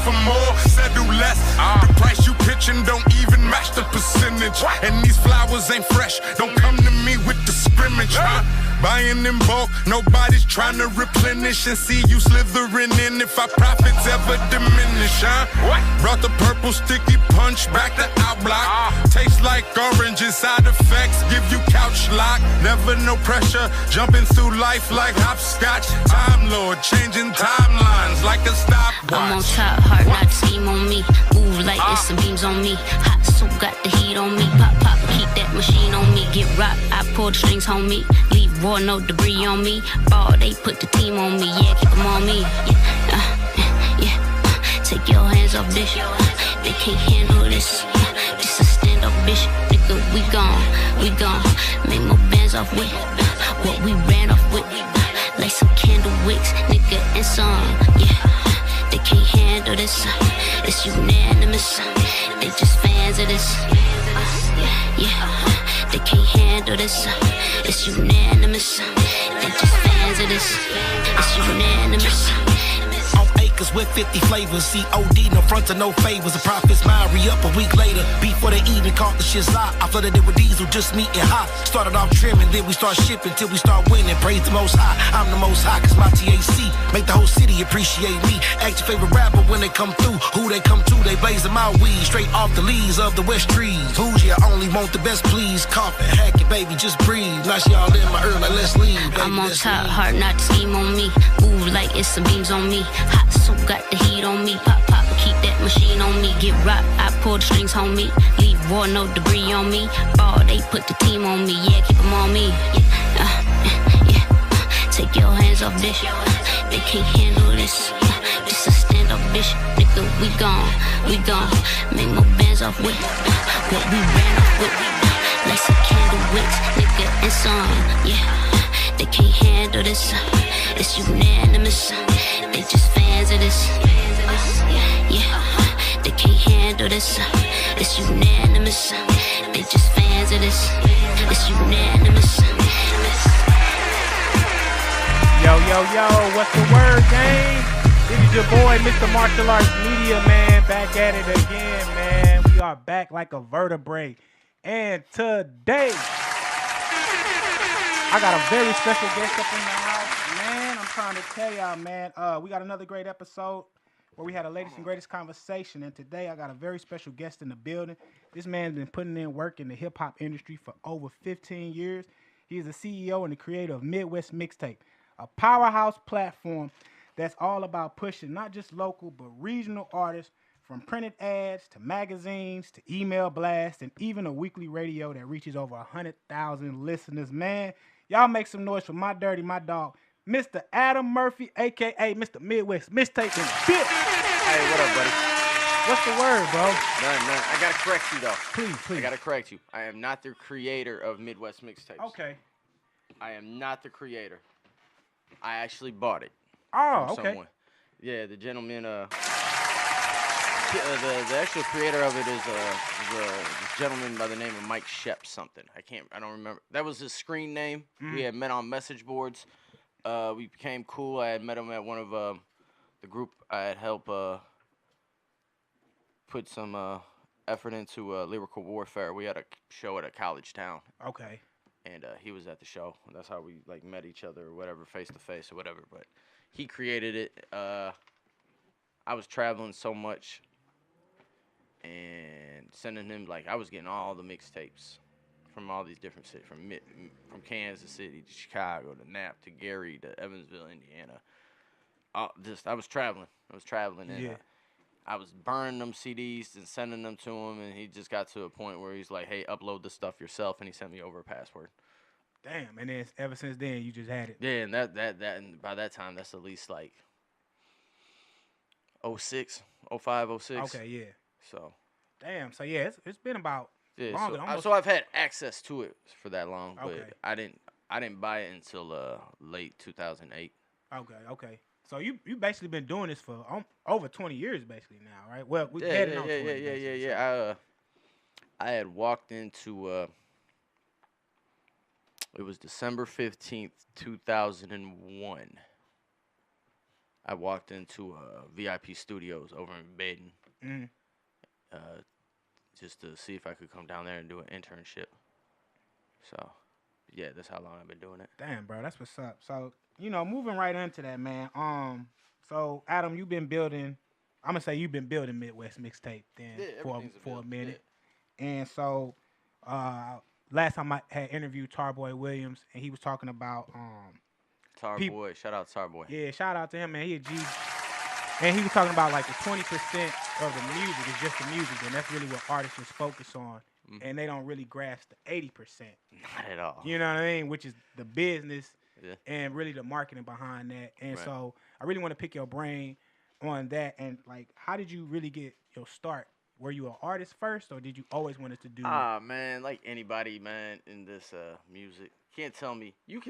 for more, settle less. The price you pitching don't even match the percentage. And these flowers ain't fresh, don't come to me with the scrimmage, huh? Buying in bulk, nobody's trying to replenish and see you slithering in if our profits ever diminish, huh? Brought the purple sticky punch back to our block. Tastes like oranges, side effects give you couch lock. Never no pressure, jumping through life like hopscotch. Time Lord, changing timelines like a stopwatch. I'm on top, hard not to scheme on me. Move like it's some beams on me. Hot soup got the heat on me. Pop, pop, keep that machine on me. Get rock, I pull the strings on me. Leave raw, no debris on me. Ball, they put the team on me. Yeah, keep them on me. Yeah. Take your hands off this. They can't handle this. This a stand-up bitch. Nigga, we gone. Make more bands off with what we ran off with. Like some candle wicks, nigga, and some. Yeah, they can't handle this. It's unanimous. They just fans of this. Yeah, they can't handle this. It's unanimous. They just fans of this. It's unanimous. On acres with 50 flavors. COD, no front to no favors. The profits mine re-up a week later. Before they even caught the shit out, I flooded it with diesel, just me and hot. Started off trimming, then we start shipping till we start winning. Praise the most high, I'm the most high, cause my TAC make the whole city appreciate me. Ask your favorite rapper when they come through. Who they come to, they blazing my weed. Straight off the leaves of the West trees. Bougie, I only want the best, please. Coffee, hack it, baby, just breathe. Now she all in my ear, like let's leave, baby, I'm on top, hard not to scheme on me. Move like it's some beams on me. Hot soup got the heat on me. Pop, pop, keep that machine on me. Get rock, I pull the strings on me. Leave raw, no debris on me. Ball, they put the team on me. Yeah, keep them on me. Yeah. Take your hands off this. They can't handle this. This a stand-up bitch. Nigga, we gone. Make more bands off with what we ran off with. Like some candle wicks, nigga, and some. Yeah, they can't handle this. It's unanimous. They just fans of this. Yeah, they can't handle this. It's unanimous. They just fans of this. It's unanimous. Yo, what's the word, gang? This is your boy, Mr. MarshallArtz Media, man. Back at it again, man. We are back like a vertebra. And today, I got a very special guest up in the house, man. I'm trying to tell y'all, man. We got another great episode where we had a latest and greatest conversation. And today, I got a very special guest in the building. This man's been putting in work in the hip-hop industry for over 15 years. He is the CEO and the creator of Midwest Mixtape, a powerhouse platform that's all about pushing not just local, but regional artists, from printed ads to magazines to email blasts and even a weekly radio that reaches over 100,000 listeners. Man, y'all make some noise for my dawg, Mr. Adam Murphy, a.k.a. Mr. Midwest Mixtape in the field. Hey, what up, buddy? What's the word, bro? None. I gotta correct you, though. Please. I gotta correct you. I am not the creator of Midwest Mixtapes. Okay. I am not the creator. I actually bought it. Oh, from okay. Someone. Yeah, the gentleman, the actual creator of it is a gentleman by the name of Mike Shep something. I don't remember. That was his screen name. We had met on message boards. We became cool. I had met him at one of the group I had helped put some effort into lyrical warfare. We had a show at a college town. Okay. And he was at the show. That's how we like met each other or whatever, face to face or whatever. But he created it. I was traveling so much and sending him, like, I was getting all the mixtapes from all these different cities, from Kansas City to Chicago to Nap to Gary to Evansville, Indiana. I was traveling. And I was burning them CDs and sending them to him, and he just got to a point where he's like, hey, upload the stuff yourself, and he sent me over a password. Damn, and then ever since then, you just had it. Yeah, and and by that time, that's at least like 06, 05, 06. Okay, yeah. So. Damn, so yeah, it's been about longer. So I've had access to it for that long, but Okay. I didn't buy it until late 2008. Okay. So you basically been doing this for over 20 years, basically now, right? Well, we're Yeah. heading on 20. So. I had walked into it was December 15th, 2001. I walked into VIP Studios over in Baden, just to see if I could come down there and do an internship. So, yeah, that's how long I've been doing it. Damn, bro, that's what's up. So, moving right into that, man. So Adam, you've been building. I'm gonna say you've been building Midwest Mixtape then for a minute. Yeah. And so, last time I had interviewed Tarboy Williams, and he was talking about Tarboy, shout out Tarboy. Yeah, shout out to him, man. He a G. And he was talking about like the 20% of the music is just the music, and that's really what artists just focus on. And they don't really grasp the 80%. Not at all. You know what I mean? Which is the business and really the marketing behind that. And so I really want to pick your brain on that. And like, how did you really get your start? Were you an artist first, or did you always wanted to do? Man, like anybody, man, in this music. Can't tell me you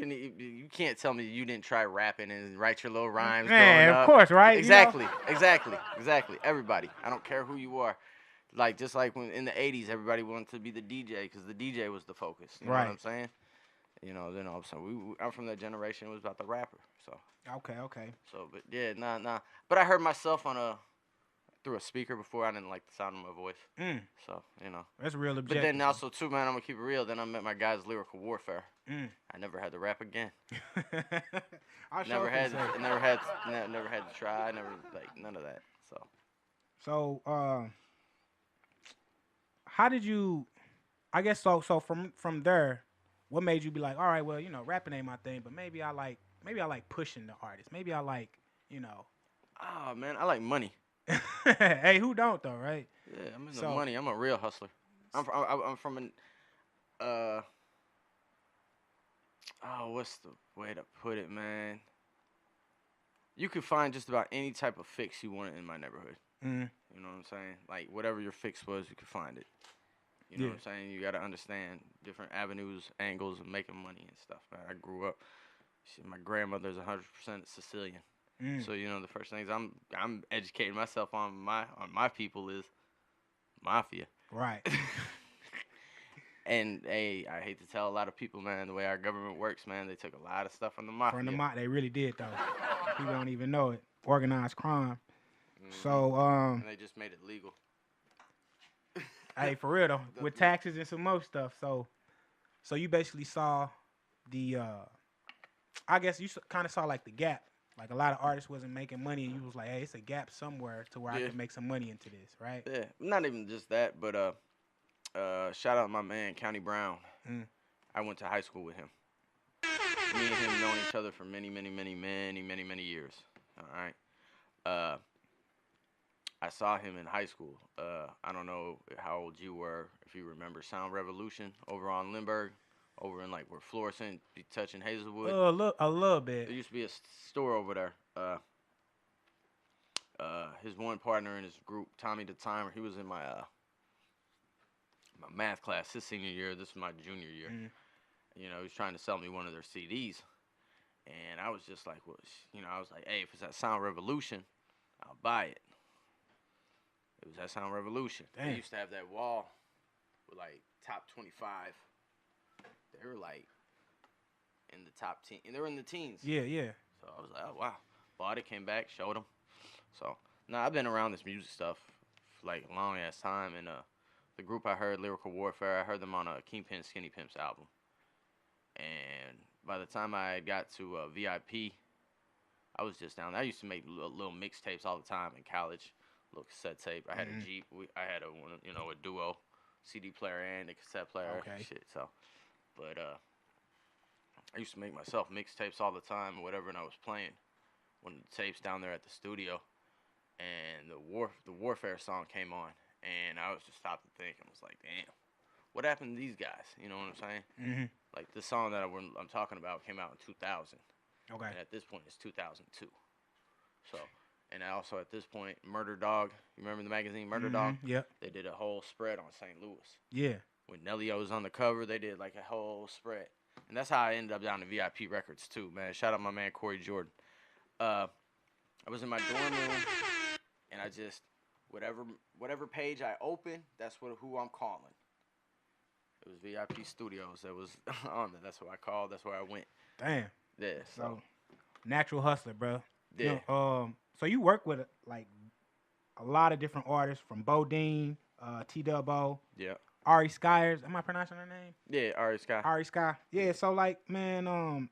can't tell me you didn't try rapping and write your little rhymes. Man, growing of up. course, right? Exactly. Everybody. I don't care who you are. Like just like when in the '80s, everybody wanted to be the DJ because the DJ was the focus. You know what I'm saying? Then all of a sudden, I'm from that generation. It was about the rapper. So okay. So, but yeah, nah. But I heard myself through a speaker before. I didn't like the sound of my voice. So that's real objective. But then also too, man, I'm gonna keep it real. Then I met my guys, Lyrical Warfare. I never had to rap again. Never had to try. Never none of that. So how did you? I guess so. So from there, what made you be like, all right, well, rapping ain't my thing, but maybe I like pushing the artist. Maybe I like, Oh man, I like money. Hey, who don't though, right? Yeah, I'm into money. I'm a real hustler. I'm from an what's the way to put it, man? You could find just about any type of fix you wanted in my neighborhood. You know what I'm saying? Like whatever your fix was, you could find it. You know what I'm saying? You got to understand different avenues, angles of making money and stuff. Man, I grew up. My grandmother's 100% Sicilian. So the first things I'm educating myself on my people is mafia. Right. And hey, I hate to tell a lot of people, man, the way our government works, man, they took a lot of stuff from the mafia. They really did though. People don't even know it. Organized crime. So and they just made it legal. Hey, for real though, with taxes and some more stuff. So you basically saw the I guess you kind of saw like the gap. Like a lot of artists wasn't making money, and you was like, "Hey, it's a gap somewhere to where I can make some money into this, right?" Yeah, not even just that, but shout out my man County Brown. I went to high school with him. Me and him known each other for many years. All right. I saw him in high school. I don't know how old you were, if you remember Sound Revolution over on Lindbergh. Over in like where Florissant be touching Hazelwood. A little bit. There used to be a store over there. His one partner in his group, Tommy the Timer, he was in my math class his senior year. This is my junior year. He was trying to sell me one of their CDs, and I was just like, well, I was like, hey, if it's that Sound Revolution, I'll buy it. It was that Sound Revolution. Damn. They used to have that wall with like top 25. They were like in the top 10. They were in the teens. Yeah. So I was like, oh, wow. Bought it, came back, showed them. So, I've been around this music stuff for like a long ass time. And the group I heard, Lyrical Warfare, I heard them on a Kingpin Skinny Pimps album. And by the time I got to VIP, I was just down there. I used to make little mixtapes all the time in college, little cassette tape. I had a Jeep. I had a duo CD player and a cassette player. Okay. Shit, so. But I used to make myself mixtapes all the time, or whatever, and I was playing one of the tapes down there at the studio, and the Warfare song came on, and I was just stopped to think and was like, damn, what happened to these guys? You know what I'm saying? Like this song that I'm talking about came out in 2000. Okay. And at this point, it's 2002. So, and also at this point, Murder Dawg, you remember the magazine Murder Dawg? Yep. They did a whole spread on St. Louis. Yeah. When Nelly was on the cover, they did like a whole spread. And that's how I ended up down to VIP Records too, man. Shout out my man Corey Jordan. I was in my dorm room, and I just whatever page I opened, that's who I'm calling. It was VIP Studios that was on there. That's what I called. That's where I went. Damn. Yeah. So natural hustler, bro. You know, so you work with like a lot of different artists from Bodine, T.W. Yeah. Ari Skyers. Am I pronouncing her name? Yeah, Ari Sky. Ari Sky. Yeah. So like, man,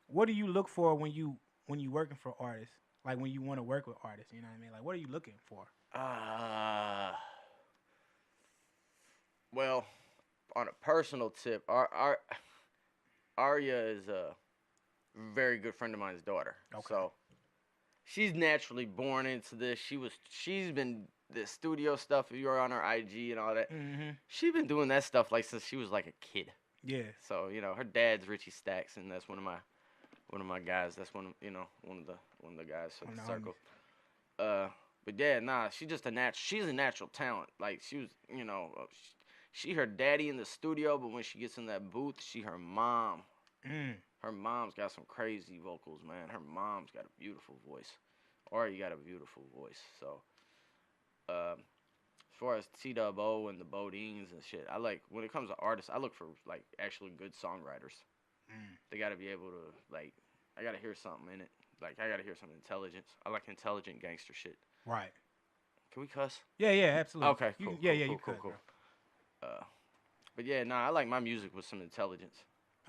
what do you look for when you working for artists? Like when you want to work with artists, you know what I mean? Like, what are you looking for? Well, on a personal tip, Arya is a very good friend of mine's daughter. Okay. So she's naturally born into this. She's been the studio stuff. If you're on her IG and all that, she's been doing that stuff like since she was like a kid. Yeah. So her dad's Richie Stacks, and that's one of my guys. That's one of the guys for the circle. But yeah, nah, she's just she's a natural talent. Like she was, she her daddy in the studio, but when she gets in that booth, her mom. Her mom's got some crazy vocals, man. Her mom's got a beautiful voice. Or you got a beautiful voice. So, as far as T.W. and the Bodines and shit, when it comes to artists, I look for, like, actually good songwriters. They got to be able to, like, I got to hear something in it. Like, I got to hear some intelligence. I like intelligent gangster shit. Right. Can we cuss? Yeah, absolutely. Okay, cool. You could. But yeah, I like my music with some intelligence.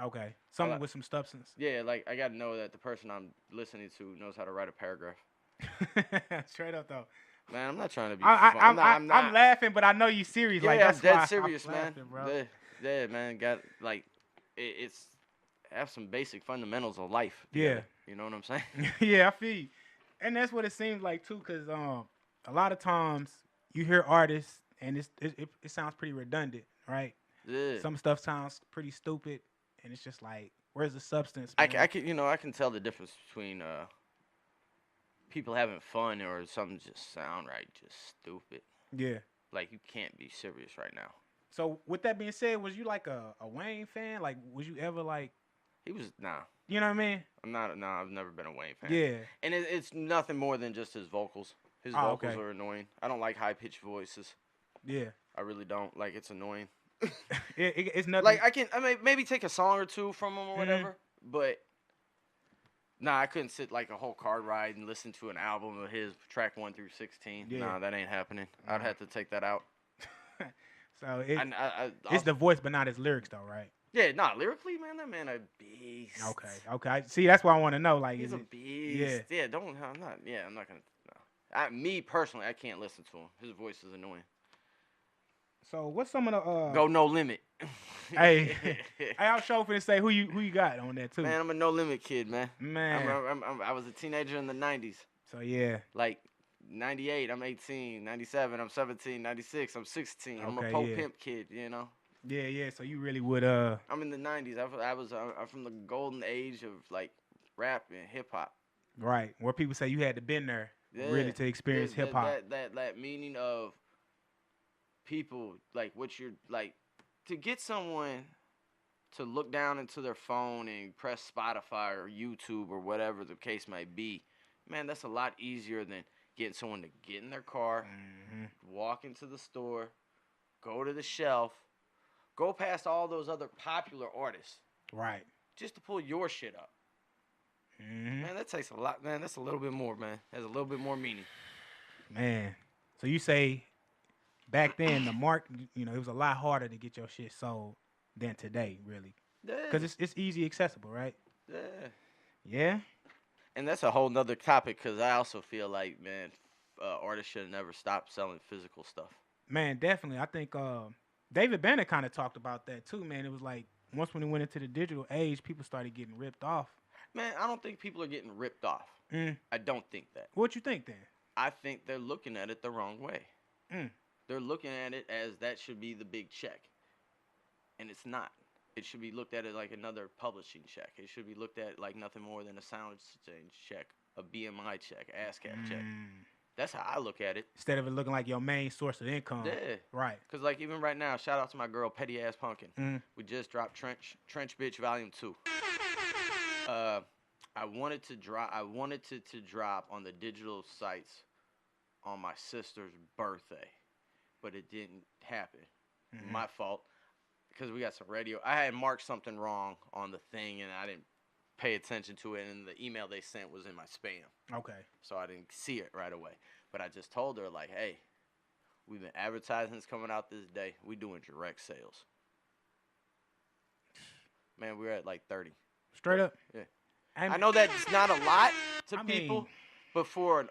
Okay. Something with some substance. Yeah, like I got to know that the person I'm listening to knows how to write a paragraph. Straight up though. Man, I'm not trying to be. I'm laughing, but I know you serious. Yeah, like that's I'm dead why serious, I'm man. Laughing, bro. Yeah, man. Got like, it's have some basic fundamentals of life. Yeah. You know what I'm saying? Yeah, I feel you. And that's what it seems like too, cause a lot of times you hear artists and it sounds pretty redundant, right? Yeah. Some stuff sounds pretty stupid, and it's just like, where's the substance? I can tell the difference between people having fun or something just sound right, just stupid. Yeah. Like you can't be serious right now. So with that being said, was you like a Wayne fan? Like, was you ever like? He was nah. You know what I mean? I've never been a Wayne fan. Yeah. And it's nothing more than just his vocals. His vocals are annoying. I don't like high pitched voices. Yeah. I really don't. Like, it's annoying. It's nothing. Like I may maybe take a song or two from him or whatever, but I couldn't sit like a whole car ride and listen to an album of his track 1 through 16. Yeah. Nah, that ain't happening. I'd have to take that out. So it's the voice, but not his lyrics, though, right? Yeah, lyrically, man, that man a beast. Okay. See, that's what I want to know. Like, he's a beast. Yeah. I'm not gonna. No. Me personally, I can't listen to him. His voice is annoying. So what's some of the Go No Limit. hey, I was sure finna say who you got on that too. Man, I'm a No Limit kid, man. Man, I was a teenager in the 90s. So yeah, like 98, I'm 18. 97, I'm 17. 96, I'm 16. I'm a Pimp kid, you know. Yeah. So you really would I'm in the 90s. I'm from the golden age of like rap and hip hop. Right, where people say you had to been there really to experience hip hop. That meaning of people, like, what you're like, to get someone to look down into their phone and press Spotify or YouTube or whatever the case might be, man, that's a lot easier than getting someone to get in their car, walk into the store, go to the shelf, go past all those other popular artists, right, just to pull your shit up. Man, that takes a lot, man. That's a little bit more, man. Has a little bit more meaning. Man, so you say back then, the it was a lot harder to get your shit sold than today, really. Yeah. Because it's easy accessible, right? Yeah. Yeah? And that's a whole nother topic, because I also feel like, man, artists should have never stopped selling physical stuff. Man, definitely. I think David Banner kind of talked about that, too, man. It was like, once when it went into the digital age, people started getting ripped off. Man, I don't think people are getting ripped off. I don't think that. What you think, then? I think they're looking at it the wrong way. They're looking at it as that should be the big check. And it's not. It should be looked at it like another publishing check. It should be looked at like nothing more than a sound exchange check, a BMI check, ASCAP check. That's how I look at it. Instead of it looking like your main source of income. Yeah. Right. Because like even right now, shout out to my girl, Petty Ass Punkin. We just dropped Trench Bitch Volume 2. I wanted to drop on the digital sites on my sister's birthday, but it didn't happen. My fault, because we got some radio. I had marked something wrong on the thing, and I didn't pay attention to it, and the email they sent was in my spam. Okay. So I didn't see it right away. But I just told her, like, hey, we've been advertisements coming out this day. We doing direct sales. Man, we're at like 30. Straight up. Yeah. I I know that's not a lot to I people, mean, but for an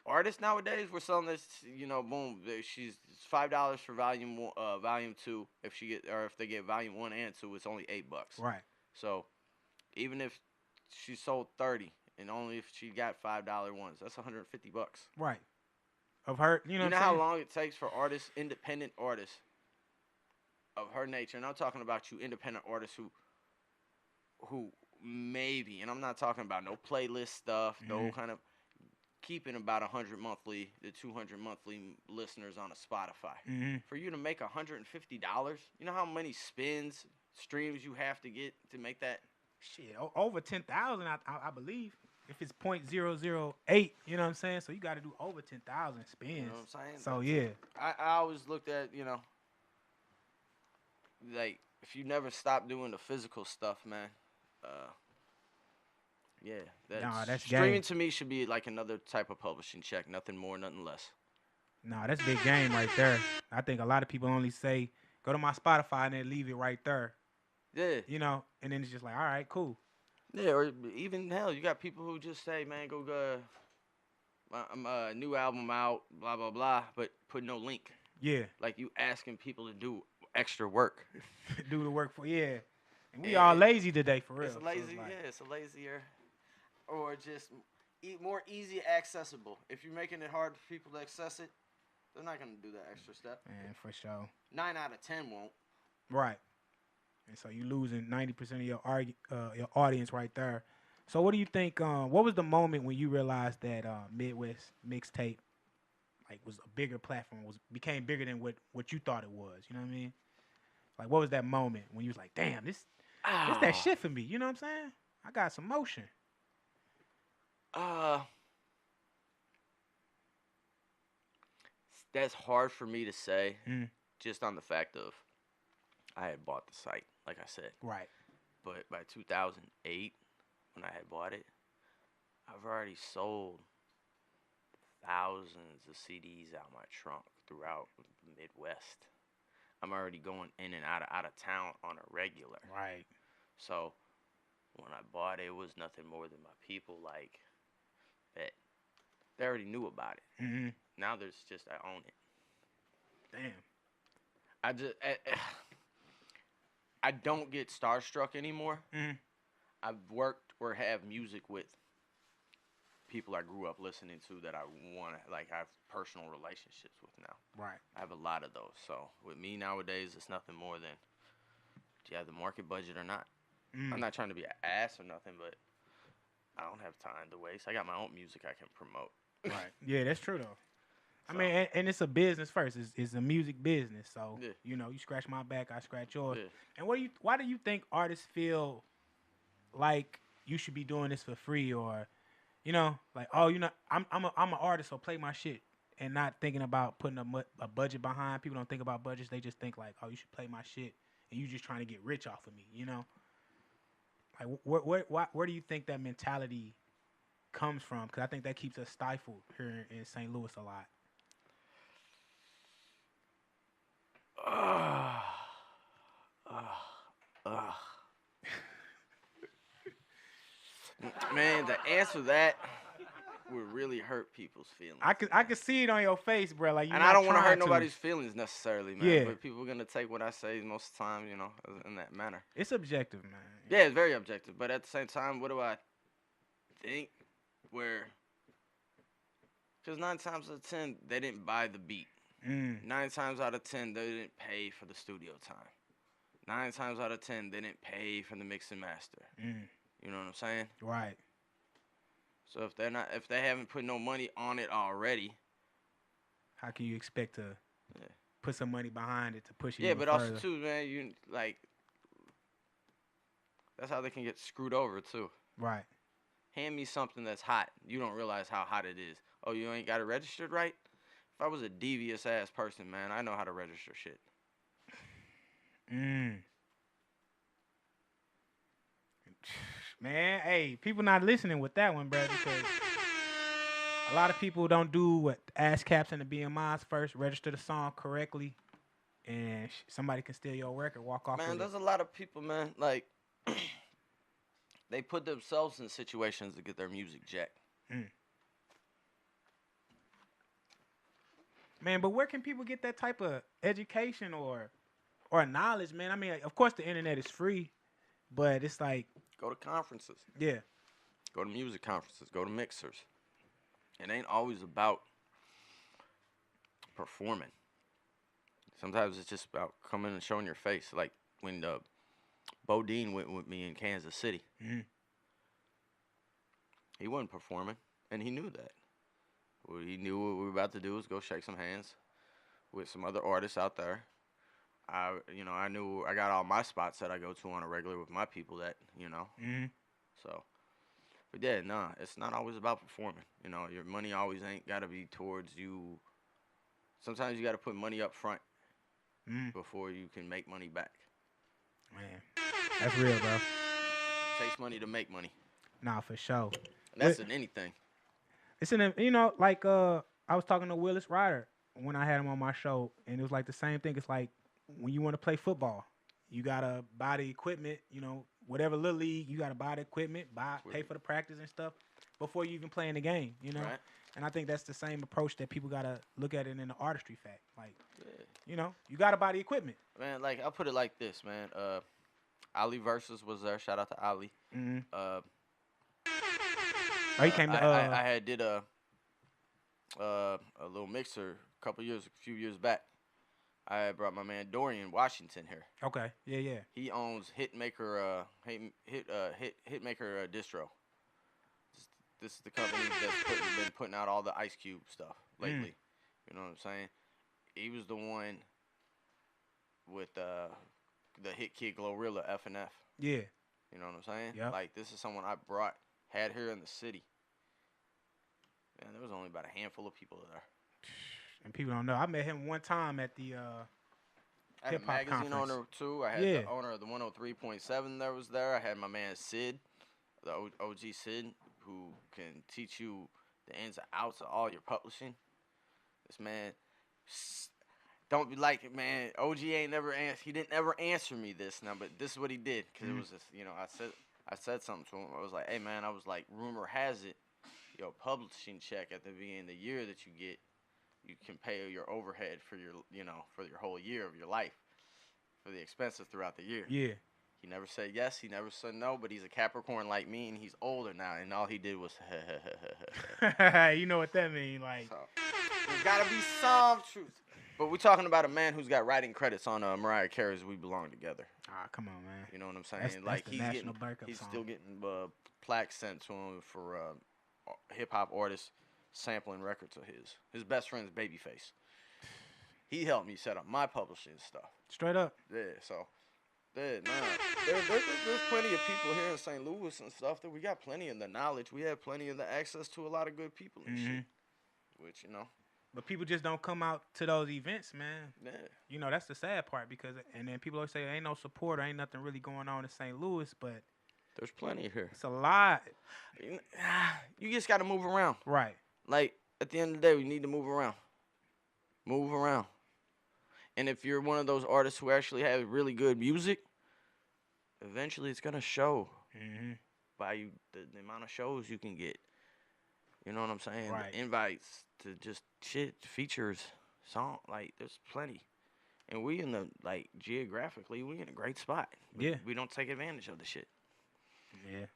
artist nowadays, we're selling this, boom, she's $5 for volume 2. If they get volume 1 and 2, it's only $8. right. So even if she sold 30 and only if she got $5 ones, that's $150. Right. Of her, you know what I'm how saying? long it takes for artists, independent artists of her nature, and I'm talking about you independent artists who maybe, and I'm not talking about no playlist stuff, no kind of keeping about 100 monthly to 200 monthly listeners on a Spotify. For you to make $150, you know how many streams you have to get to make that? Shit, over 10,000, I believe. If it's .008, you know what I'm saying? So you got to do over 10,000 spins. You know what I'm saying? So yeah. I always looked at, like, if you never stop doing the physical stuff, man, that's streaming game. to me should be like another type of publishing check, nothing more, nothing less. Nah, that's big game right there. I think a lot of people only say, go to my Spotify and then leave it right there. Yeah. And then it's just like, all right, cool. Yeah, or even hell, you got people who just say, man, go new album out, blah, blah, blah, but put no link. Yeah. Like you asking people to do extra work. Do the work for, yeah. And we all lazy today, for real. It's lazy, it's a lazier, or just more easy accessible. If you're making it hard for people to access it, they're not going to do that extra step. Man, for sure. 9 out of 10 won't. Right. And so you losing 90% of your audience right there. So what do you think? What was the moment when you realized that Midwest Mixtape was a bigger platform, became bigger than what you thought it was? You know what I mean? Like, what was that moment when you was like, damn, this that shit for me? You know what I'm saying? I got some motion. That's hard for me to say, just on the fact of I had bought the site, like I said. Right. But by 2008, when I had bought it, I've already sold thousands of CDs out my trunk throughout the Midwest. I'm already going in and out of town on a regular. Right. So when I bought it, it was nothing more than my people like that. They already knew about it. Mm-hmm. Now there's just I own it. Damn. I don't get starstruck anymore. Mm-hmm. I've worked or have music with people I grew up listening to that I want to, like, I have personal relationships with now. Right. I have a lot of those. So with me nowadays, it's nothing more than, do you have the market budget or not? I'm not trying to be an ass or nothing, but I don't have time to waste. I got my own music I can promote. Right. Yeah, that's true, though. I mean, and it's a business first. It's a music business. So, you scratch my back, I scratch yours. Yeah. And why do you think artists feel like you should be doing this for free, or, like, oh, I'm an artist, so play my shit, and not thinking about putting a budget behind. People don't think about budgets. They just think like, oh, you should play my shit, and you just trying to get rich off of me, Like, where do you think that mentality comes from? Because I think that keeps us stifled here in St. Louis a lot. Man, the answer to that would really hurt people's feelings. I could see it on your face, bro. Like, and I don't want to hurt nobody's feelings necessarily, man. Yeah. But people are gonna take what I say most of the time, in that manner. It's objective, man. Yeah, it's very objective. But at the same time, what do I think? Because 9 times out of 10, they didn't buy the beat. 9 times out of 10, they didn't pay for the studio time. 9 times out of 10, they didn't pay for the mix and master. You know what I'm saying? Right. So if they haven't put no money on it already, how can you expect to put some money behind it to push it? Yeah, but further? Also too, man, that's how they can get screwed over too. Right. Hand me something that's hot. You don't realize how hot it is. Oh, you ain't got it registered right? If I was a devious ass person, man, I know how to register shit. Man, hey, people not listening with that one, bro, because a lot of people don't do what ASCAPs and the BMIs first, register the song correctly, and somebody can steal your record, walk off. Man, there's a lot of people, man, like they put themselves in situations to get their music jacked. Man, but where can people get that type of education or knowledge, man? I mean, of course the internet is free, but it's like Go to conferences. Yeah. Go to music conferences. Go to mixers. It ain't always about performing. Sometimes it's just about coming and showing your face. Like when Bodine went with me in Kansas City. He wasn't performing, and he knew that. What he knew what we were about to do was go shake some hands with some other artists out there. I knew I got all my spots that I go to on a regular with my people that, So, but yeah, nah, it's not always about performing. Your money always ain't got to be towards you. Sometimes you got to put money up front before you can make money back. Man, that's real, bro. It takes money to make money. Nah, for sure. And that's in anything. It's in, I was talking to Willis Ryder when I had him on my show, and it was like the same thing. It's like when you want to play football, you got to buy the equipment, whatever little league, you got to buy the equipment, pay for the practice and stuff before you even play in the game, Right. And I think that's the same approach that people got to look at it in the artistry fact. Like, you got to buy the equipment. Man, like, I'll put it like this, man. Ali Versus was there. Shout out to Ali. He came to, I had did a little mixer a few years back. I had brought my man Dorian Washington here. Okay, yeah. He owns Hitmaker Distro. This is the company that's been putting out all the Ice Cube stuff lately. You know what I'm saying? He was the one with the hit kid Glorilla F&F. Yeah. You know what I'm saying? Yeah. Like, this is someone I had here in the city. Man, there was only about a handful of people there. And people don't know. I met him one time at the I had a magazine conference. owner, too. I had the owner of the 103.7 that was there. I had my man Sid, the OG Sid, who can teach you the ins and outs of all your publishing. This man, don't be like it, man. OG ain't never answer. He didn't ever answer me this now, but this is what he did. Because it was just, I said something to him. I was like, hey, man, rumor has it, your publishing check at the beginning of the year that you get, you can pay your overhead for your, for your whole year of your life, for the expenses throughout the year. Yeah. He never said yes. He never said no, but he's a Capricorn like me, and he's older now, and all he did was You know what that means, like. So, there's got to be some truth. But we're talking about a man who's got writing credits on Mariah Carey's "We Belong Together." Ah, come on, man. You know what I'm saying? That's like the national breakup he's song. still getting plaques sent to him for hip hop artists sampling records of his. His best friend's Babyface. He helped me set up my publishing stuff. Straight up. Yeah, so there's plenty of people here in St. Louis and stuff that we got plenty of the knowledge. We have plenty of the access to a lot of good people and shit. Which, But people just don't come out to those events, man. Yeah. That's the sad part and then people always say there ain't no support or ain't nothing really going on in St. Louis, but there's plenty here. It's a lot. You just got to move around. Right. Like, at the end of the day, we need to move around. Move around. And if you're one of those artists who actually have really good music, eventually it's going to show by the amount of shows you can get. You know what I'm saying? Right. The invites to just shit, features, song. Like, there's plenty. And we geographically, we in a great spot. We don't take advantage of the shit. Yeah,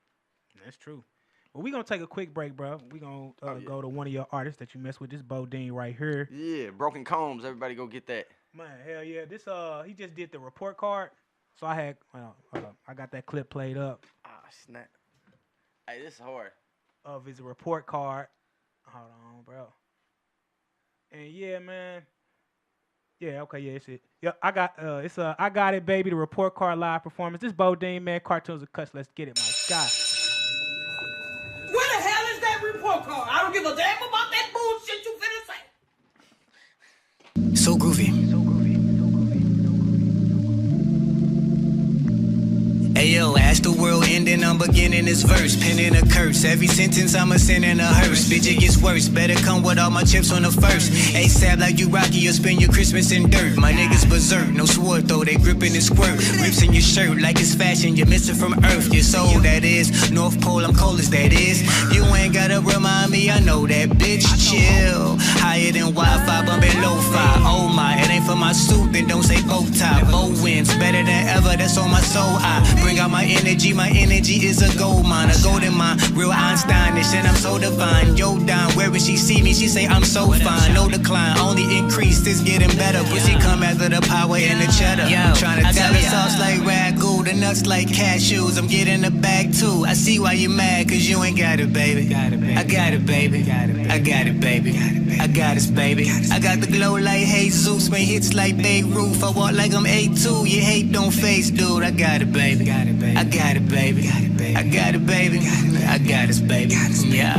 that's true. Well, we're going to take a quick break, bro. We're going to go to one of your artists that you mess with, this Bodine right here. Yeah, Broken Combs. Everybody go get that. Man, hell yeah. This, he just did the report card. So I got that clip played up. Ah, snap. Hey, this is hard. Of his report card. Hold on, bro. And yeah, man. Yeah, okay, yeah, it's it. Yeah, I got it, baby, the report card live performance. This Bodine, man, Cartunes and Cuts. Let's get it, my guy. Where the hell is that report card? I don't give a damn about that bullshit you finna say. So groovy. Ayo, ask the world in end and I'm beginning this verse. Penning a curse. Every sentence I'm a sin and a hearse. Bitch, it gets worse. Better come with all my chips on the first. ASAP like you Rocky, or spend your Christmas in dirt. My niggas berserk, no sword though, they gripping and squirt. Rips in your shirt like it's fashion, you're missing from Earth. Your soul, that is. North Pole, I'm cold as that is. You ain't gotta remind me, I know that, bitch. Chill. Higher than Wi-Fi, bumping lo-fi. Oh my, it ain't for my suit, then don't say bow tie. Bow wins, better than ever, that's on my soul. I bring out my energy is a gold mine, a golden mine. Real Einsteinish, and I'm so divine. Yo, Don, wherever she see me, she say I'm so fine. No decline, only increase, it's getting better. Pussy come after the power and the cheddar. Tryna tell the sauce like ragu, the nuts like cashews. I'm getting the bag too. I see why you mad, cause you ain't got it, baby. I got it, baby. I got it, baby. I got it, baby. I got the glow like Jesus, man, hits like Beirut. I walk like I'm A2, your hate don't face, dude. I got it, baby. I got it, baby. I got it, baby. I got it, baby. Yeah.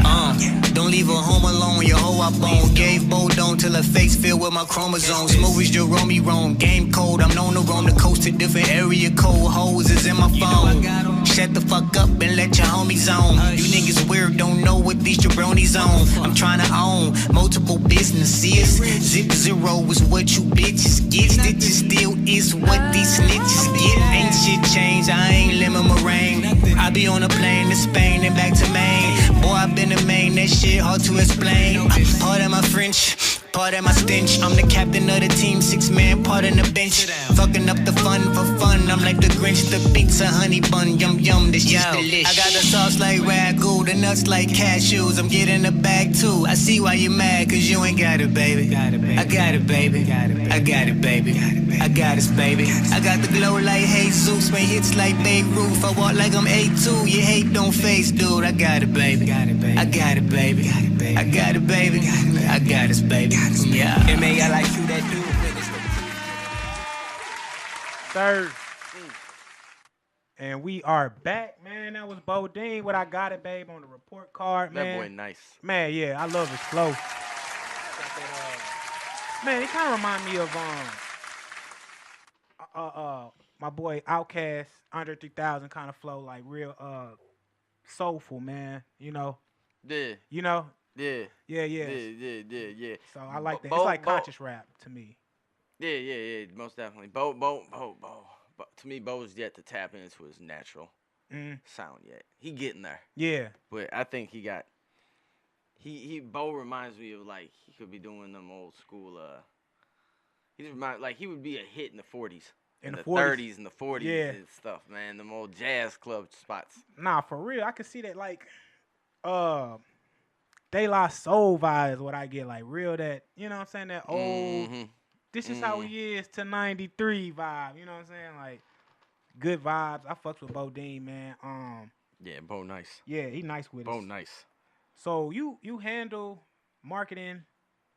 Don't leave her home alone, your hoe I bone. Gave Bodone till her face filled with my chromosomes. Smooth as Jerome Rome, game code. I'm known to roam the coast to different area code. Hoes is in my phone. Shut the fuck up and let your homies on. You niggas weird, don't know what these jabronis on. I'm trying to own multiple businesses. Zip zero is what you bitches get. Stitches still is what these snitches get. Ain't shit changed, I ain't lemon meringue. I be on a plane to Spain and back to Maine. Boy, I been to Maine, that shit hard to explain. Pardon my French, pardon my stench. I'm the captain of the team, 6-man, pardon the bench. Fucking up the fun for fun. I'm like the Grinch, the pizza, honey bun, yum yum, this shit's delicious. I got the sauce like ragu, the nuts like cashews. I'm getting the bag too. I see why you mad, cause you ain't got it, baby. I got it, baby. I got it, baby. I got it, baby. I got the glow like Jesus, man, hits like Beirut. I walk like I'm A2, your hate don't face, dude. I got it, baby. I got it, baby. I got it, baby. I got it, baby. Yeah. I like you that dude. Third. And we are back, man. That was Bodine with I Got It, Babe, on the report card, man. That boy nice. Man, yeah, I love his flow. Man, it kind of remind me of my boy Outkast, Under 3000 kind of flow, like real soulful, man. You know? Yeah. You know? Yeah. Yeah. So I like that. It's like conscious rap to me. Yeah, most definitely. Bo. To me, Bo's yet to tap into his natural sound yet. He getting there. Yeah. But I think he got. Bo reminds me of like he could be doing them old school. He would be a hit in the 40s. In the 30s and the 40s and stuff, man. Them old jazz club spots. Nah, for real. I could see that, like, De La Soul vibe is what I get. Like, real that, you know what I'm saying? That old, this is how he is to 93 vibe. You know what I'm saying? Like, good vibes. I fucks with Bodine, man. Yeah, Bo nice. Yeah, he nice with Bo us. nice. So, you handle marketing.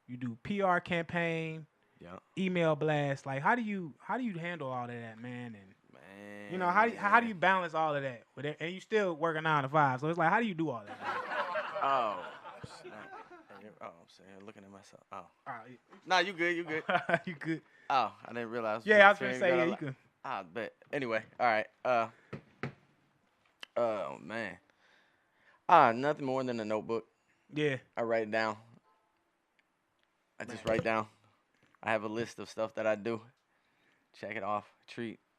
You do PR campaign. Yeah. Email blast. Like, how do you handle all of that, man? And you know, how do you balance all of that with it? And you still working 9 to 5. So it's like, how do you do all that? Oh, snap. I'm saying, looking at myself. Oh. Nah, you good. You good. Oh, I didn't realize. Yeah, I was gonna say, yeah, you could. I bet. Anyway, all right. Oh man. Nothing more than a notebook. Yeah. I write it down. I just write down. I have a list of stuff that I do. Check it off.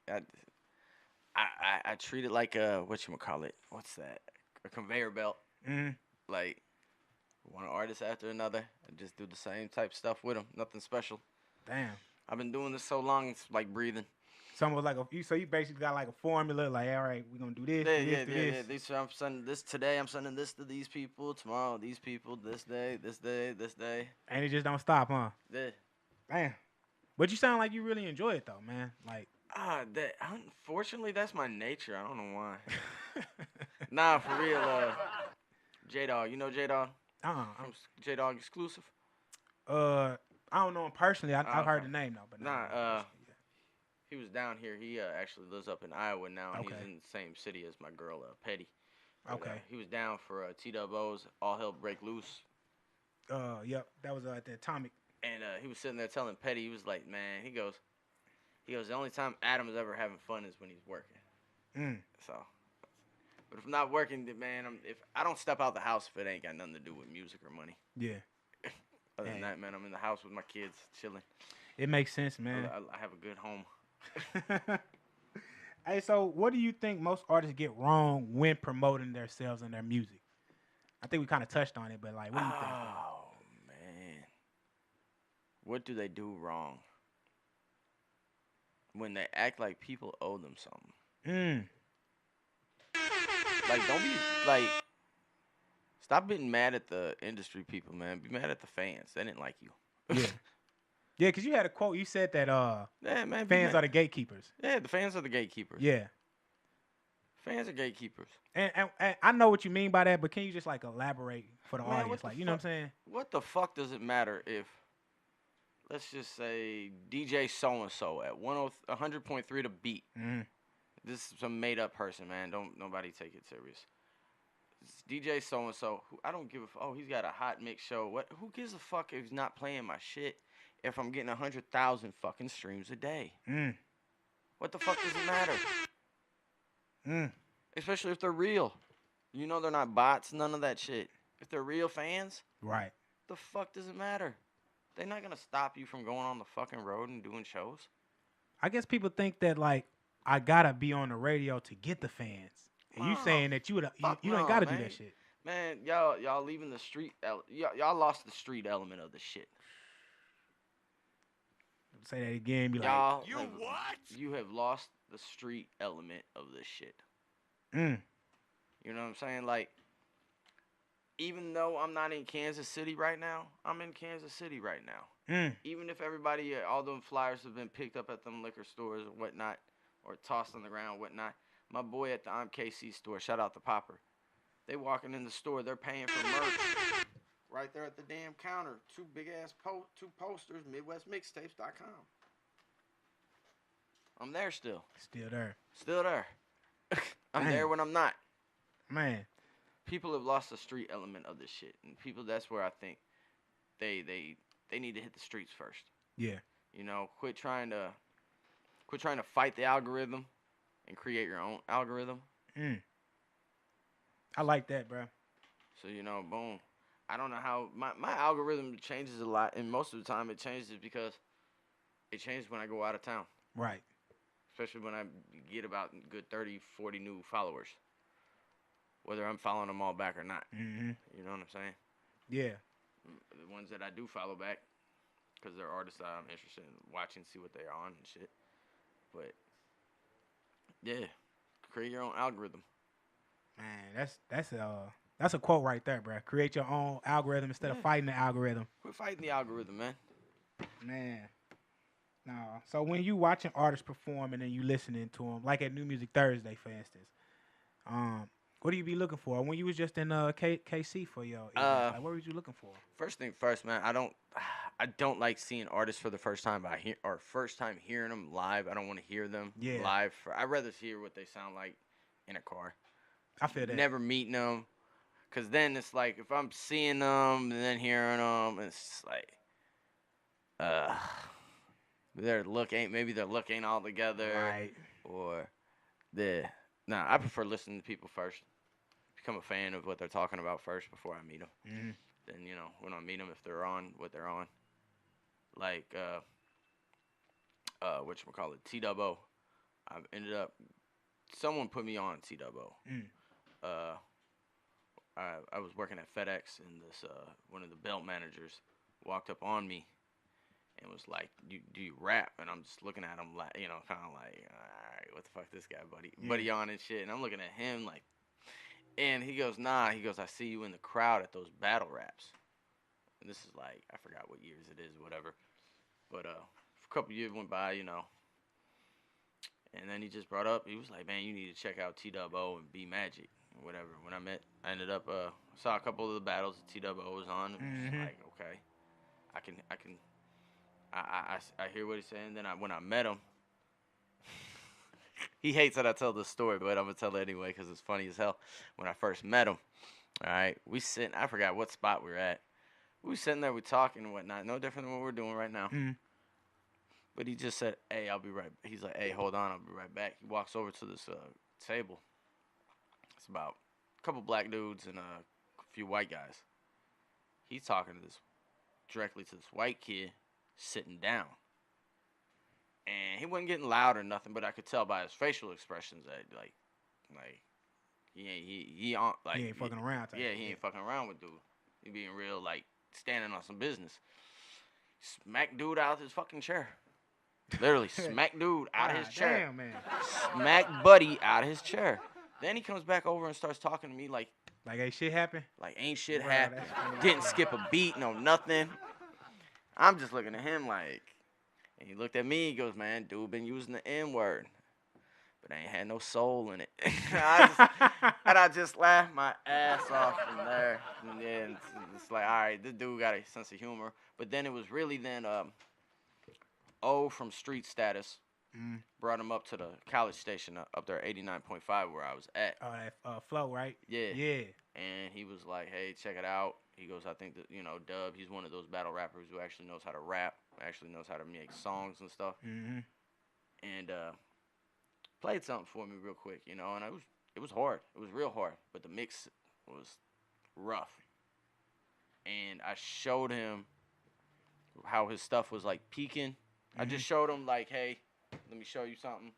I treat it like whatchamacallit. What's that? A conveyor belt. Like one artist after another. I just do the same type stuff with them. Nothing special. Damn. I've been doing this so long, it's like breathing. Something like so you basically got like a formula, like, all right, we're gonna do this, this. I'm sending this today. I'm sending this to these people tomorrow. These people this day. And it just don't stop, huh? Yeah. Damn. But you sound like you really enjoy it though, man. Like. Unfortunately, that's my nature. I don't know why. Nah, for real. J-Dawg, you know J-Dawg? From J-Dawg Exclusive. I don't know him personally. I've heard the name though, but he was down here. He actually lives up in Iowa now, and he's in the same city as my girl, Petty. But, he was down for T.W.'s All Hell Break Loose. Yep, that was at the Atomic. And he was sitting there telling Petty, he was like, man, he goes, the only time Adam's ever having fun is when he's working. So But if I'm not working, man, if I don't step out the house if it ain't got nothing to do with music or money. Yeah. Other than that, man, I'm in the house with my kids, chilling. It makes sense, man. I have a good home. Hey, so what do you think most artists get wrong when promoting themselves and their music? I think we kind of touched on it, but like, what do you think? Oh, man. What do they do wrong? When they act like people owe them something. Like, don't be, like, stop being mad at the industry people, man. Be mad at the fans. They didn't like you. Yeah. Yeah, because you had a quote. You said that yeah, man, fans are the gatekeepers. Yeah, the fans are the gatekeepers. Yeah. Fans are gatekeepers. And I know what you mean by that, but can you just, like, elaborate for the Man, audience? Like, you know what I'm saying? What the fuck does it matter if, let's just say, DJ so-and-so at 100.3 the beat. This is some made-up person, man. Don't nobody take it serious. It's DJ so-and-so, who I don't give a fuck. Oh, he's got a hot mix show. What? Who gives a fuck if he's not playing my shit if I'm getting 100,000 fucking streams a day? What the fuck does it matter? Especially if they're real. You know they're not bots, none of that shit. If they're real fans, right? The fuck does it matter? They're not gonna stop you from going on the fucking road and doing shows. I guess people think that, like, I gotta be on the radio to get the fans. And you saying that you ain't gotta do that shit. Man, y'all leaving the street. Y'all lost the street element of the shit. Say that again. Be y'all like, you have lost the street element of this shit. You know what I'm saying? Like, even though I'm not in Kansas City right now, I'm in Kansas City right now. Even if everybody, all them flyers have been picked up at them liquor stores or whatnot, or tossed on the ground, whatnot. My boy at the KC store, shout out to Popper. They walking in the store, they're paying for merch. Right there at the damn counter, two big ass two posters, MidwestMixtapes.com. I'm there still. Still there. Still there. I'm there when I'm not. Man. People have lost the street element of this shit. And people, that's where I think they need to hit the streets first. Yeah. You know, quit trying to fight the algorithm and create your own algorithm. I like that, bro. So, you know, boom. I don't know how my algorithm changes a lot, and most of the time it changes because it changes when I go out of town. Right. Especially when I get about good 30, 40 new followers. Whether I'm following them all back or not. You know what I'm saying? Yeah. The ones that I do follow back, because they're artists that I'm interested in watching, see what they're on and shit. But, yeah, create your own algorithm. Man, that's a quote right there, bro. Create your own algorithm instead of fighting the algorithm. Quit fighting the algorithm, man. Man. No. So when you watching artists perform and then you listening to them, like at New Music Thursday, for instance, what do you be looking for? When you was just in KC for your like, what were you looking for? First thing first, man. I don't like seeing artists for the first time. First time hearing them live. I don't want to hear them live. I'd rather hear what they sound like in a car. I feel that. Never meeting them, cause then it's like if I'm seeing them and then hearing them, it's like, their look ain't all together, right? Or I prefer listening to people first. Become a fan of what they're talking about first before I meet them. Then, you know, when I meet them, if they're on what they're on. Like, whatchamacallit, T.W. I've ended up, someone put me on T.W. I was working at FedEx, and this one of the belt managers walked up on me and was like, do you rap? And I'm just looking at him, like, you know, kind of like, all right, what the fuck this guy, buddy on and shit. And I'm looking at him like, and he goes, nah. He goes, I see you in the crowd at those battle raps. And this is like, I forgot what years it is, whatever. But a couple years went by, you know. And then he just brought up, he was like, man, you need to check out T.W. and B Magic, or whatever. When I ended up, saw a couple of the battles that T.W. was on. And was like, okay, I hear what he's saying. Then when I met him, he hates that I tell this story, but I'm going to tell it anyway because it's funny as hell. When I first met him, all right, I forgot what spot we were at. We were sitting there, we talking and whatnot, no different than what we're doing right now. But he just said, hey, I'll be right back. He's like, hey, hold on, I'll be right back. He walks over to this table. It's about a couple black dudes and a few white guys. He's talking to this directly to this white kid sitting down. And he wasn't getting loud or nothing, but I could tell by his facial expressions that like he ain't fucking around. Yeah, he ain't fucking around with dude. He being real, like standing on some business. Smack dude out of his fucking chair. Literally smack dude out of his chair. Damn, man. Smack buddy out of his chair. Then he comes back over and starts talking to me like ain't shit happen? Like ain't shit Bro, happen. Didn't skip a beat, no nothing. I'm just looking at him like, and he looked at me, he goes, man, dude been using the N-word. But I ain't had no soul in it. I just laughed my ass off from there. And then it's like, all right, this dude got a sense of humor. But then it was really then O from Street Status brought him up to the college station up there, 89.5 where I was at. Oh, that Flow, right? Yeah. Yeah. And he was like, hey, check it out. He goes, I think that, Dub, he's one of those battle rappers who actually knows how to rap, actually knows how to make songs and stuff. Mm-hmm. And played something for me real quick, and it was hard. It was real hard, but the mix was rough. And I showed him how his stuff was like peaking. I just showed him like, hey, let me show you something.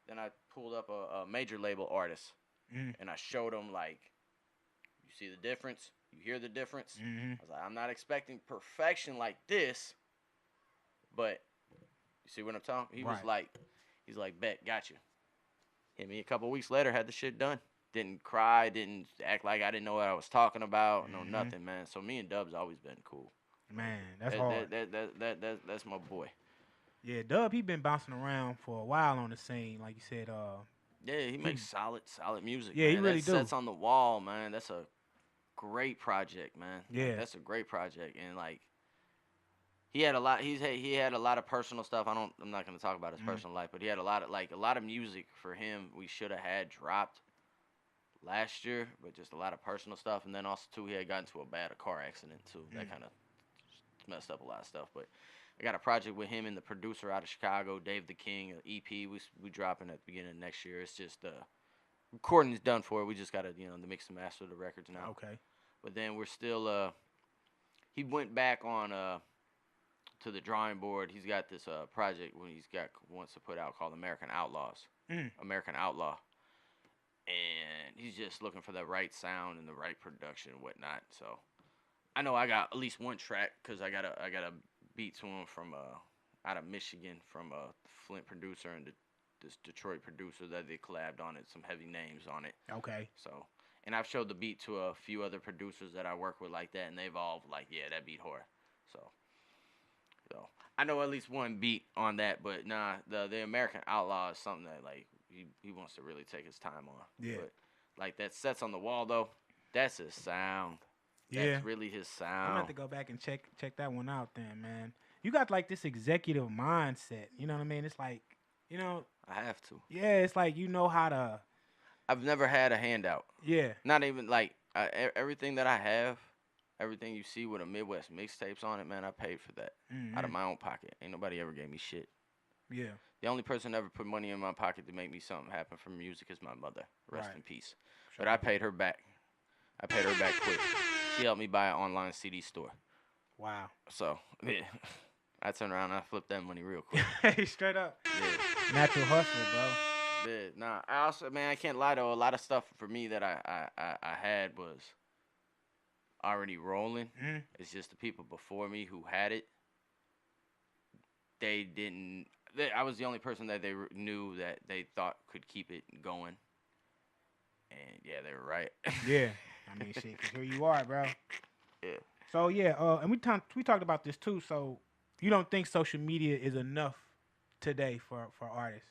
Then I pulled up a major label artist, and I showed him like, you see the difference? You hear the difference? I was like, I'm not expecting perfection like this, but you see what I'm talking? He was like, he's like, bet, got you. Hit me a couple weeks later, had the shit done. Didn't cry, didn't act like I didn't know what I was talking about, no nothing, man. So me and Dub's always been cool. Man, that's hard. That's my boy. Yeah, Dub, he been bouncing around for a while on the scene, like you said. Yeah, he makes solid music. Yeah, man. he really that do. Sets on the Wall, man. That's a great project, man. Yeah, like, that's a great project, and like he had a lot. He had a lot of personal stuff. I'm not gonna talk about his personal life, but he had a lot of music for him. We should have had dropped last year, but just a lot of personal stuff, and then also too, he had gotten into a bad car accident too. That kind of messed up a lot of stuff, but. I got a project with him and the producer out of Chicago, Dave the King, an EP. We dropping at the beginning of next year. It's just recording is done for it. We just got to to mix and master the records now. Okay. But then we're still he went back on to the drawing board. He's got this project wants to put out called American Outlaws. American Outlaw. And he's just looking for the right sound and the right production and whatnot. So I know I got at least one track because I got a beat to him from out of Michigan from a Flint producer and this Detroit producer that they collabed on it, some heavy names on it. Okay. So, and I've showed the beat to a few other producers that I work with like that, and they've all like, yeah, that beat hard. So I know at least one beat on that, but nah, the American Outlaw is something that like he wants to really take his time on. Yeah. But like that Sets on the Wall though, that's his sound. Yeah. That's really his sound. I'm gonna have to go back and check that one out then, man. You got like this executive mindset, you know what I mean? It's like, I have to. Yeah, it's like how to. I've never had a handout. Yeah. Not even like everything that I have, everything you see with a Midwest Mixtapes on it, man, I paid for that out of my own pocket. Ain't nobody ever gave me shit. Yeah. The only person that ever put money in my pocket to make me something happen from music is my mother. Rest in peace. But I paid her back. I paid her back quick. She helped me buy an online CD store. Wow. So, yeah. I turned around and I flipped that money real quick. Hey, straight up. Yeah. Natural hustler, bro. Yeah, nah. I also, man, I can't lie though. A lot of stuff for me that I had was already rolling. It's just the people before me who had it. They didn't. I was the only person that they knew that they thought could keep it going. And yeah, they were right. Yeah. I mean, shit, 'cause here you are, bro. Yeah. So, yeah, and we talked about this, too. So, you don't think social media is enough today for artists?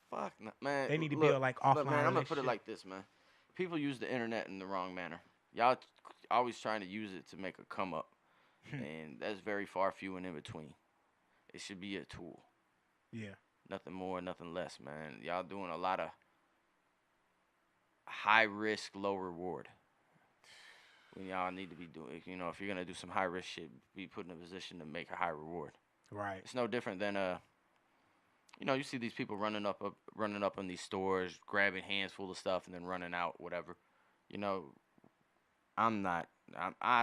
Fuck, no, man. They need to build, like, offline man, I'm going to put it relationship. like this, man. People use the internet in the wrong manner. Y'all always trying to use it to make a come up. And that's very far few and in between. It should be a tool. Yeah. Nothing more, nothing less, man. Y'all doing a lot of high risk, low reward. When y'all need to be doing, if you're going to do some high risk shit, be put in a position to make a high reward. Right. It's no different than, you know, you see these people running up in these stores, grabbing hands full of stuff and then running out, whatever. You know, I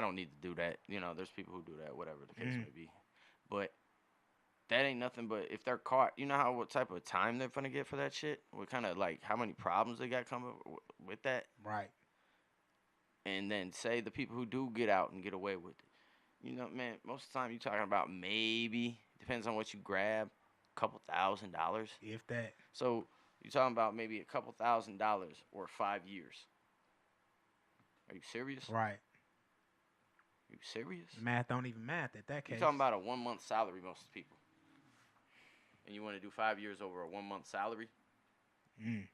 don't need to do that. You know, there's people who do that, whatever the case may be. But that ain't nothing but if they're caught, you know what type of time they're going to get for that shit? What kind of, like, how many problems they got coming with that? Right. And then say the people who do get out and get away with it. You know, man, most of the time you're talking about maybe, depends on what you grab, a couple $1,000. If that. So you're talking about maybe a couple $1,000 or 5 years. Are you serious? Right. You serious? Math don't even math at that case. You're talking about a 1 month salary, most people. And you want to do 5 years over a 1 month salary? If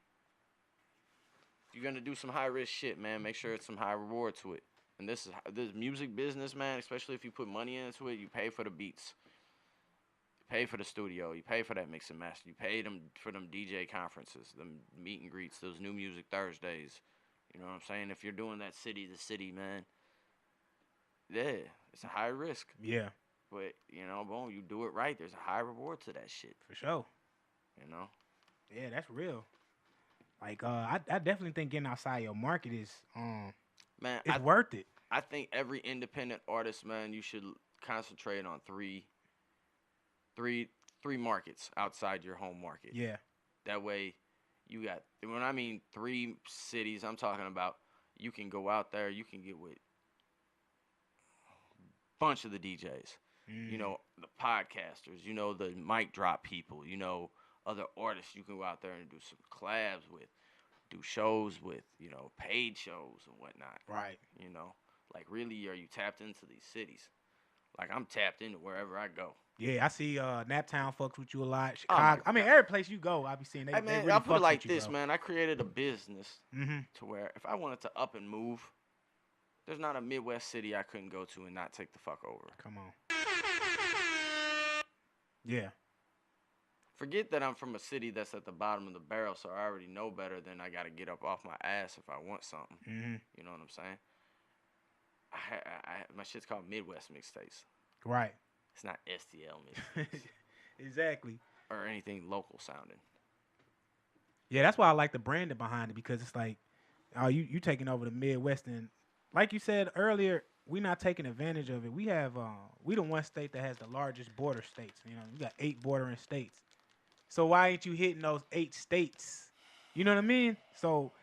you're going to do some high risk shit, man, make sure it's some high reward to it. And this music business, man, especially if you put money into it, you pay for the beats. You pay for the studio. You pay for that mix and master. You pay them for them DJ conferences, them meet and greets, those New Music Thursdays. You know what I'm saying? If you're doing that city to city, man, yeah, it's a high risk. Yeah. But, you know, boom, you do it right. There's a high reward to that shit. For sure. You know? Yeah, that's real. Like, I definitely think getting outside your market is, man, it's worth it. I think every independent artist, man, you should concentrate on three markets outside your home market. Yeah. That way, you got, when I mean 3 cities, I'm talking about you can go out there, you can get with a bunch of the DJs. You know, the podcasters, you know, the mic drop people, you know, other artists you can go out there and do some collabs with, do shows with, you know, paid shows and whatnot. Right. You know, like, really, are you tapped into these cities? Like, I'm tapped into wherever I go. Yeah, I see Naptown fucks with you a lot. Chicago. I mean, every place you go, I be seeing they, hey, man, they really I'll put it like with you, this, bro. man. I created a business to where if I wanted to up and move, there's not a Midwest city I couldn't go to and not take the fuck over. Come on. Yeah. Forget that I'm from a city that's at the bottom of the barrel, so I already know better than I got to get up off my ass if I want something. You know what I'm saying? My shit's called Midwest Mixtapes. Right. It's not STL Mixtapes. Exactly. Or anything local sounding. Yeah, that's why I like the branding behind it, because it's like, oh, you taking over the Midwest, and like you said earlier, we not taking advantage of it. We have we the one state that has the largest border states. You know, we got 8 bordering states. So why ain't you hitting those 8 states? You know what I mean? So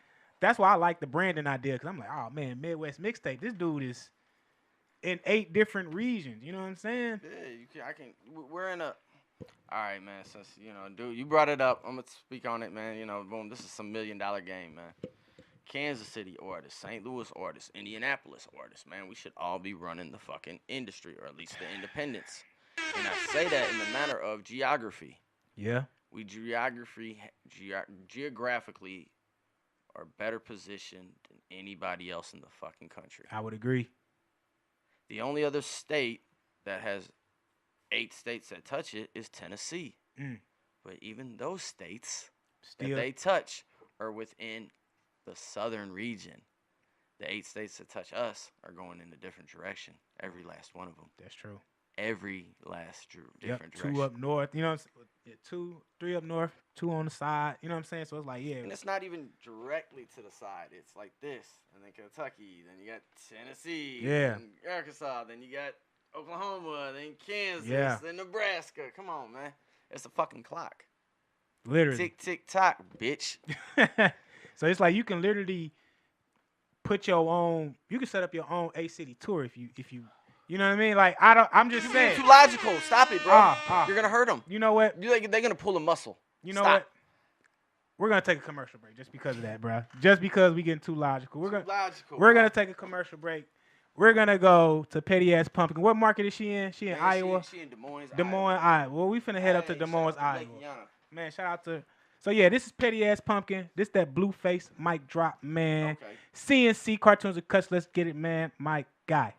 that's why I like the branding idea, because I'm like, oh man, Midwest Mixtape. This dude is in 8 different regions. You know what I'm saying? Yeah, we're in a. All right, man. Since dude, you brought it up, I'm gonna speak on it, man. You know, boom, this is some $1 million game, man. Kansas City artists, St. Louis artists, Indianapolis artists, man. We should all be running the fucking industry, or at least the independents. And I say that in the matter of geography. Yeah. We geographically are better positioned than anybody else in the fucking country. I would agree. The only other state that has 8 states that touch it is Tennessee. But even those states that they touch are within the southern region. The 8 states that touch us are going in a different direction. Every last one of them. That's true. Every last different direction. 2 up north. You know what I'm saying? 2, 3 up north, 2 on the side. You know what I'm saying? So it's like, yeah. And it's not even directly to the side. It's like this. And then Kentucky. Then you got Tennessee. Yeah. Then Arkansas. Then you got Oklahoma. Then Kansas. Yeah. Then Nebraska. Come on, man. It's a fucking clock. Literally. Tick, tick, tock, bitch. So it's like you can literally put your own. You can set up your own A-City tour if you. You know what I mean? Like I'm just saying. You're too logical. Stop it, bro. You're gonna hurt them. You know what? They're gonna pull a muscle. You know Stop. what? We're gonna take a commercial break just because of that, bro. Just because we getting too logical. We're gonna take a commercial break. We're gonna go to Petty Ass Pumpkin. What market is she in? She in Iowa. She in Des Moines, Iowa. Well, we finna head up to Des Moines, Iowa. Man, shout out to. So yeah, this is Petty Ass Pumpkin. This that blue face mic drop, man. Okay. CNC Cartunes and Cuts. Let's get it, man. My guy.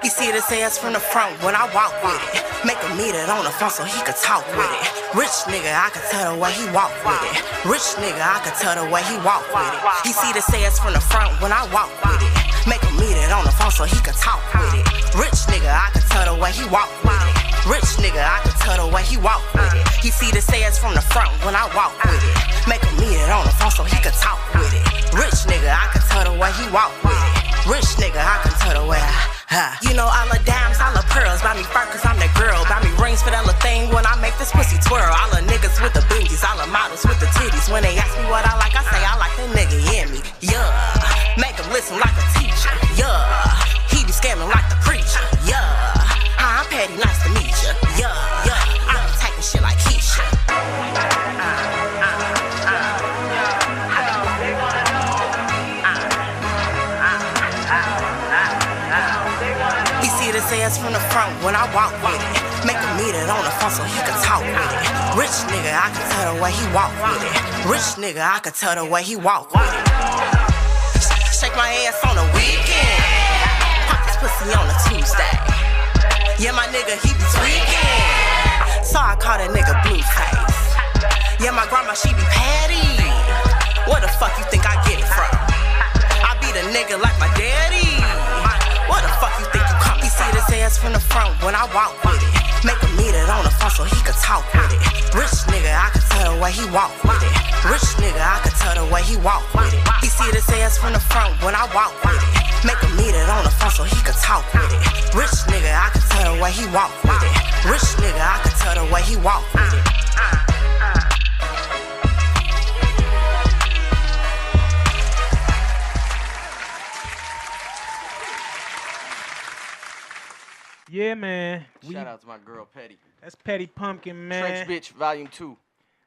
You see see this ass from the front when I walk with it. Make him meet it on the phone so he could talk with it. Rich nigga, I could tell the way he walk with it. Rich nigga, I could tell the way he walk with it. He see this ass from the front when I walk with it. Make him meet it on the phone so he could talk with it. Rich nigga, I could tell the way he walk with it. Rich nigga, I could tell the way he walk with it. He see the ass from the front when I walk with it. Make him meet it on the phone so he could talk with it. Rich nigga, I could tell the way he walk with it. Rich nigga, I could tell the way you know all the dimes, all the pearls. Buy me fur cause I'm that girl. Buy me rings for that little thing when I make this pussy twirl. All the niggas with the bingies, all the models with the titties. When they ask me what I like, I say I like that nigga in me. Yeah, make him listen like a teacher. Yeah, he be scamming like the preacher. Yeah, I'm Patty, nice to meet ya. Yeah, yeah, I be taking shit like Keisha. He see this ass from the front when I walk with it. Make him meet it on the phone so he could talk with it. Rich nigga, I can tell the way he walk with it. Rich nigga, I can tell the way he walk with it. Shake my ass on the weekend. Pop this pussy on a Tuesday. Yeah, my nigga, he be tweaking. So I call that nigga Blueface. Yeah, my grandma, she be Patty. Where the fuck you think I get it from? I be the nigga like my daddy. Where the fuck you think you come? He see this ass from the front when I walk with it. Make him meet it on the phone so he could talk with it. Rich nigga, I could tell the way he walk with it. Rich nigga, I could tell the way he walk with it. He see this ass from the front when I walk with it. Make him meet it on the phone so he could talk with it. Rich nigga, I could tell the way he walk with it. Rich nigga, I could tell the way he walk with it. Yeah, man. Shout out to my girl Petty. That's Petty Pumpkin, man. Trench Bitch Volume 2.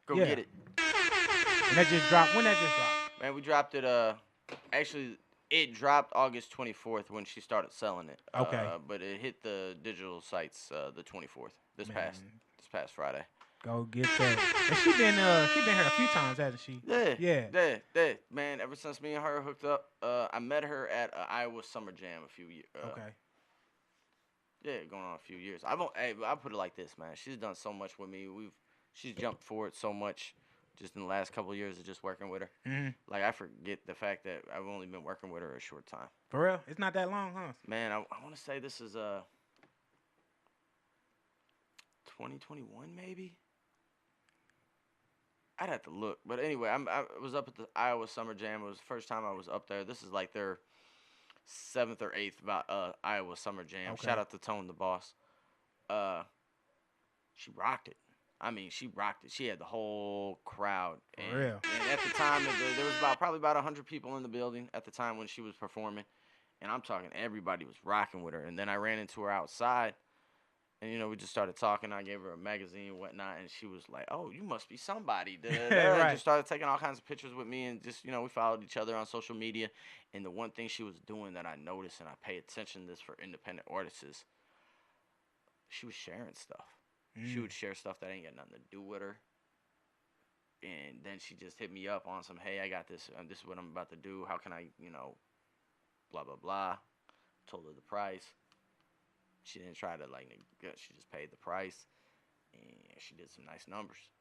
Go get it. And that just dropped. When that just dropped? Man, we dropped it. Actually, it dropped August 24th when she started selling it. Okay. But it hit the digital sites the 24th. This past Friday. Go get that. And she been here a few times, hasn't she? Yeah. Man, ever since me and her hooked up, I met her at Iowa Summer Jam a few years. Okay. Yeah, going on a few years. I'll put it like this, man. She's done so much with me. She's jumped forward so much just in the last couple of years of just working with her. Mm-hmm. Like, I forget the fact that I've only been working with her a short time. For real? It's not that long, huh? Man, I want to say this is 2021 maybe? I'd have to look. But anyway, I was up at the Iowa Summer Jam. It was the first time I was up there. This is like their 7th or 8th Iowa Summer Jam. Okay. Shout out to Tone the Boss. She rocked it. I mean, she rocked it. She had the whole crowd. For real. And at the time, there was probably about 100 people in the building at the time when she was performing. And I'm talking, everybody was rocking with her. And then I ran into her outside. And, we just started talking. I gave her a magazine and whatnot. And she was like, oh, you must be somebody. Right. And just started taking all kinds of pictures with me. And just, we followed each other on social media. And the one thing she was doing that I noticed, and I pay attention to this for independent artists, is she was sharing stuff. She would share stuff that ain't got nothing to do with her. And then she just hit me up on some, hey, I got this. This is what I'm about to do. How can I, blah, blah, blah. Told her the price. She didn't try to, she just paid the price. And she did some nice numbers.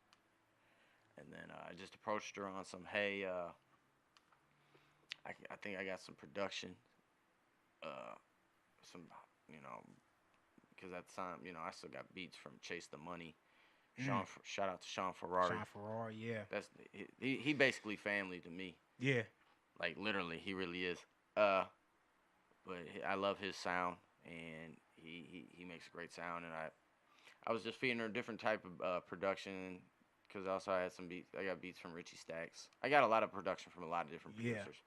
And then I just approached her on some, hey, I think I got some production. Because at the time, I still got beats from Chase the Money. Shout out to Sean Ferrari. Sean Ferrari, yeah. That's he basically family to me. Yeah. Like, literally, he really is. But I love his sound, and he makes a great sound. And I was just feeding her a different type of production, because also I had some beats. I got beats from Richie Stacks. I got a lot of production from a lot of different producers.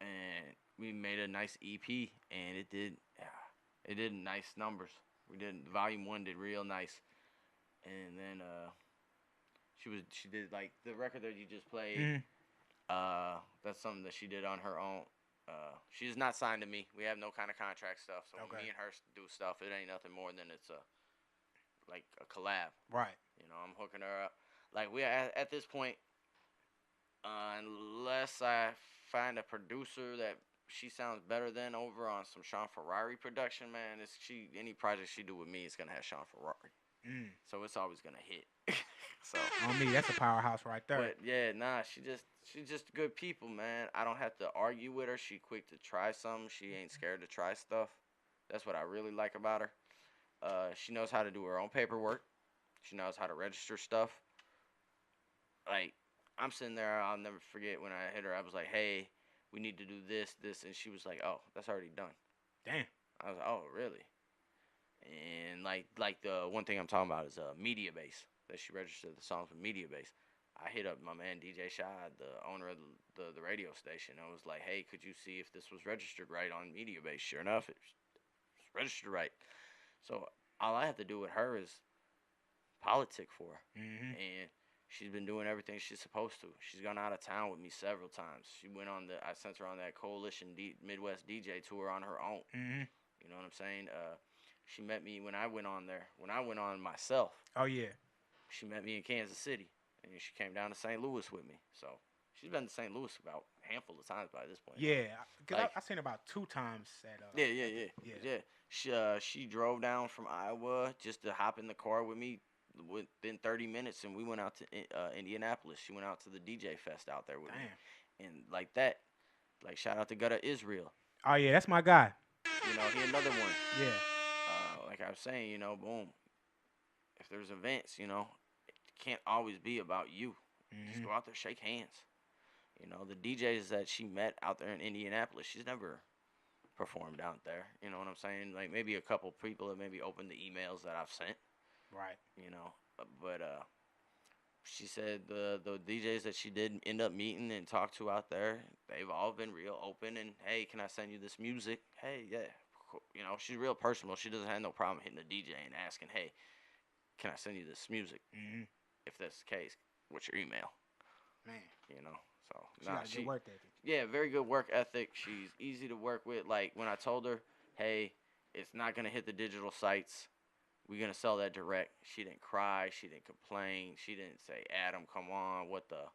And we made a nice EP, and it did nice numbers. Volume 1 did real nice. And then she did, like, the record that you just played. That's something that she did on her own. She's not signed to me. We have no kind of contract stuff. So when me and her do stuff, it ain't nothing more than it's a collab. Right. I'm hooking her up. Like, we at this point, unless I find a producer that she sounds better than over on some Sean Ferrari production, man. Any project she do with me is gonna have Sean Ferrari. So it's always gonna hit. So on me, that's a powerhouse right there. But yeah, nah, she's just good people, man. I don't have to argue with her. She quick to try something. She ain't scared to try stuff. That's what I really like about her. She knows how to do her own paperwork. She knows how to register stuff. Like, I'm sitting there, I'll never forget when I hit her. I was like, hey, we need to do this, and she was like, oh, that's already done. Damn. I was like, oh, really? And like the one thing I'm talking about is Media Base, that she registered the songs with Media Base. I hit up my man DJ Shad, the owner of the radio station. I was like, hey, could you see if this was registered right on Media Base? Sure enough, it's registered right. So all I have to do with her is politic for her. And she's been doing everything she's supposed to. She's gone out of town with me several times. She went on I sent her on that Coalition Midwest DJ tour on her own. You know what I'm saying? She met me when I went on there. When I went on myself. Oh, yeah. She met me in Kansas City. And she came down to St. Louis with me. So she's been to St. Louis about a handful of times by this point. Yeah. Because I seen her about 2 times at Yeah. She drove down from Iowa just to hop in the car with me within 30 minutes, and we went out to Indianapolis. She went out to the DJ Fest out there with me. And like that, like shout out to Gutta Israel. Oh, yeah, that's my guy. You know, he another one. Yeah. Like I was saying, you know, boom. If there's events, you know, it can't always be about you. Just go out there, shake hands. You know, the DJs that she met out there in Indianapolis, she's never performed out there. You know what I'm saying? Like maybe a couple people have maybe opened the emails that I've sent. Right. You know, but she said the DJs that she did end up meeting and talk to out there, they've all been real open and, hey, can I send you this music? Hey, yeah. Cool. You know, she's real personal. She doesn't have no problem hitting the DJ and asking, hey, can I send you this music? If that's the case, what's your email? Man. You know, so. She got a good work ethic. Yeah, very good work ethic. She's easy to work with. Like, when I told her, hey, it's not going to hit the digital sites. We're going to sell that direct. She didn't cry. She didn't complain. She didn't say, Adam, come on, what the.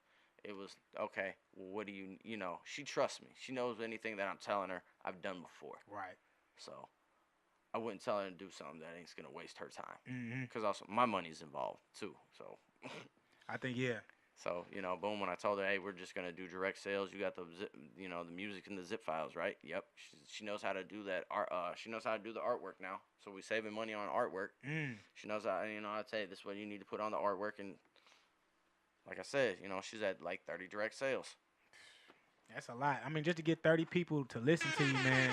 It was, okay, well, what do you know, she trusts me. She knows anything that I'm telling her I've done before. Right. So I wouldn't tell her to do something that ain't going to waste her time. Because also my money's involved, too. So I think, yeah. So, you know, boom, when I told her, hey, we're just going to do direct sales, you got the music in the zip files, right? Yep. She knows how to do that. She knows how to do the artwork now. So we're saving money on artwork. She knows how, you know, I'd say this is what you need to put on the artwork. And like I said, you know, she's at like 30 direct sales. That's a lot. I mean, just to get 30 people to listen to you, man,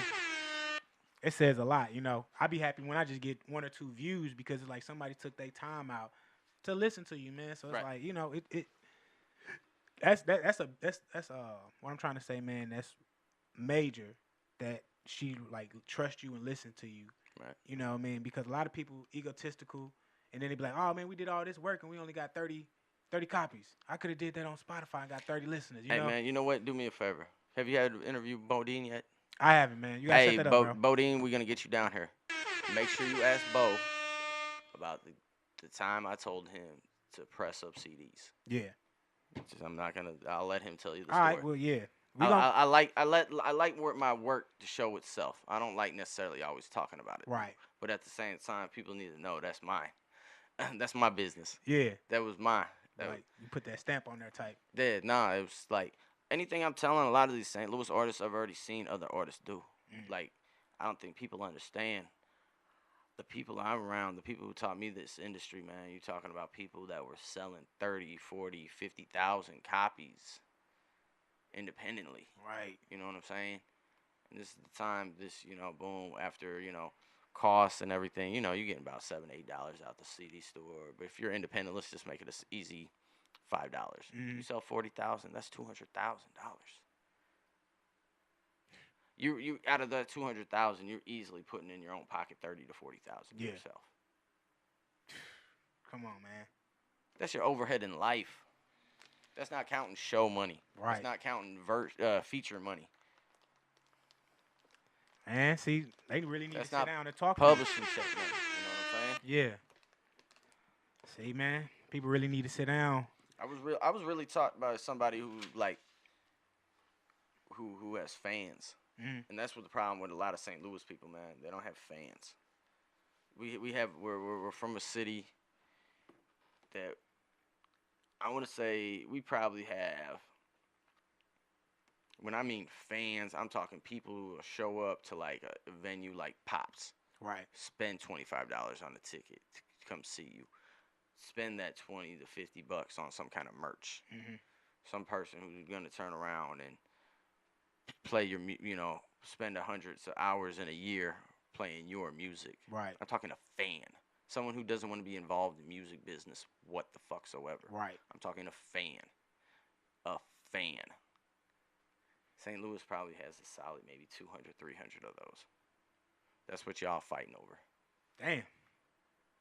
it says a lot, you know. I'd be happy when I just get 1 or 2 views because it's like somebody took their time out to listen to you, man. So it's like, you know, that's what I'm trying to say, man. That's major that she like trust you and listen to you. Right. You know what I mean? Because a lot of people egotistical and then they be like, oh man, we did all this work and we only got 30 copies. I could have did that on Spotify and got 30 listeners. You know? Man, you know what? Do me a favor. Have you had an interview with Bodine yet? I haven't, man. You gotta set that up, bro. Bodine, we're gonna get you down here. Make sure you ask Bo about the time I told him to press up CDs. Yeah. I'll let him tell you the story. All right, well, yeah. I like my work to show itself. I don't like necessarily always talking about it. Right. But at the same time, people need to know that's mine. That's my business. Yeah. That was mine. You put that stamp on there type. Yeah, nah, it was like anything I'm telling a lot of these St. Louis artists I've already seen other artists do. Like, I don't think people understand. The people I'm around, the people who taught me this industry, man, you're talking about people that were selling 30, 40, 50,000 copies independently. Right. You know what I'm saying? And this is the time, you know, boom, after, you know, costs and everything, you know, you're getting about $7, $8 out the CD store. But if you're independent, let's just make it a easy $5. You sell 40,000, that's $200,000. You out of that 200,000, you're easily putting in your own pocket 30 to 40,000 yourself. Come on, man. That's your overhead in life. That's not counting show money. Right. That's not counting feature money. Man, see, they really need to sit down and talk. Publishing check money. You know what I'm saying? Yeah. See, man, people really need to sit down. I was really taught by somebody who like who has fans. And that's what the problem with a lot of St. Louis people, man. They don't have fans. We're from a city that I want to say we probably have. When I mean fans, I'm talking people who will show up to like a venue like Pops. Right. Spend $25 on a ticket to come see you. Spend that $20 to $50 on some kind of merch. Some person who's gonna turn around and play your, spend hundreds of hours in a year playing your music. Right. I'm talking a fan, someone who doesn't want to be involved in music business, what the fucksoever. Right. I'm talking a fan. A fan. St. Louis probably has a solid maybe 200, 300 of those. That's what y'all fighting over. Damn.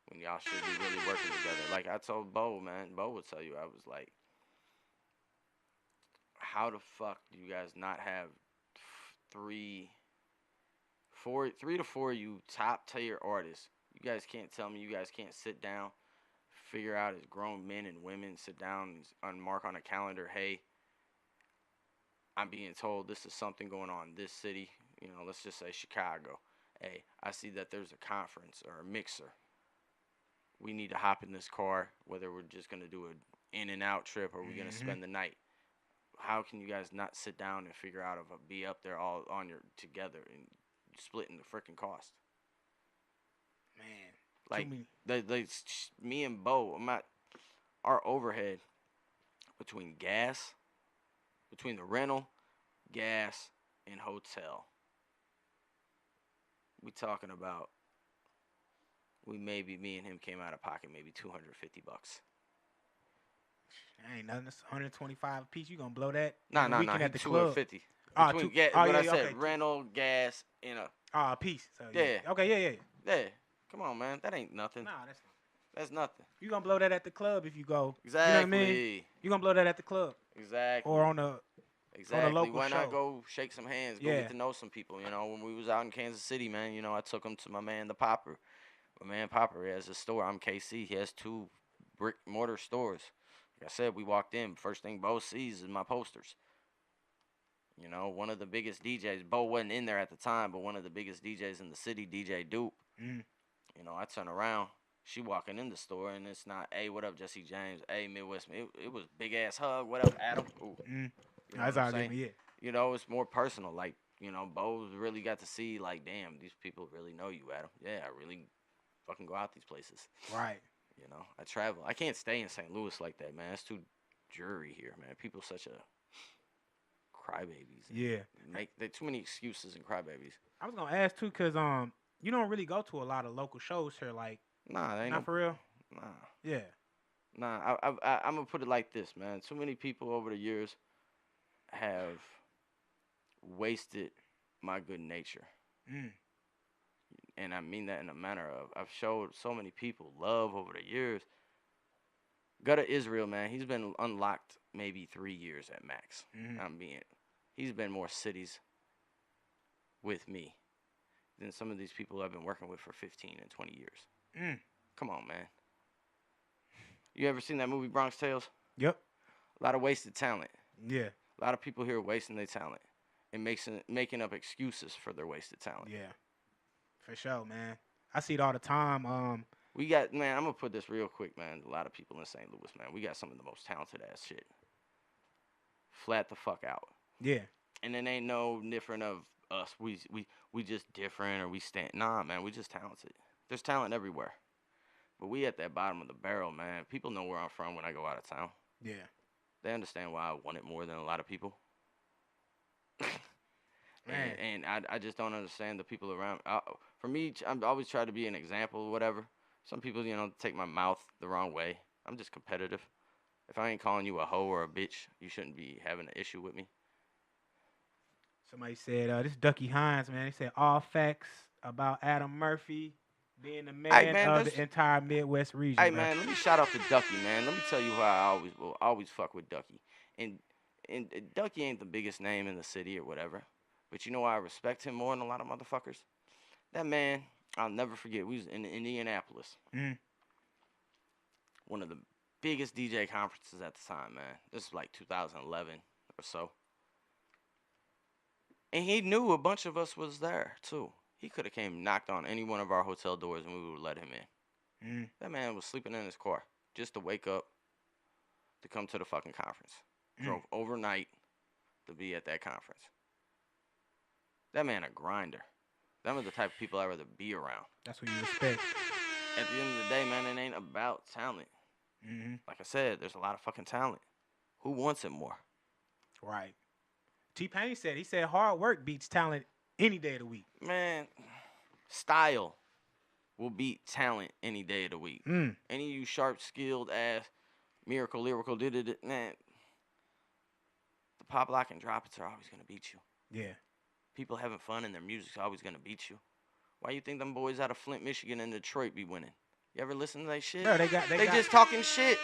When y'all should be really working together. Like I told Bo, man, Bo would tell you, I was like, how the fuck do you guys not have three to four of you top tier artists? You guys can't tell me you guys can't sit down, figure out as grown men and women, sit down and mark on a calendar, hey, I'm being told this is something going on in this city, let's just say Chicago. Hey, I see that there's a conference or a mixer. We need to hop in this car, whether we're just going to do an in and out trip or we're going to spend the night. How can you guys not sit down and figure out be up there all on your together and splitting the freaking cost? Man, like me and Bo, our overhead between gas, between the rental, gas, and hotel. We talking about me and him came out of pocket maybe $250. Ain't nothing. It's 125 a piece. You gonna blow that? Nah, at the club. 250. I said, okay. Rental, gas, and a piece. So, yeah. Okay, yeah. Yeah. Come on, man. That ain't nothing. Nah, that's nothing. You gonna blow that at the club if you go. Exactly. You know what I mean? You gonna blow that at the club. Exactly. Or on a local Why not show. go shake some hands, go get to know some people? When we was out in Kansas City, man, I took him to my man, the Popper. My man Popper has a store. I'm KC. He has 2 brick mortar stores. Like I said, we walked in. First thing Bo sees is my posters. One of the biggest DJs. Bo wasn't in there at the time, but one of the biggest DJs in the city, DJ Dupe. I turn around. She walking in the store, and it's not, hey, what up, Jesse James? Hey, Midwest. It was big ass hug. What up, Adam? Ooh. That's all good. Yeah. It's more personal. Like, Bo really got to see, like, damn, these people really know you, Adam. Yeah, I really fucking go out these places. Right. I travel. I can't stay in St. Louis like that, man. It's too dreary here, man. People such a crybabies. Yeah. They too many excuses and crybabies. I was gonna ask too, cause you don't really go to a lot of local shows here, like. Nah, they ain't not for real. Nah. Yeah. Nah, I'm gonna put it like this, man. Too many people over the years have wasted my good nature. And I mean that in a manner of I've showed so many people love over the years. Gutta Israel, man, he's been unlocked maybe 3 years at max. He's been more cities with me than some of these people I've been working with for 15 and 20 years. Come on, man. You ever seen that movie Bronx Tales? Yep. A lot of wasted talent. Yeah. A lot of people here wasting their talent and making up excuses for their wasted talent. Yeah. For sure, man. I see it all the time. We got, man, I'm going to put this real quick, man. A lot of people in St. Louis, man. We got some of the most talented ass shit. Flat the fuck out. Yeah. And it ain't no different of us. We just different or we stand. Nah, man, we just talented. There's talent everywhere. But we at that bottom of the barrel, man. People know where I'm from when I go out of town. Yeah. They understand why I want it more than a lot of people. and I just don't understand the people around. For me, I'm always trying to be an example or whatever. Some people, take my mouth the wrong way. I'm just competitive. If I ain't calling you a hoe or a bitch, you shouldn't be having an issue with me. Somebody said, this Ducky Hines, man. He said, all facts about Adam Murphy being the man of the entire Midwest region. Hey, man, let me shout out to Ducky, man. Let me tell you why I will always fuck with Ducky. And Ducky ain't the biggest name in the city or whatever. But you know why I respect him more than a lot of motherfuckers? That man, I'll never forget. We was in Indianapolis. One of the biggest DJ conferences at the time, man. This was like 2011 or so. And he knew a bunch of us was there, too. He could have came knocked on any one of our hotel doors and we would let him in. That man was sleeping in his car just to wake up to come to the fucking conference. Drove overnight to be at that conference. That man a grinder. That was the type of people I'd rather be around. That's what you respect. At the end of the day, man, it ain't about talent. Like I said, there's a lot of fucking talent. Who wants it more? Right. T-Pain said, he said hard work beats talent any day of the week. Man, style will beat talent any day of the week. Any of you sharp, skilled ass, miracle, lyrical, man, the pop, lock, and drop it's are always going to beat you. Yeah. People having fun and their music's always going to beat you. Why you think them boys out of Flint, Michigan and Detroit be winning? You ever listen to that shit? No, they got just talking shit.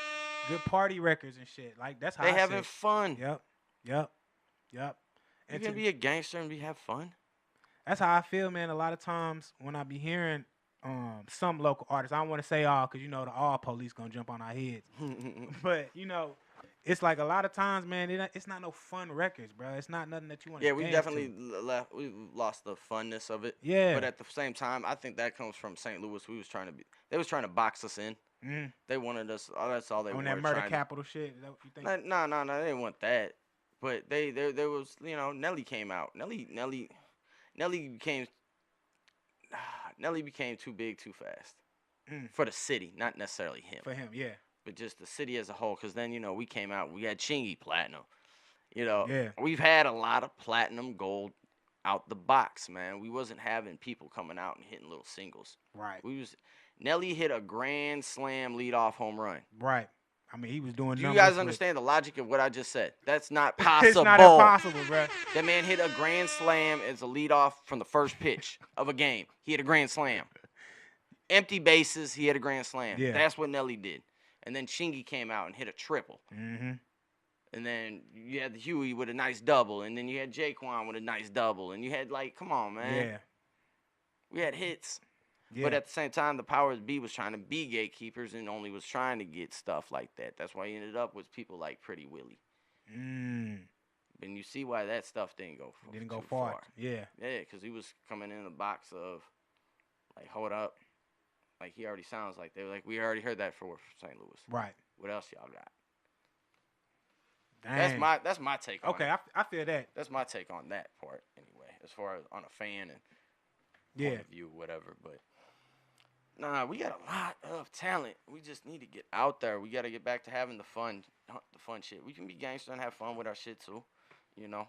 Good party records and shit. Like, that's how they I having said. fun. Yep. You can be a gangster and have fun. That's how I feel, man. A lot of times when I be hearing some local artists, I don't want to say all because, you know, the all police going to jump on our heads. But, you know, it's like a lot of times, man, it's not no fun records, bro. It's not nothing that you want to we definitely we lost the funness of it. Yeah. But at the same time, I think that comes from St. Louis. They was trying to box us in. They wanted us. That's all they wanted. On that murder capital shit. Is that what you think? No. They didn't want that. But there was, you know, Nelly came out. Nelly became too big too fast for the city, not necessarily him. For him, yeah. But just the city as a whole, because then, you know, we came out, we had Chingy platinum. You know, yeah. We've had a lot of platinum gold out the box, man. We wasn't having people coming out and hitting little singles. Right. Nelly hit a grand slam leadoff home run. Right. I mean, he was doing. Do you guys understand the logic of what I just said? That's not possible. It's not impossible, bro. That man hit a grand slam as a leadoff from the first pitch of a game. He hit a grand slam. Empty bases, he hit a grand slam. Yeah. That's what Nelly did. And then Chingy came out and hit a triple. And then you had the Huey with a nice double. And then you had Jaquan with a nice double. And you had, like, come on, man. Yeah. We had hits. Yeah. But at the same time, the powers be was trying to be gatekeepers and only was trying to get stuff like that. That's why he ended up with people like Pretty Willie. And you see why that stuff didn't go far. Yeah. Yeah, because he was coming in a box of, like, hold up. Like, he already sounds like, they were like, we already heard that for St. Louis. Right. What else y'all got? Dang. That's my take on it. Okay, I feel that. That's my take on that part, anyway, as far as on a fan and point of view, whatever. But, nah, we got a lot of talent. We just need to get out there. We got to get back to having the fun shit. We can be gangster and have fun with our shit, too, you know?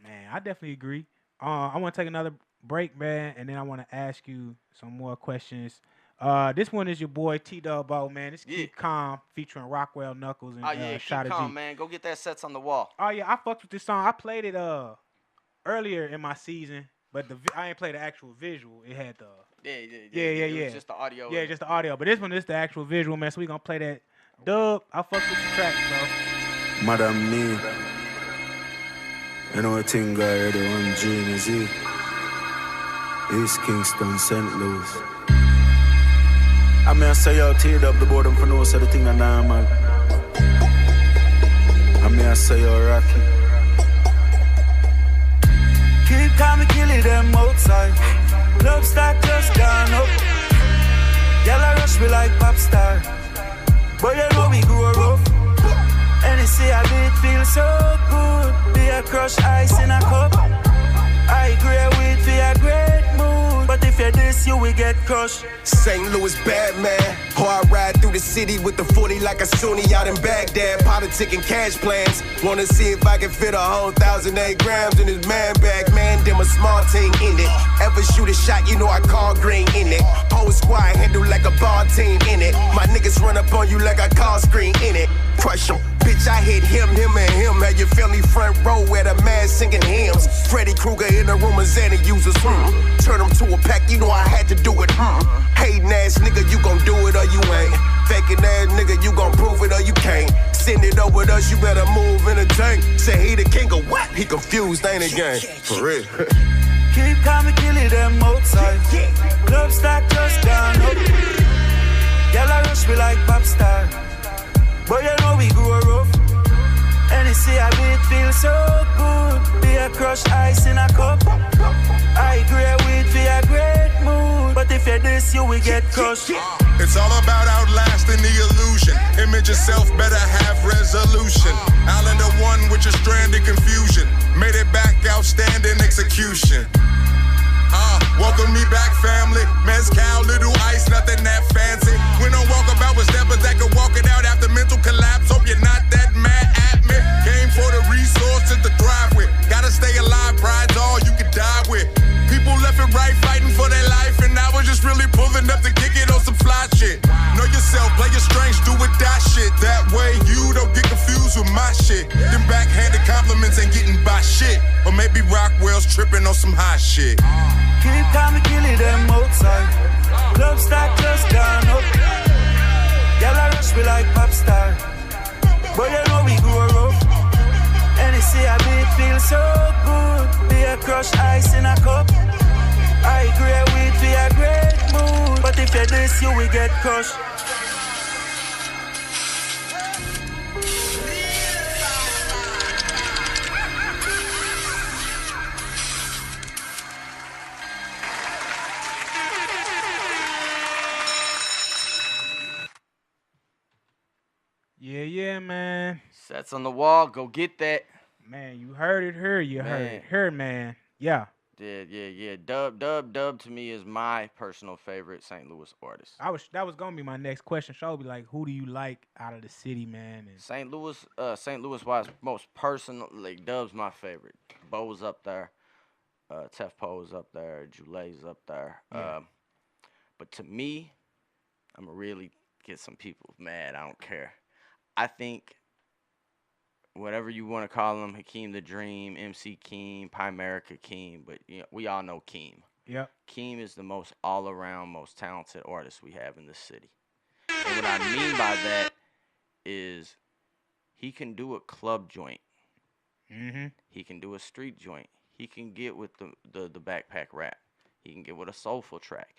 Man, I definitely agree. I want to take another break, man, and then I want to ask you some more questions. This one is your boy T-W, man. This Keep Calm featuring Rockwell Knuckles and Keep Calm, man. Go get that Sets on the Wall. Oh yeah, I fucked with this song. I played it earlier in my season, but I ain't played the actual visual. It had the It was just the audio. Yeah, just the audio. But this one is the actual visual, man. So we gonna play that. Dub, I fucked with the tracks, bro. Madam Me, you know a thing guy, the one genius, East Kingston, St. Louis. I mean, I say y'all teared up the board for no so the thing that normal. I mean, I say y'all rocky. Keep calm and killing them outside. Club stock just gone up. Y'all rush me like pop star. But you know we grew rough. And you see I did feel so good. Be a crush ice in a cup. I agree with for a great mood. But if you're this, you will get crushed. St. Louis bad man. Or I ride through the city with the 40 like a Sunni out in Baghdad. Politic and cash plans. Wanna see if I can fit a whole 1,008 grams in this man bag. Man, them a small team in it. Ever shoot a shot, you know I call green in it. Whole squad handle like a ball team in it. My niggas run up on you like I call screen in it. Crush em. Bitch, I hit him and him. Had your family front row at a man singing hymns. Freddy Krueger in the room of Xanny users. Turn them to a pack, you know I had to do it. Hating ass nigga, you gon' do it or you ain't. Faking ass nigga, you gon' prove it or you can't. Send it over with us, you better move in a tank. Say he the king of what? He confused, ain't it, gang? For real. Keep calm and killing them outside. Club stock just gone up. Y'all rush me like pop star. But you know we grew rough. And you see I did feel so good. Be a a crushed ice in a cup. I grey weed for a great mood. But if you this, you will get crushed. It's all about outlasting the illusion. Image yourself, better have resolution. Island of one with your stranded confusion. Made it back, outstanding execution. Welcome me back, family. Mezcal, little ice, nothing that fancy. We don't walk about with steppers that can walk it out after mental collapse. Hope you're not that mad at me. Came for the resources to thrive with. Gotta stay alive, pride's all you can die with. People left and right fighting for their life, and I was just really pulling up to kick it on some fly shit. Know yourself, play your strengths, do it, that shit. That way you don't get confused with my shit. Them backhanded compliments ain't getting by shit. Or maybe Rockwell's tripping on some high shit. Keep calm and kill it them outside. Club stock just gone up. Y'all a rush me like pop star. But you know we grow rough. And you see a beat feel so good. Be a crushed ice in a cup. I grey weed for a great mood. But if you this, you will get crushed. Yeah, man. Sets on the wall. Go get that. Man, you heard it here. You heard it here, man. Yeah. Yeah. Dub to me is my personal favorite St. Louis artist. That was gonna be my next question. Show be like, who do you like out of the city, man? And St. Louis wise, most personal, like Dub's my favorite. Bo's up there. Tef Po's up there. Julay's up there. Yeah. But to me, I'm gonna really get some people mad. I don't care. I think whatever you want to call him, Hakeem the Dream, MC Keem, Pymerica Keem, but you know, we all know Keem. Yep. Keem is the most all-around, most talented artist we have in this city. And what I mean by that is he can do a club joint. Mm-hmm. He can do a street joint. He can get with the backpack rap. He can get with a soulful track.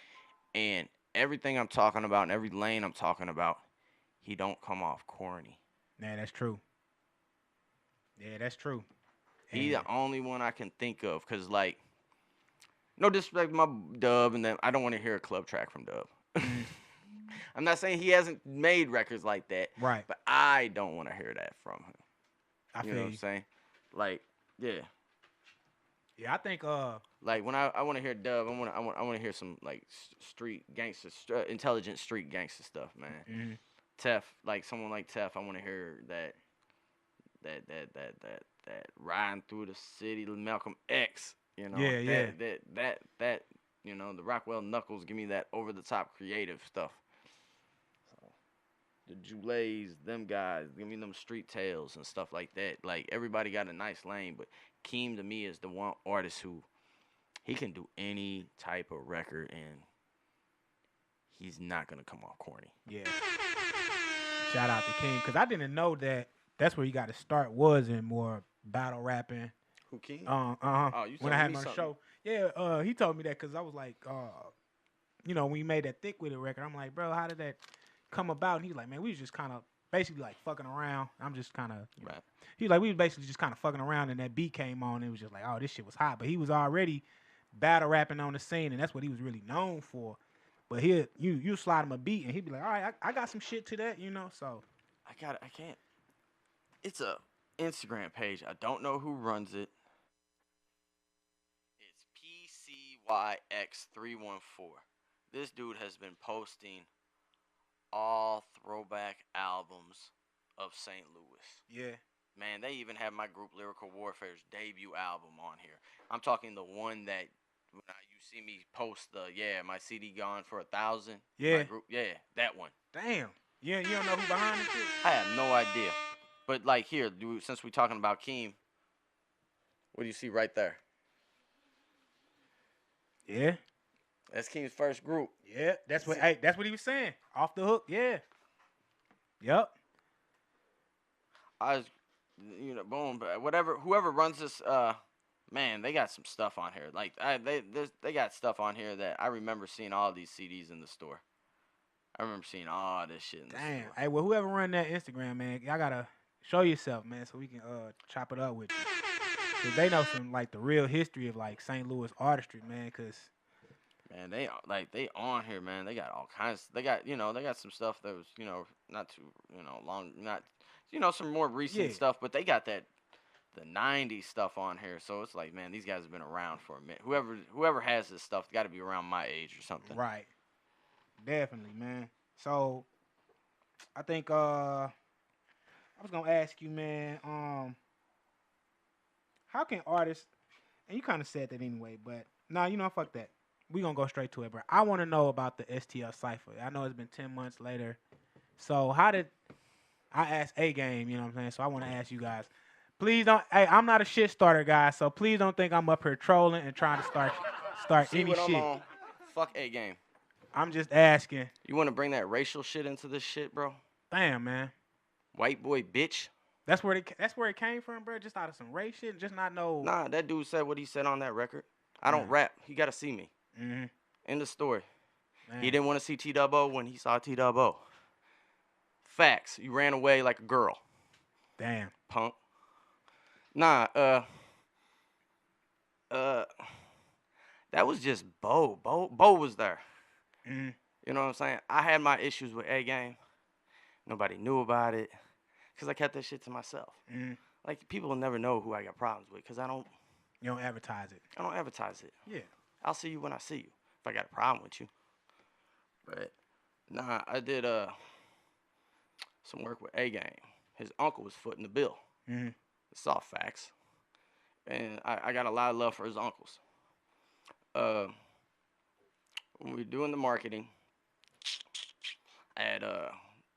And everything I'm talking about and every lane I'm talking about, he don't come off corny. Man, that's true. Yeah, that's true. He the only one I can think of, because, like, no disrespect to my Dub, and then I don't want to hear a club track from Dub. I'm not saying he hasn't made records like that. Right. But I don't want to hear that from him. I feel you know what I'm saying? Like, yeah. Yeah, I think like when I want to hear Dub, I want to hear some like street gangster, intelligent street gangster stuff, man. Mm-hmm. Tef, like someone like Tef, I want to hear that riding through the city, Malcolm X, you know. Yeah. That you know, the Rockwell Knuckles give me that over the top creative stuff. So, the Julays, them guys, give me them street tales and stuff like that. Like everybody got a nice lane, but Keem to me is the one artist who he can do any type of record and he's not gonna come off corny. Yeah. Shout out to King, because I didn't know that's where you got to start was in more battle rapping. Who, King? Oh, you when I had me my something. show. Yeah, he told me that because I was like, you know, when you made that Thick With It record, I'm like, bro, how did that come about? And he's like, man, we was just kind of basically like fucking around. I'm just kind of, right. He's like, we was basically just kind of fucking around, and that beat came on. And it was just like, oh, this shit was hot. But he was already battle rapping on the scene, and that's what he was really known for. But you slide him a beat, and he'd be like, all right, I got some shit to that, you know, so. I can't. It's a Instagram page. I don't know who runs it. It's PCYX314. This dude has been posting all throwback albums of St. Louis. Yeah. Man, they even have my group Lyrical Warfare's debut album on here. I'm talking the one that when you see me post my CD gone for 1,000. Yeah. My group, that one. Damn. Yeah, you don't know who behind this shit? I have no idea. But like here, since we're talking about Keem, what do you see right there? Yeah. That's Keem's first group. Yeah, that's what he was saying. Off the hook, yeah. Yep. I was, boom, but whoever runs this, man, they got some stuff on here. Like they got stuff on here that I remember seeing all these CDs in the store. I remember seeing all this shit in the store. Damn. Hey, well, whoever run that Instagram, man, y'all gotta show yourself, man, so we can chop it up with you. 'Cause they know some like the real history of like St. Louis artistry, man. Cause Man, they on here, man. They got all kinds. They got they got some stuff that was not too long, not some more recent Yeah. stuff, but they got the '90s stuff on here. So it's like, man, these guys have been around for a minute. Whoever has this stuff got to be around my age or something. right, definitely, man. So I think I was gonna ask you, man. How can artists? And you kind of said that anyway, but nah, fuck that. We gonna go straight to it, bro. I want to know about the STL cipher. I know it's been 10 months later. So how did I ask A-Game? You know what I'm saying? So I want to ask you guys. Please don't. Hey, I'm not a shit starter, guys. So please don't think I'm up here trolling and trying to start See any what shit. I'm on? Fuck A-Game. I'm just asking. You want to bring that racial shit into this shit, bro? Damn, man. White boy, bitch. That's where it came from, bro. Just out of some race shit, just not know. Nah, that dude said what he said on that record. I don't rap. He got to see me. Mm-hmm. End of story. Man. He didn't want to see T-Double when he saw T-Double. Facts. You ran away like a girl. Damn. Punk. Nah, that was just Bo. Bo was there. Mm-hmm. You know what I'm saying? I had my issues with A-Game. Nobody knew about it because I kept that shit to myself. Mm-hmm. Like, people will never know who I got problems with because You don't advertise it. I don't advertise it. Yeah. I'll see you when I see you if I got a problem with you. But, nah, I did some work with A-Game. His uncle was footing the bill. Mm-hmm. It's all facts. And I got a lot of love for his uncles. When we were doing the marketing, I had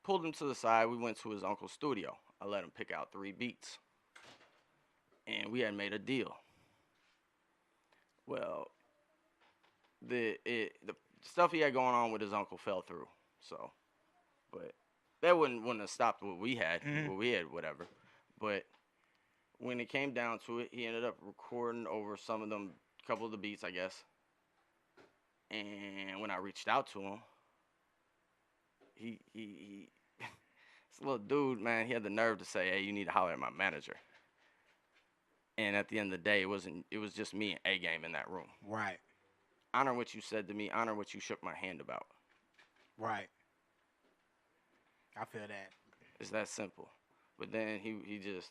pulled him to the side. We went to his uncle's studio. I let him pick out 3 beats. And we had made a deal. Well, the stuff he had going on with his uncle fell through. So, but that wouldn't have stopped what we had. What we had, whatever. But when it came down to it, he ended up recording over some of them, a couple of the beats, I guess. And when I reached out to him, he this little dude, man, he had the nerve to say, "Hey, you need to holler at my manager." And at the end of the day, it was just me and A-Game in that room. Right. Honor what you said to me. Honor what you shook my hand about. Right. I feel that. It's that simple. But then he just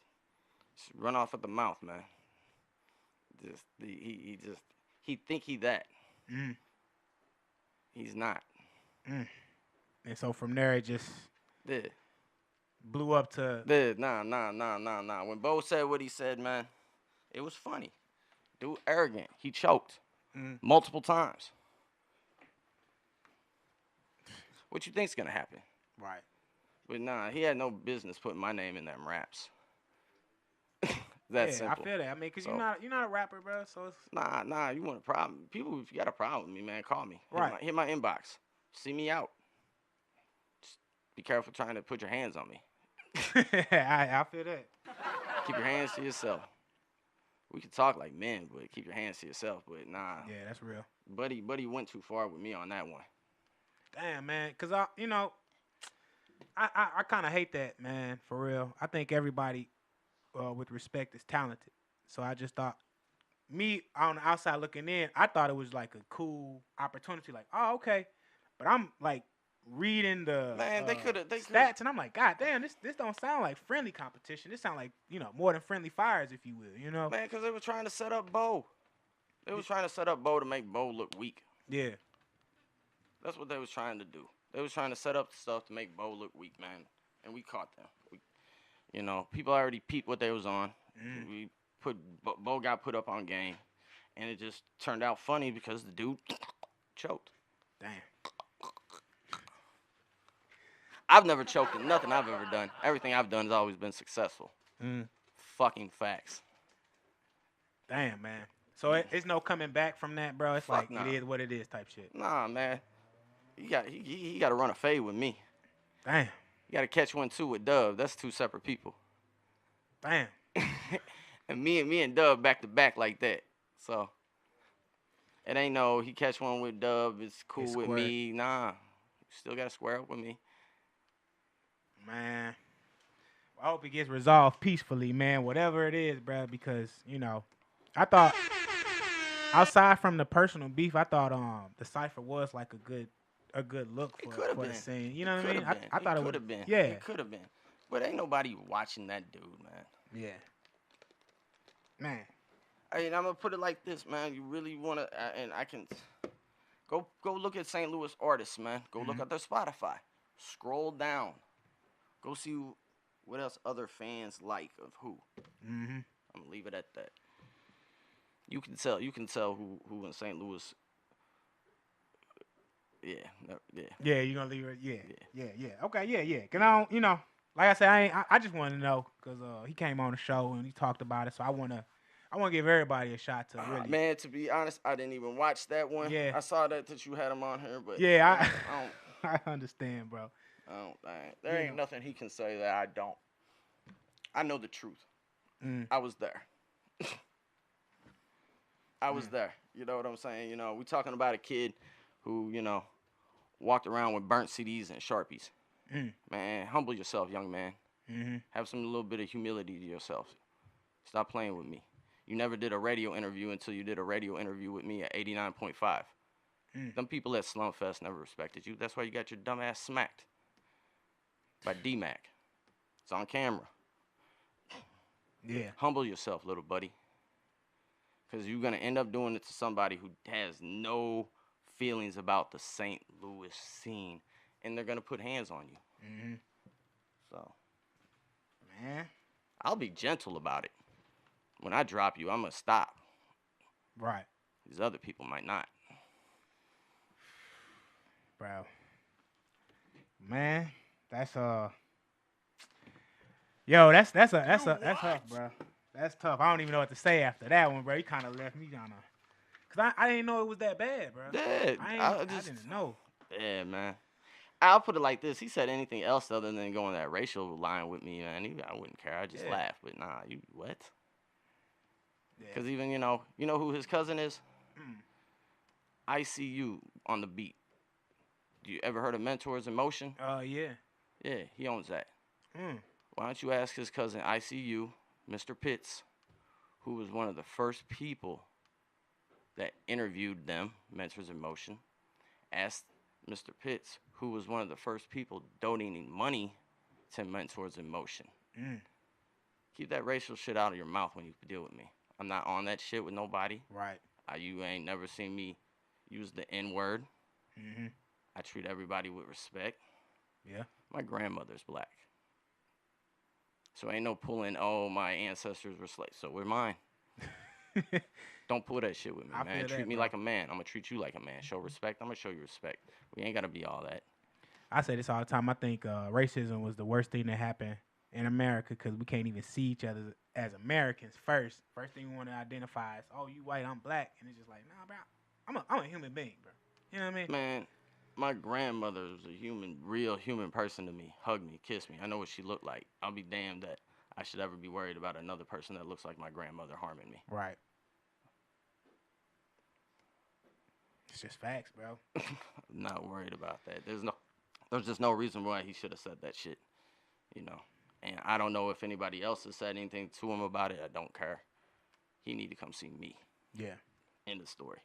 run off at the mouth, man. He think he that. Mm. He's not. Mm. And so from there, it just Did. blew up to. Nah. When Bo said what he said, man, it was funny. Dude, arrogant. He choked multiple times. What you think's gonna happen? Right. But nah, he had no business putting my name in them raps. That's simple. I feel that. I mean, cause So- you're not a rapper, bro. So it's Nah, you want a problem. People, if you got a problem with me, man, call me. Right. Hit my inbox. See me out. Just be careful trying to put your hands on me. I feel that. Keep your hands to yourself. We can talk like men, but keep your hands to yourself. But nah, Yeah, that's real. buddy went too far with me on that one. Damn, man. Cause I kind of hate that, man. For real. I think everybody, with respect, is talented. So I just thought, me on the outside looking in, I thought it was like a cool opportunity. Like, oh, okay. But I'm like reading the Man, they coulda- stats, and I'm like, God damn, this don't sound like friendly competition. This sound like more than friendly fires, if you will. Man, because they were trying to set up Bo. They was trying to set up Bo to make Bo look weak. Yeah. That's what they was trying to do. They was trying to set up stuff to make Bo look weak, man. And we caught them. People already peeped what they was on. We Bo got put up on game. And it just turned out funny because the dude choked. Damn. I've never choked in nothing I've ever done. Everything I've done has always been successful. Fucking facts. Damn, man. So it's no coming back from that, bro. It's Fuck like nah. it is what it is type shit. Nah, man. He got to run a fade with me. Damn. You got to catch 1, 2 with Dub. That's 2 separate people. Damn. And me and Dub back to back like that. So it ain't no he catch one with Dub. It's cool It's with squared. me. Nah, still got to square up with me. Man. I hope it gets resolved peacefully, man. Whatever it is, bro. Because I thought outside from the personal beef, I thought the cipher was like a good look for the scene. You know what I mean? I thought it would have been. Yeah, It could have been. But ain't nobody watching that dude, man. Yeah. Man. I mean, I'm gonna put it like this, man. You really wanna, and I can go look at St. Louis artists, man. Go look at their Spotify. Scroll down. Go see what else other fans like of who. I'm gonna leave it at that. You can tell who in St. Louis. Yeah. Yeah, you're gonna leave it. Yeah. Okay, yeah. Cause I don't, like I said, I just want to know because he came on the show and he talked about it, so I wanna give everybody a shot to really. Man, to be honest, I didn't even watch that one. Yeah. I saw that you had him on here, but yeah, I don't. I understand, bro. There ain't nothing he can say that I don't. I know the truth. I was there. I was there. You know what I'm saying? We talking about a kid who, walked around with burnt CDs and Sharpies. Man, humble yourself, young man. Have some little bit of humility to yourself. Stop playing with me. You never did a radio interview until you did a radio interview with me at 89.5. Them people at Slumfest never respected you. That's why you got your dumb ass smacked by D-Mac. It's on camera. Yeah. Humble yourself, little buddy. Because you're going to end up doing it to somebody who has no feelings about the St. Louis scene. And they're going to put hands on you. So, man, I'll be gentle about it. When I drop you, I'm going to stop. Right. These other people might not. Bro. Man, that's Yo, that's tough, bro. That's tough. I don't even know what to say after that one, bro. You kind of left me on cause I didn't know it was that bad, bro. Yeah, I didn't know. Yeah, man. I'll put it like this. He said anything else other than going that racial line with me, man. I wouldn't care. I just laugh. But nah, you what? Because even, you know who his cousin is? ICU on the beat. Do you ever heard of Mentors in Motion? Yeah. Yeah, he owns that. Why don't you ask his cousin ICU, Mr. Pitts, who was one of the first people that interviewed them, Mentors in Motion, asked Mr. Pitts, who was one of the first people donating money to Mentors in Motion. Keep that racial shit out of your mouth when you deal with me. I'm not on that shit with nobody. Right. You ain't never seen me use the N-word. I treat everybody with respect. Yeah. My grandmother's black. So ain't no pulling, my ancestors were slaves. So we're mine. Don't pull that shit with me, man. Treat me like a man. I'm going to treat you like a man. Show respect. I'm going to show you respect. We ain't got to be all that. I say this all the time. I think racism was the worst thing that happened in America because we can't even see each other as Americans first. First thing we want to identify is, you white, I'm black. And it's just like, nah, bro, I'm a human being, bro. You know what I mean? Man, my grandmother was a real human person to me. Hugged me, kissed me. I know what she looked like. I'll be damned that I should ever be worried about another person that looks like my grandmother harming me. Right. It's just facts, bro. I'm not worried about that. There's just no reason why he should have said that shit, And I don't know if anybody else has said anything to him about it. I don't care. He need to come see me. Yeah. End of story.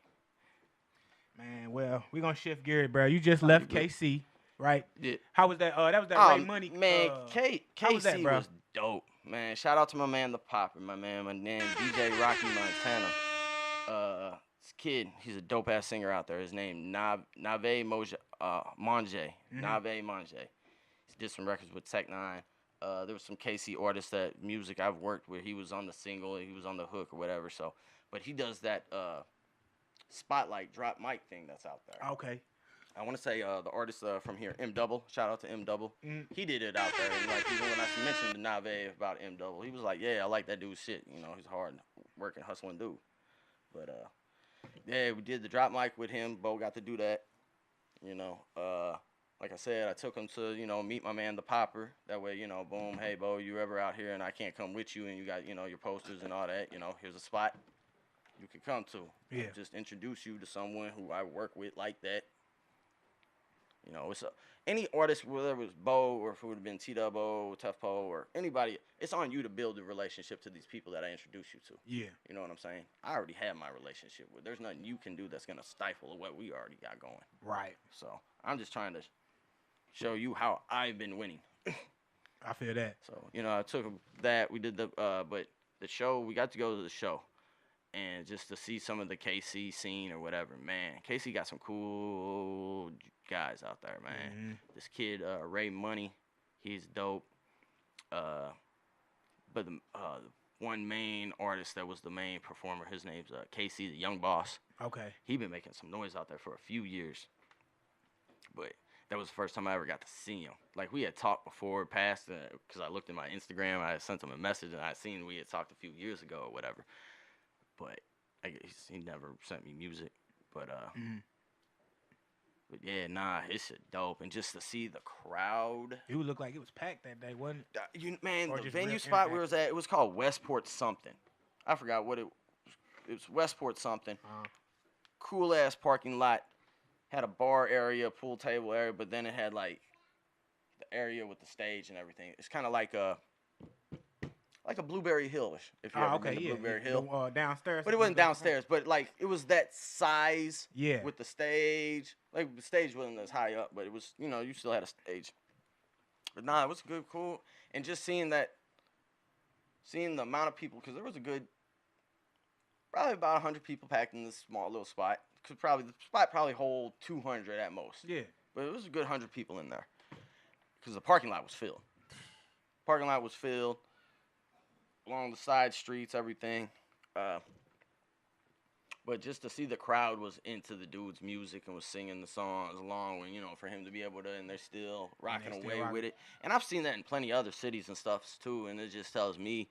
Man, well, we're going to shift gears, bro. You just left KC, right? Yeah. How was that? That was that Ray Money. Man, that, KC was dope. Man, shout out to my man, The Popper, my man DJ Rocky Montana. This kid, he's a dope-ass singer out there. His name, Nave Mange. Nave Mange. He did some records with Tech 9. There was some KC artists that music I've worked with. He was on the single, he was on the hook or whatever. So, but he does that spotlight drop mic thing that's out there. Okay. I want to say the artist from here, M.W. Shout out to M.W. He did it out there. And like even when I mentioned to Nave about M.W., he was like, "Yeah, I like that dude's shit. He's hard working, hustling dude." But yeah, we did the drop mic with him. Bo got to do that. Like I said, I took him to, meet my man, The Popper. That way, boom, hey, Bo, you ever out here and I can't come with you and you got, your posters and all that, here's a spot you can come to. Yeah. Just introduce you to someone who I work with like that. You know, it's any artist, whether it was Bo or if it would have been T.W, Tough Po, or anybody, it's on you to build a relationship to these people that I introduce you to. Yeah. You know what I'm saying? I already have my relationship with. There's nothing you can do that's gonna stifle what we already got going. Right. So I'm just trying to show you how I've been winning. I feel that. So, you know, I took that. We did but the show, we got to go to the show. And just to see some of the KC scene or whatever, man. KC got some cool guys out there, man. Mm-hmm. This kid, Ray Money, he's dope. But the one main artist that was the main performer, his name's KC, the Young Boss. Okay. He been making some noise out there for a few years. But that was the first time I ever got to see him. Like, we had talked before, past, because I looked at my Instagram, I sent him a message, and I seen we had talked a few years ago or whatever. But I guess he never sent me music. But but yeah, nah, it's dope. And just to see the crowd. It would look like it was packed that day, wasn't it? Man, the venue spot where it was at, it was called Westport something. I forgot what it was. Westport something. Cool ass parking lot. Had a bar area, pool table area, but then it had like the area with the stage and everything. It's kind of like a Blueberry Hill-ish, if you ever been to Blueberry Hill. Downstairs. But it wasn't downstairs, but like it was that size with the stage. Like the stage wasn't as high up, but it was, you know, you still had a stage. But nah, it was good, cool. And just seeing the amount of people, because there was probably about 100 people packed in this small little spot. The spot probably hold 200 at most. Yeah. But it was a good 100 people in there. Because the parking lot was filled. Parking lot was filled. Along the side streets, everything. But just to see the crowd was into the dude's music and was singing the songs along with, you know, for him to be able to, and they're still rocking away with it. And I've seen that in plenty of other cities and stuff too, and it just tells me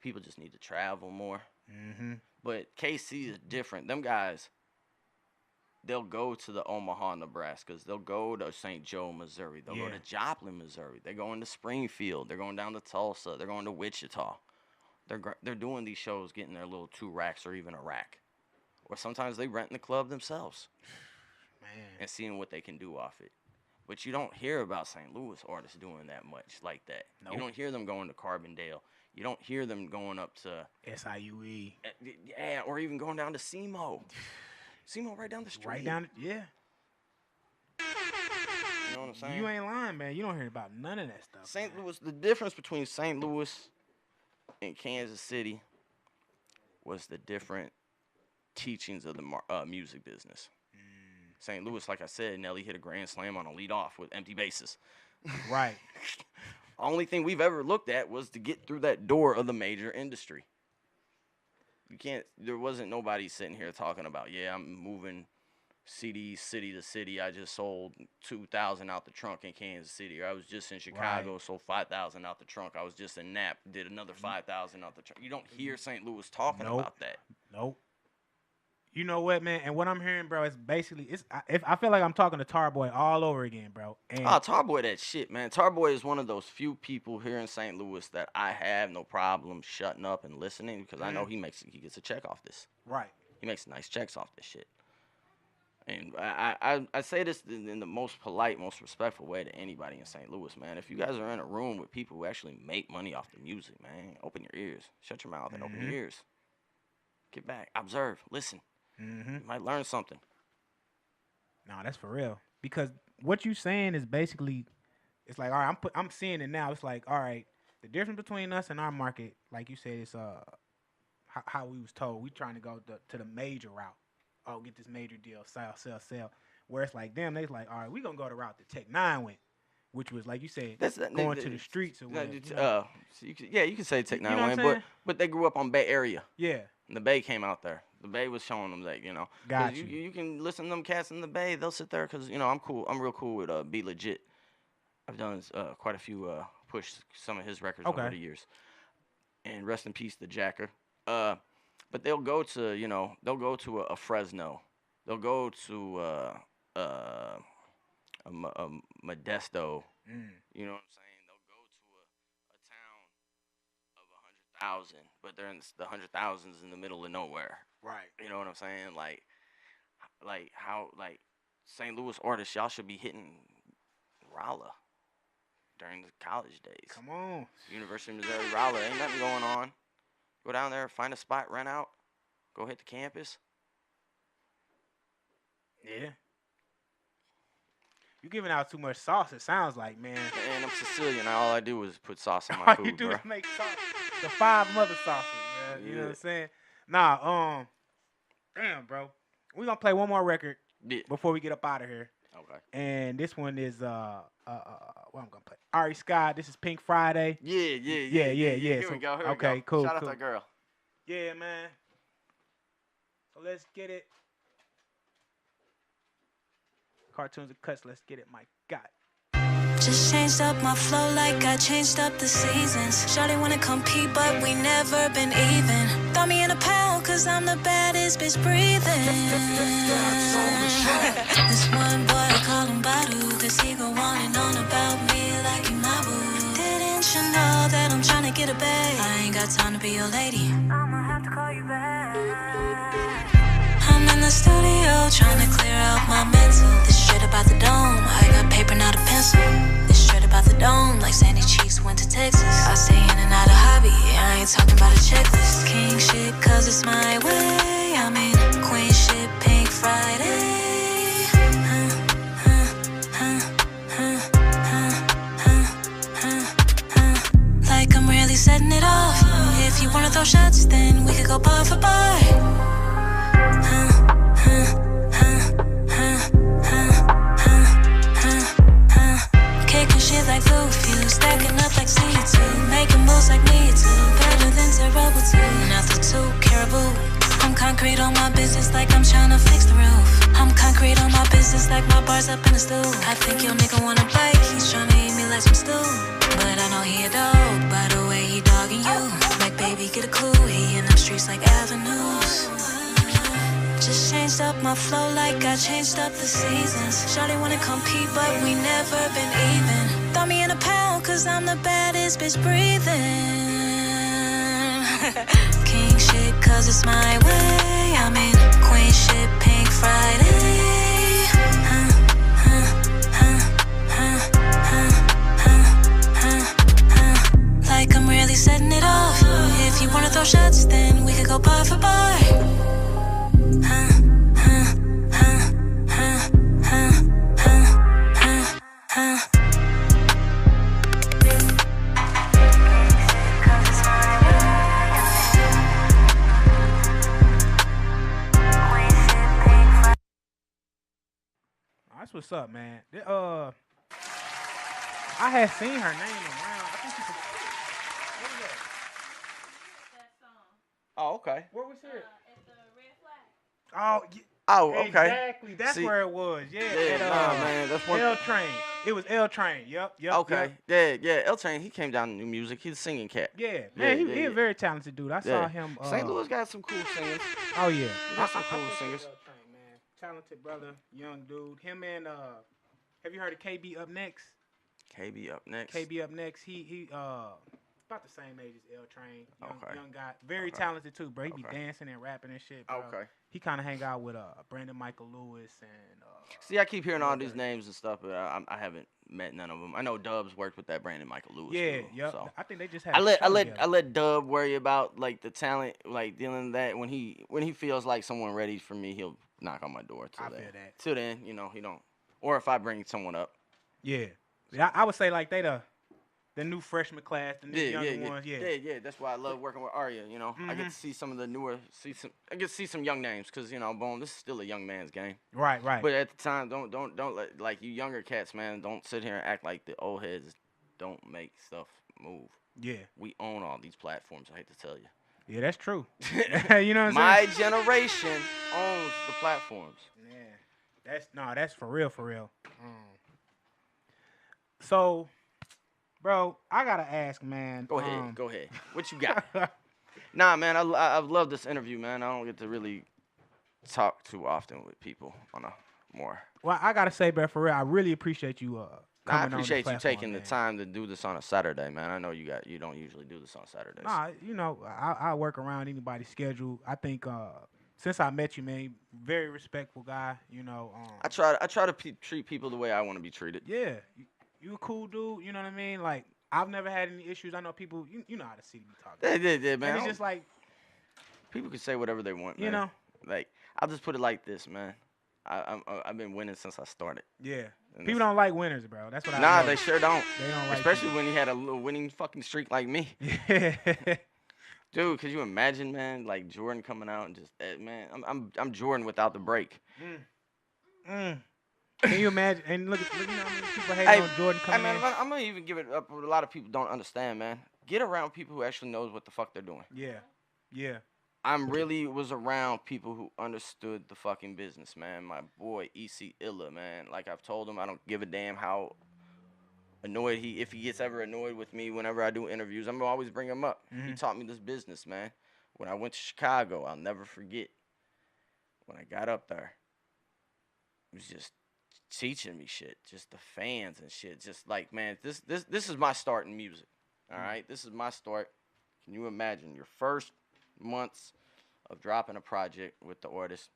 people just need to travel more. Mm-hmm. But KC is different. Them guys, they'll go to the Omaha, Nebraska. They'll go to St. Joe, Missouri. They'll go to Joplin, Missouri. They're going to Springfield. They're going down to Tulsa. They're going to Wichita. They're doing these shows, getting their little 2 racks or even a rack. Or sometimes they rent in the club themselves. Man. And seeing what they can do off it. But you don't hear about St. Louis artists doing that much like that. Nope. You don't hear them going to Carbondale. You don't hear them going up to SIUE. Yeah, or even going down to SEMO. SEMO right down the street. Right down, yeah. You know what I'm saying? You ain't lying, man. You don't hear about none of that stuff. St. Louis, the difference between St. Louis and Kansas City was the different teachings of the music business. St. Louis, like I said, Nelly hit a grand slam on a lead off with empty bases. Right. Only thing we've ever looked at was to get through that door of the major industry. There wasn't nobody sitting here talking about, yeah, I'm moving CDs city to city. I just sold 2,000 out the trunk in Kansas City. Or I was just in Chicago, sold 5,000 out the trunk. I was just in Nap, did another 5,000 out the trunk. You don't hear St. Louis talking about that. Nope. You know what, man? And what I'm hearing, bro, is basically I feel like I'm talking to Tarboy all over again, bro. And Tarboy, that shit, man. Tarboy is one of those few people here in St. Louis that I have no problem shutting up and listening because I know he gets a check off this. Right. He makes nice checks off this shit. And I say this in the most polite, most respectful way to anybody in St. Louis, man. If you guys are in a room with people who actually make money off the music, man, open your ears. Shut your mouth and open your ears. Get back. Observe. Listen. You might learn something. No, that's for real. Because what you saying is basically, it's like, all right, I'm seeing it now. It's like, all right, the difference between us and our market, like you said, is how we was told. We trying to go to the major route. Oh, get this major deal, sell. Where it's like them, they like, all right, we gonna go the route that Tech 9 went, which was like you said, going to the streets or whatever. You can say Tech 9 went, but they grew up on Bay Area. Yeah. And the Bay came out there. The Bay was showing them that, you know. Got you can listen to them cats in the Bay. They'll sit there because, you know, I'm cool. I'm real cool with Be Legit. I've done quite a few push some of his records over the years. And rest in peace, the Jacker. But they'll go to, you know, a Fresno. They'll go to a Modesto. You know what I'm saying? They'll go to a town of 100,000, but they're in the 100,000s in the middle of nowhere. Right. You know what I'm saying? Like St. Louis artists, y'all should be hitting Rolla during the college days. Come on. University of Missouri, Rolla. Ain't nothing going on. Go down there, find a spot, rent out, go hit the campus. Yeah. You giving out too much sauce, it sounds like, man. Man, I'm Sicilian. All I do is put sauce on my All food, you do bro. is make sauce. The 5 mother sauces, man. You know what I'm saying? Nah, damn, bro. We're going to play one more record before we get up out of here. Okay. And this one is, what I'm going to play? Ari Scott, this is Pink Friday. Yeah. Here we go. Okay, cool. Shout out that girl. Yeah, man. So let's get it. Cartunes and Cuts, let's get it, my God. Just changed up my flow like I changed up the seasons. Shawty wanna compete, but we never been even. Throw me in a pound, cause I'm the baddest bitch breathing. This one boy, I call him Badu, cause he go on and on about me like he my boo. Didn't you know that I'm tryna get a bag? I ain't got time to be your lady. I'ma have to call you back. I'm in the studio tryna clear out my mental. This shit about the dome, I got paper, not a pencil. This shit about the dome, like Sandy Cheeks went to Texas. I stay in and out of hobby, I ain't talking about a checklist. King shit, cause it's my way. I mean, queen shit, Pink Friday. Like I'm really setting it off. If you wanna throw shots, then we could go bar for bar. Kicking shit like Luffy, stacking up like C2, making moves like me too, better than Terrible 2. Not the 2 caribou. I'm concrete on my business like I'm tryna fix the roof. I'm concrete on my business like my bar's up in the stool. I think your nigga wanna bite, he's tryna eat me like some stew. But I know he a dog, by the way he dogging you. Like baby, get a clue, he in them streets like avenues. Just changed up my flow like I changed up the seasons. Shawty wanna compete, but we never been even. Throw me in a pound, cause I'm the baddest bitch breathing. King shit, cause it's my way. I mean, queen shit, Pink Friday. Like I'm really setting it off. If you wanna throw shots, then we could go bar for bar. That's what's up, man. I had seen her name around. I think she's. What was that? Oh, okay. Where was it? At the Red Flag. Oh, Oh, okay. Exactly. That's See, where it was. Yeah. Yeah, man. That's one. L Train. It was L Train. Yep. Okay. Yep. Yeah. L Train, he came down to New Music. He's a singing cat. Yeah. Man, he a very talented dude. I saw him. St. Louis got some cool singers. Oh yeah. We got some cool I singers. L Train, man. Talented brother, young dude. Him and have you heard of KB Up Next? KB Up Next. KB Up Next. He about the same age as L Train. Young guy. Very Okay. talented too, bro. He be Okay. dancing and rapping and shit, bro. Okay. He kind of hang out with Brandon Michael Lewis and. See, I keep hearing all these names and stuff, but I haven't met none of them. I know Dubs worked with that Brandon Michael Lewis. Yeah, dude, yep. So. I think they just had. I let Dub worry about like the talent, like dealing with that. When he feels like someone ready for me, he'll knock on my door. I feel that. Till then, he don't. Or if I bring someone up. Yeah, I would say like they the new freshman class, the new younger ones. Yeah. That's why I love working with Arya. I get to see some of the newer, I get to see some young names because boom, this is still a young man's game. Right. But at the time, don't let, like, you younger cats, man, don't sit here and act like the old heads don't make stuff move. Yeah. We own all these platforms. I hate to tell you. Yeah, that's true. You know what I'm My saying? generation owns the platforms. Yeah, that's for real. So, bro, I gotta ask, man. Go ahead. What you got? Nah, man, I've loved this interview, man. I don't get to really talk too often with people on a more. Well, I gotta say, bro, for real, I really appreciate you. I appreciate you taking the time to do this on a Saturday, man. I know you don't usually do this on Saturdays. Nah, I work around anybody's schedule. I think since I met you, man, very respectful guy. You know, I try to treat people the way I want to be treated. yeah, you a cool dude. You know what I mean? Like I've never had any issues. I know people. You know how the city be talking. Yeah, man. And it's just like people can say whatever they want, man. You know, like I'll just put it like this, man. I've been winning since I started. Yeah. And People don't like winners, bro. That's what I Nah, know. they sure don't. They don't like Especially people. when you had a little winning fucking streak like me. Yeah. Dude, could you imagine, man, like Jordan coming out and just, man, I'm Jordan without the break. Can you imagine? And look you know how many people hate on Jordan coming in. I'm gonna even give it up. What a lot of people don't understand, man. Get around people who actually knows what the fuck they're doing. Yeah. Yeah. I'm really was around people who understood the fucking business, man. My boy E.C. Illa, man. Like I've told him, I don't give a damn how annoyed if he gets ever annoyed with me whenever I do interviews. I'm gonna always bring him up. He taught me this business, man. When I went to Chicago, I'll never forget. When I got up there, it was just teaching me shit, just the fans and shit. Just like, man, this is my start in music. All right, this is my start. Can you imagine your first months of dropping a project with the artist?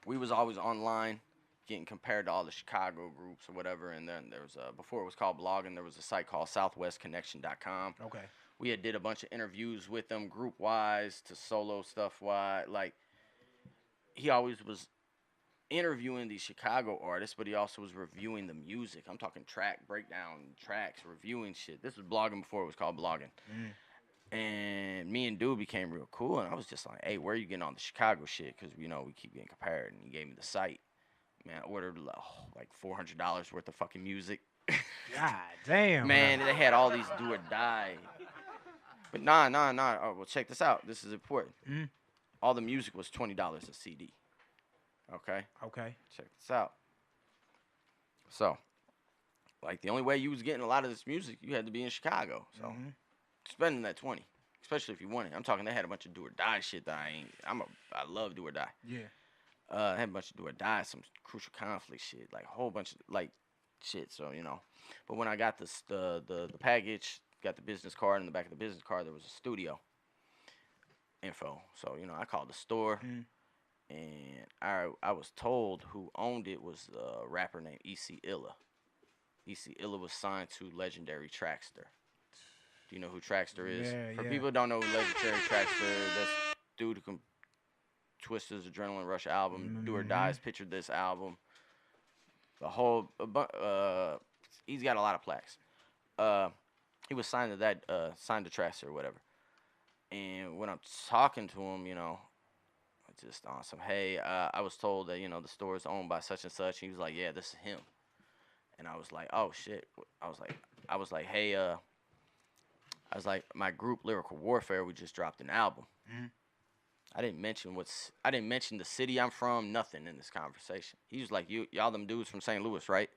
We was always online getting compared to all the Chicago groups or whatever, and then there was before it was called blogging, there was a site called southwestconnection.com. Okay. We did a bunch of interviews with them group wise to solo stuff wise. Like he always was interviewing these Chicago artists, but he also was reviewing the music. I'm talking track breakdown, tracks, reviewing shit. This was blogging before it was called blogging. And me and dude became real cool, and I was just like, hey, where are you getting on the Chicago shit? Because, you know, we keep getting compared, and he gave me the site. Man, I ordered like $400 worth of fucking music. God damn. Man, they had all these do or die. But nah. Oh, well, check this out. This is important. All the music was $20 a CD. Okay? Okay. Check this out. So, like, the only way you was getting a lot of this music, you had to be in Chicago. So, spending that 20, especially if you want it. I'm talking, they had a bunch of do or die shit that I love do or die. Yeah. I had a bunch of do or die, some crucial conflict shit, like a whole bunch of like shit. So, you know, but when I got the package, got the business card, in the back of the business card there was a studio info. So, you know, I called the store, and I was told who owned it was a rapper named E.C. Illa. E.C. Illa was signed to Legendary Traxster. Do you know who Traxster is? Yeah, For people who don't know who Legendary Traxster, that's dude who can twist his Adrenaline Rush album, Do or Die's Picture This album. The whole, he's got a lot of plaques. He was signed to that, signed to Traxster or whatever. And when I'm talking to him, you know, just on some, hey, I was told that, you know, the store is owned by such and such. He was like, yeah, this is him. And I was like, oh shit. I was like, hey, I was like, my group Lyrical Warfare, we just dropped an album. I didn't mention the city I'm from, nothing in this conversation. He was like, y'all them dudes from St. Louis, right?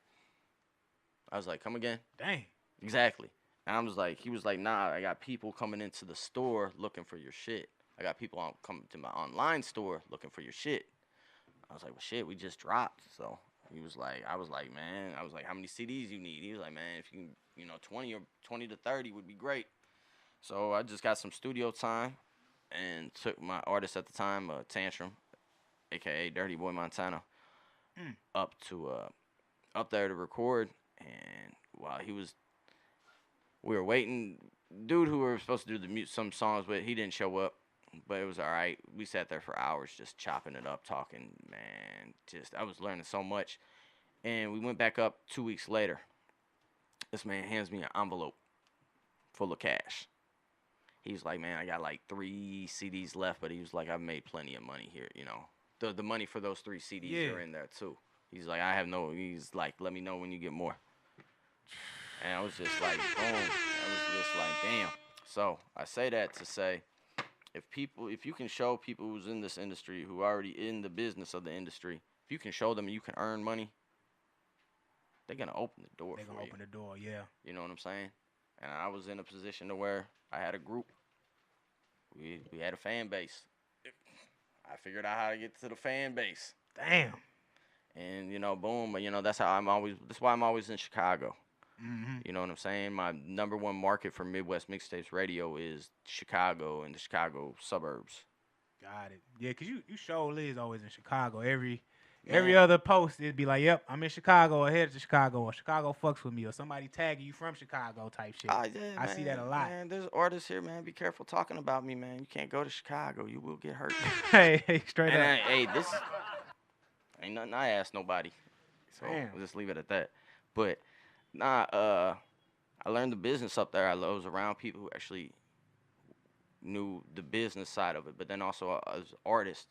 I was like, come again? Dang. Exactly. And I was like, he was like, nah, I got people coming into the store looking for your shit. I got people coming to my online store looking for your shit. I was like, well, shit, we just dropped. So he was like, I was like, how many CDs you need? He was like, man, if you can, you know, 20 to 30 would be great. So I just got some studio time and took my artist at the time, Tantrum, a.k.a. Dirty Boy Montana, up there to record. And while we were waiting, dude who we were supposed to do some songs with, he didn't show up, but it was all right. We sat there for hours just chopping it up, talking, man. I was learning so much. And we went back up 2 weeks later. This man hands me an envelope full of cash. He was like, man, I got like 3 CDs left, but he was like, I've made plenty of money here, you know. The money for those 3 CDs are in there too. He's like, he's like, let me know when you get more. And I was just like, boom. I was just like, damn. So I say that to say, if you can show people who's in this industry, who are already in the business of the industry, if you can show them you can earn money, they're going to open the door for you. They're going to open the door, yeah. You know what I'm saying? And I was in a position to where I had a group. We had a fan base. I figured out how to get to the fan base. Damn. And, you know, boom. But, you know, that's why I'm always in Chicago. You know what I'm saying? My #1 market for Midwest Mixtapes radio is Chicago and the Chicago suburbs. Got it. Yeah, because you surely is always in Chicago. Every other post, it'd be like, yep, I'm in Chicago or headed to Chicago or Chicago fucks with me or somebody tagging you from Chicago type shit. Yeah, I see that a lot. Man, there's artists here, man. Be careful talking about me, man. You can't go to Chicago. You will get hurt. hey, straight up. Hey, this ain't nothing I asked nobody. So we'll just leave it at that. But, I learned the business up there. I was around people who actually knew the business side of it. But then also as an artist,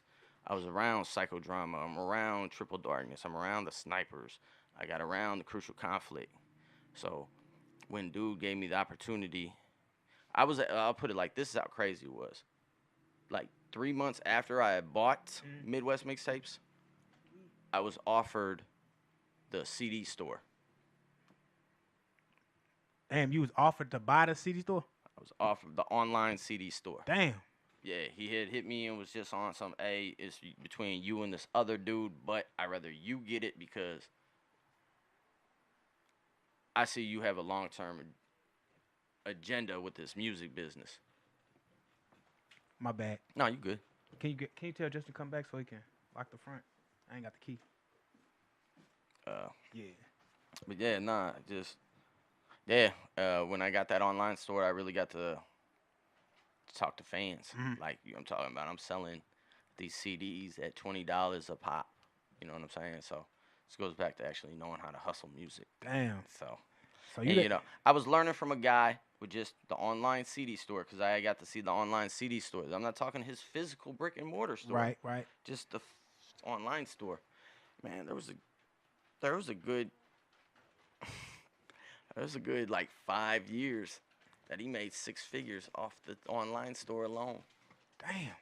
I was around Psychodrama. I'm around Triple Darkness. I'm around the Snipers. I got around the Crucial Conflict. So when dude gave me the opportunity, I'll put it like this is how crazy it was. Like 3 months after I had bought Midwest Mixtapes, I was offered the CD store. Damn, you was offered to buy the CD store? I was offered the online CD store. Damn. Yeah, he had hit me and was just on some, it's between you and this other dude, but I'd rather you get it because I see you have a long-term agenda with this music business. My bad. No, you good. Can you tell Justin to come back so he can lock the front? I ain't got the key. Yeah. But yeah, when I got that online store, I really got to talk to fans. Like I'm talking about, I'm selling these CDs at $20 a pop. You know what I'm saying? So this goes back to actually knowing how to hustle music. Damn. So you I was learning from a guy with just the online CD store because I got to see the online CD stores. I'm not talking his physical brick and mortar store. Right. Just the online store. Man, there was a good like 5 years that he made 6 figures off the online store alone. Damn.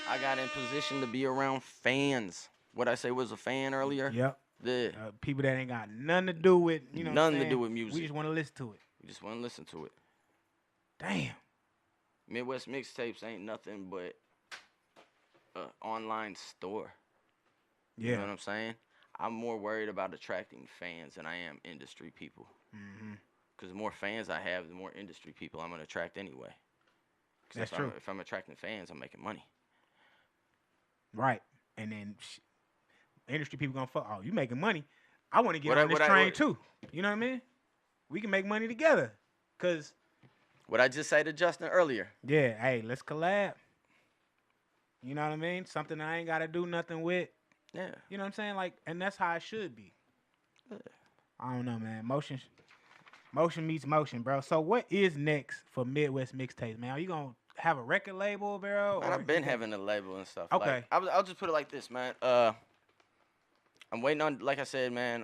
I got in position to be around fans. What I say was a fan earlier? Yep. Yeah. People that ain't got nothing to do with, nothing to do with music. We just want to listen to it. We just want to listen to it. Damn. Midwest Mixtapes ain't nothing but an online store. Yeah. You know what I'm saying? I'm more worried about attracting fans than I am industry people. Because the more fans I have, the more industry people I'm going to attract anyway. That's true. If I'm attracting fans, I'm making money. Right. And then industry people going to fuck. Oh, you making money. I want to get on this train too. You know what I mean? We can make money together. Because what I just said to Justin earlier. Yeah. Hey, let's collab. You know what I mean? Something I ain't got to do nothing with. Yeah. You know what I'm saying? Like, and that's how it should be. Yeah. I don't know, man. Motion meets motion, bro. So what is next for Midwest Mixtapes, man? Are you going to have a record label, bro? Man, I've been having a label and stuff. Okay. Like, I'll just put it like this, man. I'm waiting on, like I said, man,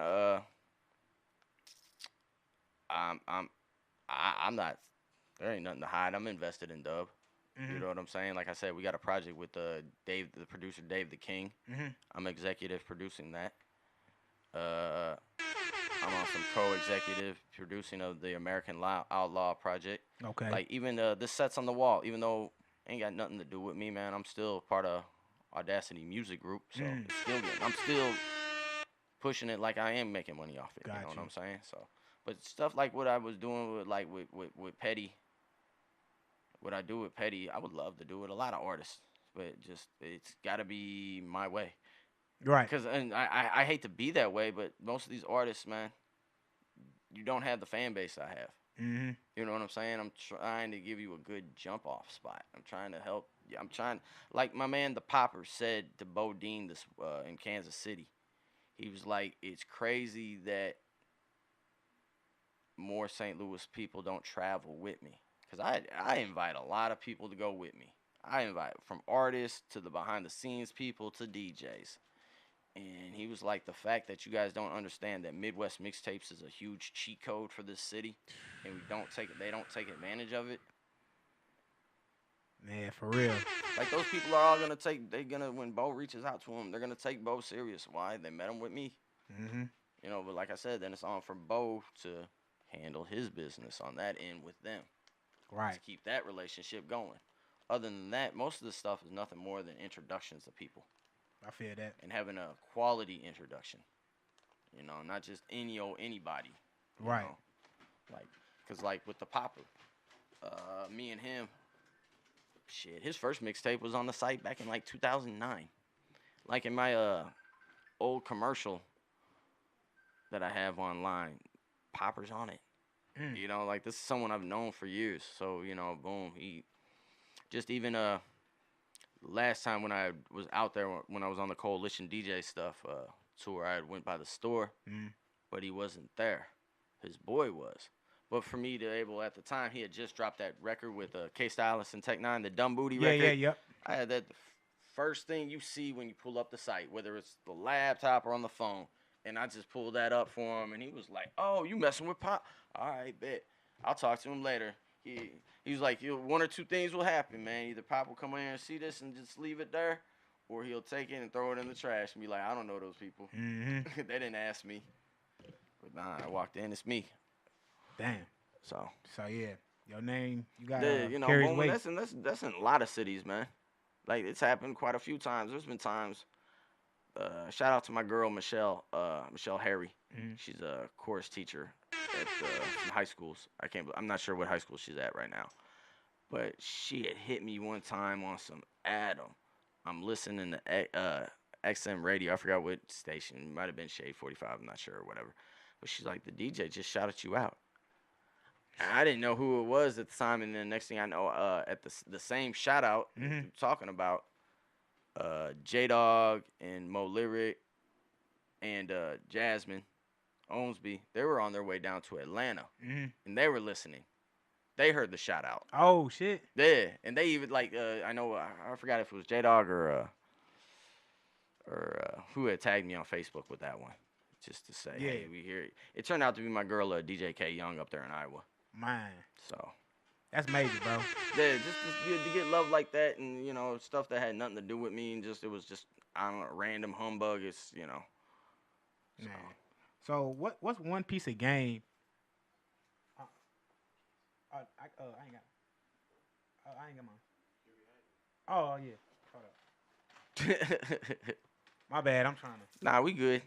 I'm not, there ain't nothing to hide. I'm invested in Dub. You know what I'm saying? Like I said, we got a project with Dave, the producer, Dave the King. I'm executive producing that. I'm on some co-executive producing of the American Outlaw project. Okay. Like even this Sets on the Wall, even though it ain't got nothing to do with me, man, I'm still part of Audacity Music Group. So I'm still pushing it like I am making money off it. You know what I'm saying? So, but stuff like what I was doing with Petty. What I do with Petty, I would love to do with a lot of artists, but it's got to be my way. Right. Because I hate to be that way, but most of these artists, man, you don't have the fan base I have. You know what I'm saying? I'm trying to give you a good jump-off spot. I'm trying to help. Like my man, the Popper, said to Bo Dean this in Kansas City. He was like, it's crazy that more St. Louis people don't travel with me. Because I invite a lot of people to go with me. I invite from artists to the behind-the-scenes people to DJs. And he was like, the fact that you guys don't understand that Midwest Mixtapes is a huge cheat code for this city, and they don't take advantage of it. Man, for real. Like, those people are all when Bo reaches out to them, they're going to take Bo serious. Why? They met him with me. You know, but like I said, then it's on for Bo to handle his business on that end with them. Right. To keep that relationship going. Other than that, most of the stuff is nothing more than introductions to people. I feel that. And having a quality introduction. You know, not just anybody. Right. Like, because like with the Popper, me and him, shit, his first mixtape was on the site back in like 2009. Like in my old commercial that I have online, Popper's on it. You know, like this is someone I've known for years. So, you know, boom, he just even last time when I was out there when I was on the Coalition DJ stuff tour, I went by the store, but he wasn't there. His boy was. But for me to able at the time, he had just dropped that record with K-Stylus and Tech 9, the Dumb Booty record. Yep. I had that first thing you see when you pull up the site, whether it's the laptop or on the phone. And I just pulled that up for him, and he was like, "Oh, you messing with Pop? All right, bet. I'll talk to him later." He was like, one or two things will happen, man. Either Pop will come in here and see this and just leave it there, or he'll take it and throw it in the trash and be like, "I don't know those people. They didn't ask me." But nah, I walked in, it's me. Damn. So yeah, your name, you got you know, carries boom, weight. that's in a lot of cities, man. Like it's happened quite a few times. There's been times. Shout out to my girl Michelle Harry. She's a chorus teacher at some high schools. I'm not sure what high school she's at right now, but she had hit me one time on some Adam. I'm listening to XM radio. I forgot what station. It might have been Shade 45. I'm not sure or whatever. But she's like, the DJ just shouted you out. And I didn't know who it was at the time, and then next thing I know, at the same shout out talking about. J-Dawg and Mo Lyric and Jasmine Owensby, they were on their way down to Atlanta, and they were listening. They heard the shout out. Oh shit! Yeah, and they even like I know I forgot if it was J-Dawg or who had tagged me on Facebook with that one, just to say, hey, we hear it. It turned out to be my girl DJ K Young up there in Iowa. Man, so. That's major, bro. Yeah, just to get love like that, and you know, stuff that had nothing to do with me, and it was just I don't know, random humbug. It's you know. So. Man. So what's one piece of game? I ain't got mine. Oh yeah. Hold up. My bad. I'm trying to. Nah, we good.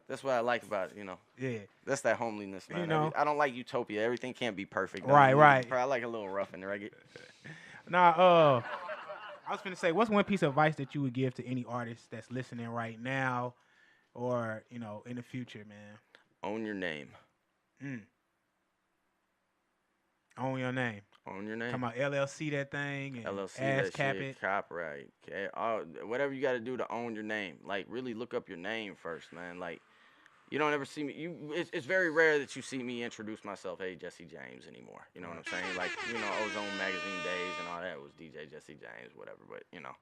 That's what I like about it, you know. Yeah. That's that homeliness, man. You know. I don't like utopia. Everything can't be perfect. Right. I like a little rough in there. Nah, I was finna say, what's one piece of advice that you would give to any artist that's listening right now or, you know, in the future, man? Own your name. Own your name. Own your name. Come on, LLC that thing. And LLC ass that cap shit, it. copyright. Okay? Whatever you got to do to own your name. Like, really look up your name first, man. Like, you don't ever see me. It's very rare that you see me introduce myself, hey, Jesse James, anymore. You know what I'm saying? Like, you know, Ozone Magazine days and all that was DJ Jesse James, whatever. But, you know,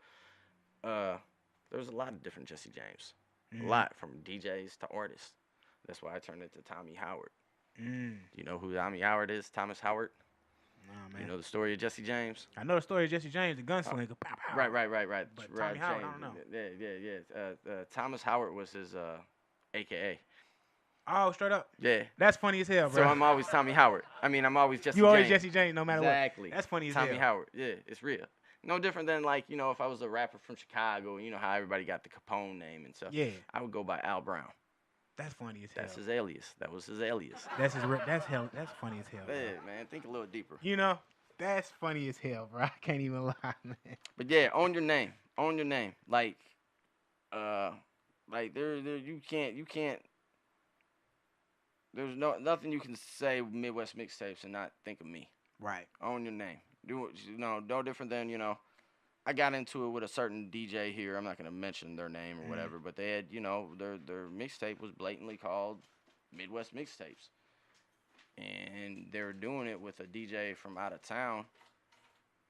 there's a lot of different Jesse James. A lot, from DJs to artists. That's why I turned into Tommy Howard. Do you know who Tommy Howard is? Thomas Howard? Nah, man. You know the story of Jesse James? I know the story of Jesse James, the gunslinger. Pow, pow. Right. But Tommy Howard, I don't know. Yeah. Thomas Howard was his a.k.a. Oh, straight up? Yeah. That's funny as hell, bro. So I'm always Tommy Howard. I mean, I'm always Jesse James. You always Jesse James no matter exactly. what. That's funny as hell. Tommy Howard. Yeah, it's real. No different than, like, you know, if I was a rapper from Chicago, you know how everybody got the Capone name and stuff. Yeah. I would go by Al Brown. That's funny as hell. That's his alias. That was his alias. That's funny as hell. Yeah, man. Think a little deeper. You know, that's funny as hell, bro. I can't even lie, man. But yeah, own your name. Own your name. Like there you can't. There's nothing you can say Midwest Mixtapes and not think of me. Right. Own your name. Do no different than, you know, I got into it with a certain DJ here. I'm not gonna mention their name or whatever, but they had, you know, their mixtape was blatantly called Midwest Mixtapes, and they were doing it with a DJ from out of town,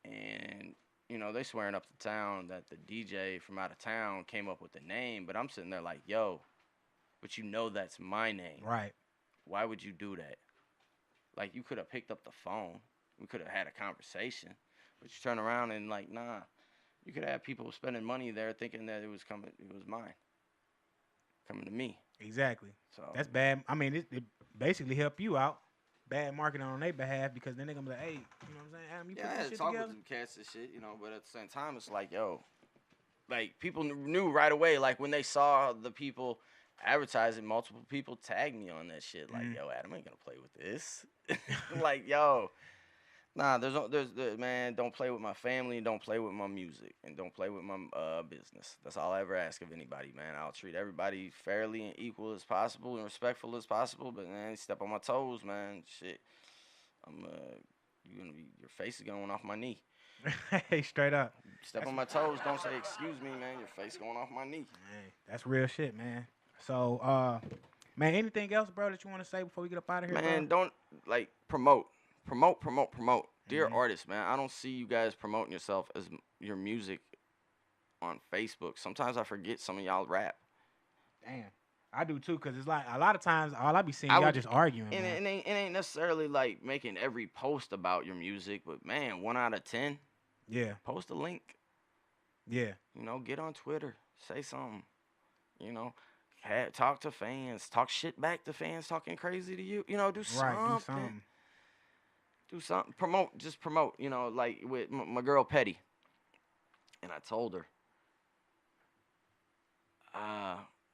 and you know they swearing up the town that the DJ from out of town came up with the name, but I'm sitting there like, yo, but you know that's my name, right? Why would you do that? Like, you could have picked up the phone, we could have had a conversation, but you turn around and like, nah. You could have people spending money there thinking that it was mine. Coming to me. Exactly. So that's bad. I mean, it basically help you out. Bad marketing on their behalf, because then they're going to be like, hey, you know what I'm saying? Adam, you put this shit talk together? with them cats and shit, you know, but at the same time, it's like, yo, like, people knew right away, like, when they saw the people advertising, multiple people tagged me on that shit. Like, yo, Adam ain't going to play with this. Like, yo. Nah, man, don't play with my family, and don't play with my music, and don't play with my business. That's all I ever ask of anybody, man. I'll treat everybody fairly and equal as possible and respectful as possible, but man, step on my toes, man. Shit, your face is going off my knee. Hey, straight up. Step on my toes, don't say excuse me, man. Your face going off my knee. Man, that's real shit, man. So, man, anything else, bro, that you want to say before we get up out of here, Man, bro? don't promote. Dear artists, man, I don't see you guys promoting yourself as your music on Facebook. Sometimes I forget some of y'all rap. Damn. I do too, because it's like a lot of times all I be seeing y'all just arguing. And it ain't necessarily like making every post about your music, but man, 1 out of 10. Yeah. Post a link. Yeah. Get on Twitter. Say something. Talk to fans. Talk shit back to fans talking crazy to you. Do something. Right, do something. Do something. Promote. Just promote. Like with my girl Petty. And I told her.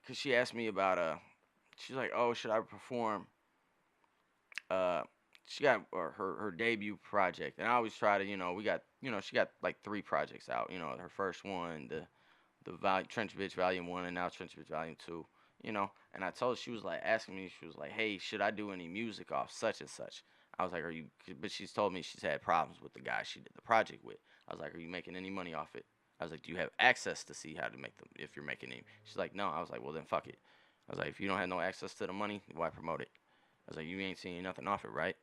Because she asked me about, she's like, oh, should I perform? She got her debut project. And I always try to, she got like 3 projects out. Her first one, the Trench Bitch Volume 1, and now Trench Bitch Volume 2. And I told her, she was like asking me, she was like, hey, should I do any music off such and such? I was like, but she's told me she's had problems with the guy she did the project with. I was like, are you making any money off it? I was like, do you have access to see how to make them if you're making any? She's like, no. I was like, well, then fuck it. I was like, if you don't have no access to the money, why promote it? I was like, you ain't seeing nothing off it, right?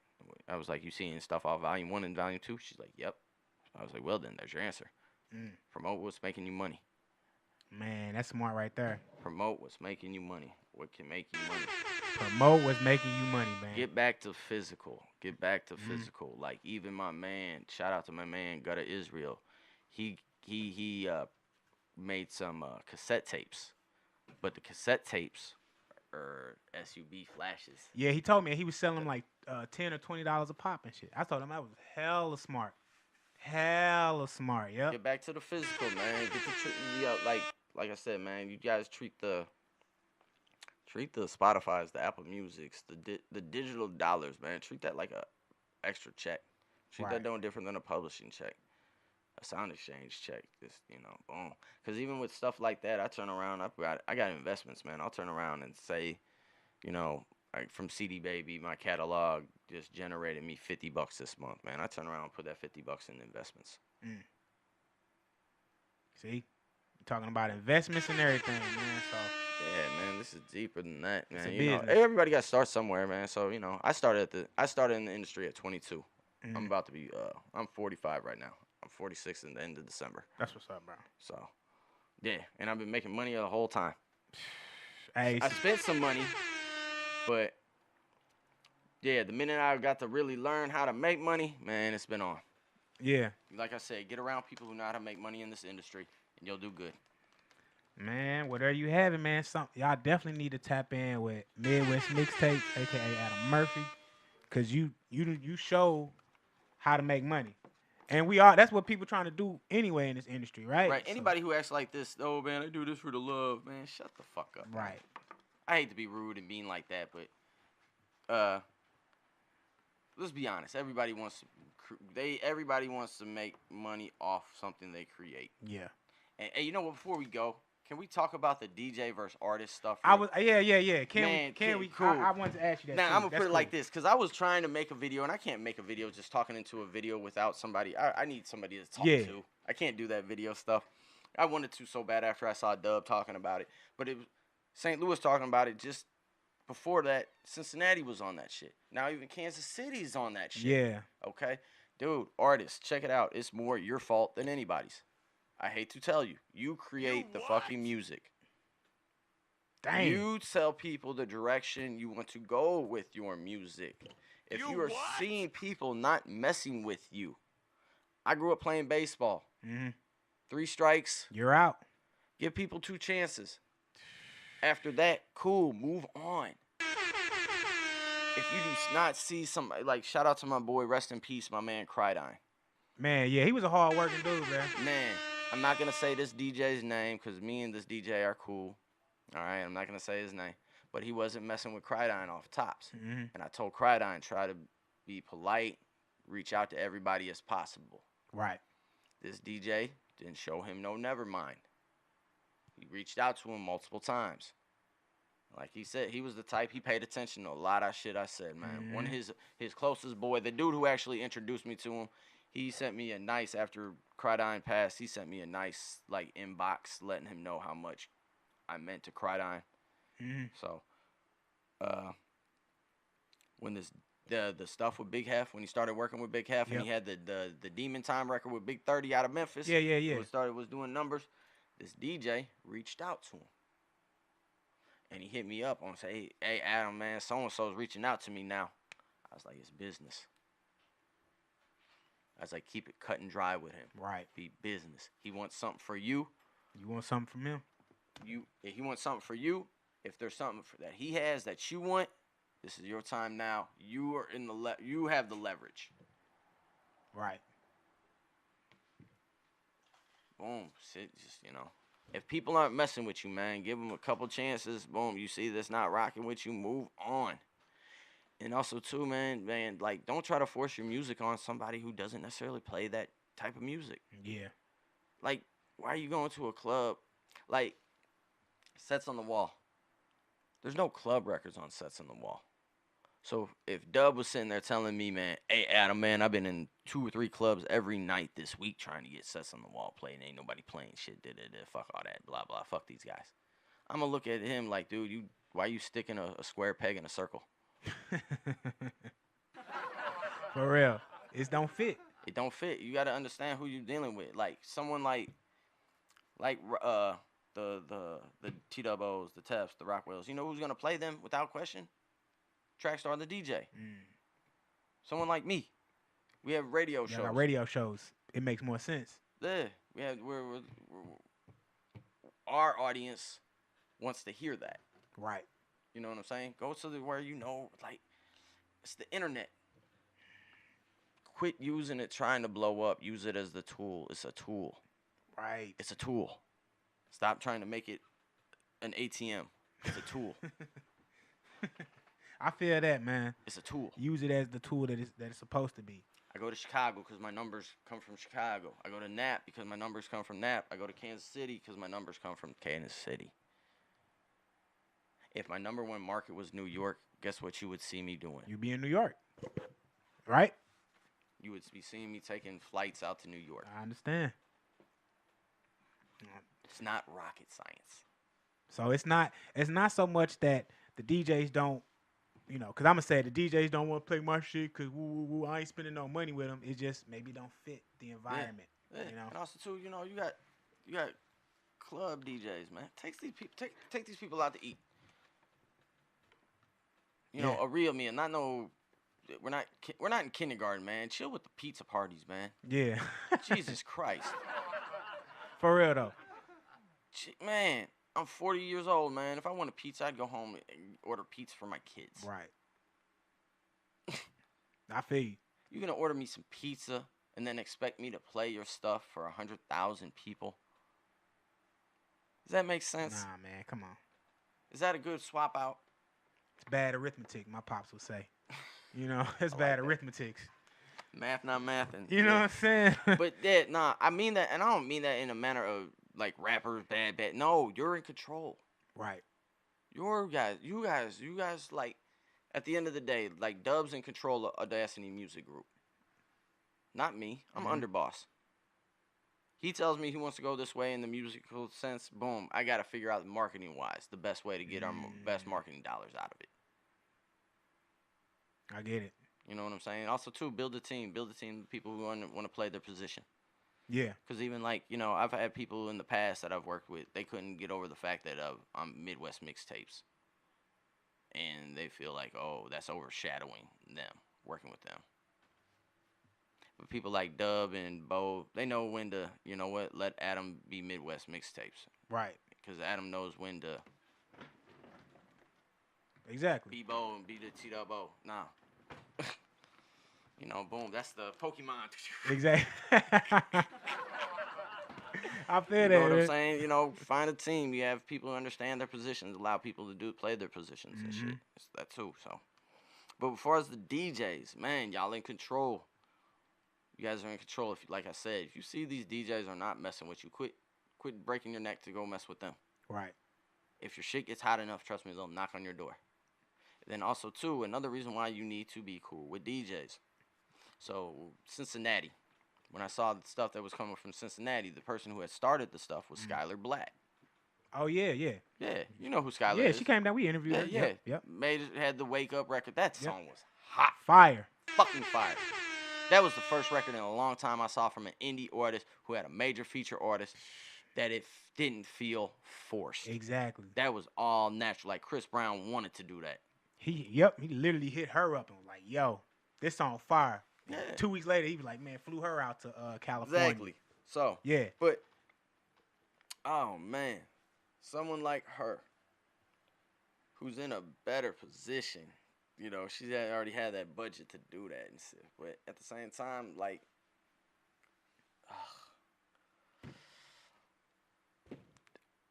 I was like, you seeing stuff off Volume 1 and Volume 2? She's like, yep. I was like, well, then there's your answer. Promote what's making you money. Man, that's smart right there. Promote what's making you money. What can make you money? Promote what's making you money, man. Get back to physical. Physical. Like even my man, shout out to my man, Gutter Israel. He made some cassette tapes. But the cassette tapes are SUB flashes. Yeah, he told me he was selling them like $10 or $20 a pop and shit. I told him that was hella smart. Yep. Get back to the physical, man. Get the like I said, man. You guys treat the Spotify's, the Apple Music's, the digital dollars, man. Treat that like a extra check. Treat that no different than a publishing check, a sound exchange check. Just boom. Because even with stuff like that, I turn around. I got investments, man. I'll turn around and say, like from CD Baby, my catalog just generated me $50 this month, man. I turn around and put that $50 in investments. See, you're talking about investments and everything, man. So yeah, man, this is deeper than that, man. Everybody got to start somewhere, man. So I started in the industry at 22. I'm about to be I'm 45 right now. I'm 46 in the end of December. That's what's up, bro. So yeah, and I've been making money the whole time. Hey, I spent some money, but yeah, the minute I got to really learn how to make money, man, it's been on. Yeah. Like I said, get around people who know how to make money in this industry, and you'll do good. Man, whatever you have it, man, y'all definitely need to tap in with Midwest Mixtape, a.k.a. Adam Murphy, because you show how to make money. And that's what people trying to do anyway in this industry, right? Right. Anybody who acts like this, oh, man, I do this for the love, man, shut the fuck up. Right. Man. I hate to be rude and mean like that, but let's be honest. Everybody wants to make money off something they create. Yeah. And you know what? Before we go, can we talk about the DJ versus artist stuff? Yeah. Can we? Cool. I wanted to ask you that. Now I'm gonna put it like this, because I was trying to make a video, and I can't make a video just talking into a video without somebody. I need somebody to talk to. I can't do that video stuff. I wanted to so bad after I saw Dub talking about it, but it was St. Louis talking about it just before that. Cincinnati was on that shit. Now even Kansas City's on that shit. Yeah. Okay, dude, artists, check it out. It's more your fault than anybody's. I hate to tell you, you create the fucking music. Dang. You tell people the direction you want to go with your music. If you are seeing people not messing with you, I grew up playing baseball. 3 strikes, you're out. Give people 2 chances. After that, cool, move on. If you do not see somebody, like, shout out to my boy, rest in peace, my man Crydine. Man, yeah, he was a hard-working dude, man. Man, I'm not going to say this DJ's name because me and this DJ are cool. All right, I'm not going to say his name. But he wasn't messing with Crydine off tops. And I told Crydine, try to be polite, reach out to everybody as possible. Right. This DJ didn't show him no never mind. He reached out to him multiple times. Like he said, he was the type, he paid attention to a lot of shit I said, man. One of his closest boy, the dude who actually introduced me to him, he sent me a nice, after Crydine passed, he sent me a nice, like, inbox letting him know how much I meant to Crydine. So, when the stuff with Big Hef, when he started working with Big Hef, and he had the Demon Time record with Big 30 out of Memphis. Was doing numbers. This DJ reached out to him. And he hit me up and say, hey, Adam, man, so-and-so's reaching out to me now. I was like, it's business. I was like, keep it cut and dry with him. Right. Be business. He wants something for you. You want something from him? If he wants something for you, if there's something that he has that you want, this is your time now. You are in you have the leverage. Right. Boom. Just, if people aren't messing with you, man, give them a couple chances. Boom. You see this not rocking with you, move on. And also, too, man, like, don't try to force your music on somebody who doesn't necessarily play that type of music. Yeah. Like, why are you going to a club? Like, Sets on the Wall. There's no club records on Sets on the Wall. So if Dub was sitting there telling me, man, hey, Adam, man, I've been in 2 or 3 clubs every night this week trying to get Sets on the Wall played. Ain't nobody playing shit. Fuck all that. Blah, blah. Fuck these guys. I'm going to look at him like, dude, why you sticking a square peg in a circle? For real. It don't fit. It don't fit. You got to understand who you're dealing with. Like, someone like the T-Doubles, the Tefs, the Rockwells. You know who's going to play them without question? Trackstar, the DJ. Someone like me. We have radio shows. Got radio shows. It makes more sense. Yeah. We're our audience wants to hear that. Right. You know what I'm saying? Go to where like, it's the internet. Quit using it trying to blow up. Use it as the tool. It's a tool. Right. It's a tool. Stop trying to make it an ATM. It's a tool. I feel that, man. It's a tool. Use it as the tool that it's supposed to be. I go to Chicago because my numbers come from Chicago. I go to Nap because my numbers come from Nap. I go to Kansas City because my numbers come from Kansas City. If my number one market was New York, guess what you would see me doing? You'd be in New York, right? You would be seeing me taking flights out to New York. I understand. It's not rocket science. So it's not so much that the DJs don't, because I'm going to say the DJs don't want to play my shit because I ain't spending no money with them. It just maybe don't fit the environment. Yeah. And also, too, you got club DJs, man. Take these people out to eat. A real meal. Not no. We're not in kindergarten, man. Chill with the pizza parties, man. Yeah. Jesus Christ. For real though. Man, I'm 40 years old, man. If I want a pizza, I'd go home and order pizza for my kids. Right. I feel you. You're gonna order me some pizza and then expect me to play your stuff for 100,000 people? Does that make sense? Nah, man. Come on. Is that a good swap out? It's bad arithmetic, my pops would say. It's bad arithmetic. Math, not mathing. You know what I'm saying? But I mean that, and I don't mean that in a manner of like rappers bad. No, you're in control. Right. You guys, like, at the end of the day, like, Dub's in control of Audacity Music Group. Not me. I'm underboss. He tells me he wants to go this way in the musical sense. Boom. I got to figure out marketing-wise the best way to get our best marketing dollars out of it. I get it. You know what I'm saying? Also, too, build a team. Build a team of people who want to play their position. Yeah. Because even, like, I've had people in the past that I've worked with, they couldn't get over the fact that I'm Midwest Mixtapes. And they feel like, oh, that's overshadowing them, working with them. But people like Dub and Bo, they know when to, let Adam be Midwest Mixtapes. Right. Because Adam knows when to. Exactly. Be Bo and be the T-W. Nah. Boom, that's the Pokemon. Exactly. I feel you that. know what I'm saying? Find a team. You have people who understand their positions, allow people to play their positions and shit. It's that too. So, but as far as the DJs, man, y'all in control. You guys are in control. If, like I said, if you see these DJs are not messing with you, quit breaking your neck to go mess with them. Right. If your shit gets hot enough, trust me, they'll knock on your door. Then also, too, another reason why you need to be cool with DJs. So, Cincinnati. When I saw the stuff that was coming from Cincinnati, the person who had started the stuff was Skylar Black. Oh, yeah. Yeah, you know who Skylar is. Yeah, she came down. We interviewed her. Yeah. Yep. Had the Wake Up record. That song was hot. Fire. Fucking fire. That was the first record in a long time I saw from an indie artist who had a major feature artist that it didn't feel forced. Exactly. That was all natural. Like Chris Brown wanted to do that. He literally hit her up and was like, yo, this song fire. Yeah. 2 weeks later, he was like, man, flew her out to California. Exactly. So, yeah. But, oh, man, someone like her who's in a better position, you know, she already had that budget to do that and stuff. But at the same time, like,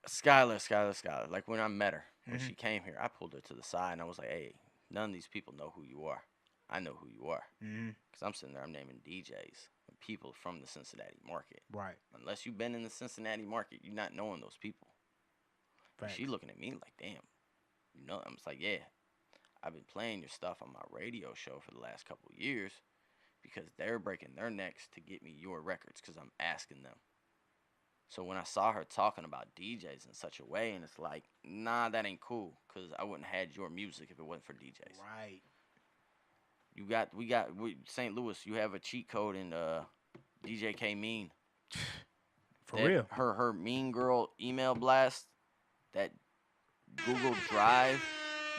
Skylar. Like, when I met her, when she came here, I pulled her to the side and I was like, hey, none of these people know who you are. I know who you are. Because I'm sitting there, I'm naming DJs and people from the Cincinnati market. Right. Unless you've been in the Cincinnati market, you're not knowing those people. She looking at me like, damn. You know, I'm just like, yeah. I've been playing your stuff on my radio show for the last couple of years because they're breaking their necks to get me your records because I'm asking them. So when I saw her talking about DJs in such a way, and it's like, nah, that ain't cool because I wouldn't have had your music if it wasn't for DJs. Right. St. Louis, you have a cheat code in DJ K Mean. For real. Her Mean Girl email blast, that Google Drive,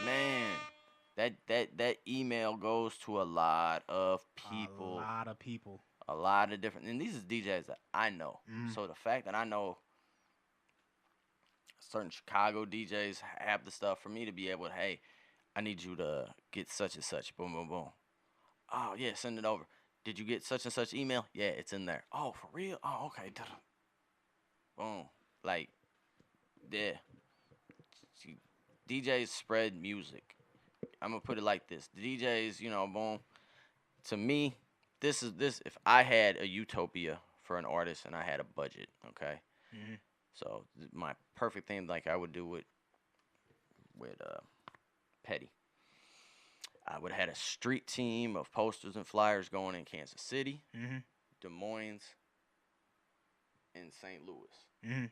man, that email goes to a lot of people. A lot of different, and these are DJs that I know. So the fact that I know certain Chicago DJs have the stuff for me to be able to, hey, I need you to get such and such, boom, boom, boom. Oh, yeah, send it over. Did you get such and such email? Yeah, it's in there. Oh, for real? Oh, okay. Boom. Like, yeah. DJs spread music. I'm going to put it like this. The DJs, you know, boom. To me, this if I had a utopia for an artist and I had a budget, okay? So my perfect thing, like I would do with Petty. I would have had a street team of posters and flyers going in Kansas City, Des Moines, and St. Louis, and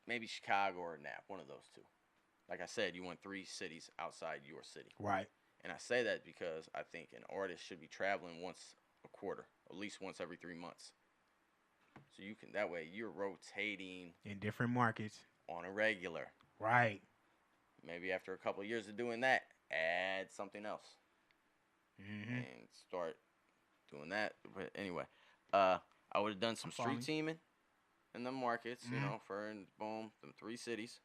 maybe Chicago or Nap, one of those two. Like I said, you want 3 cities outside your city. Right. And I say that because I think an artist should be traveling once a quarter, at least once every 3 months. So you can, that way you're rotating in different markets on a regular. Right. Maybe after a couple of years of doing that, add something else and start doing that. But anyway, I would have done some street teaming in the markets, you know, for boom, them 3 cities.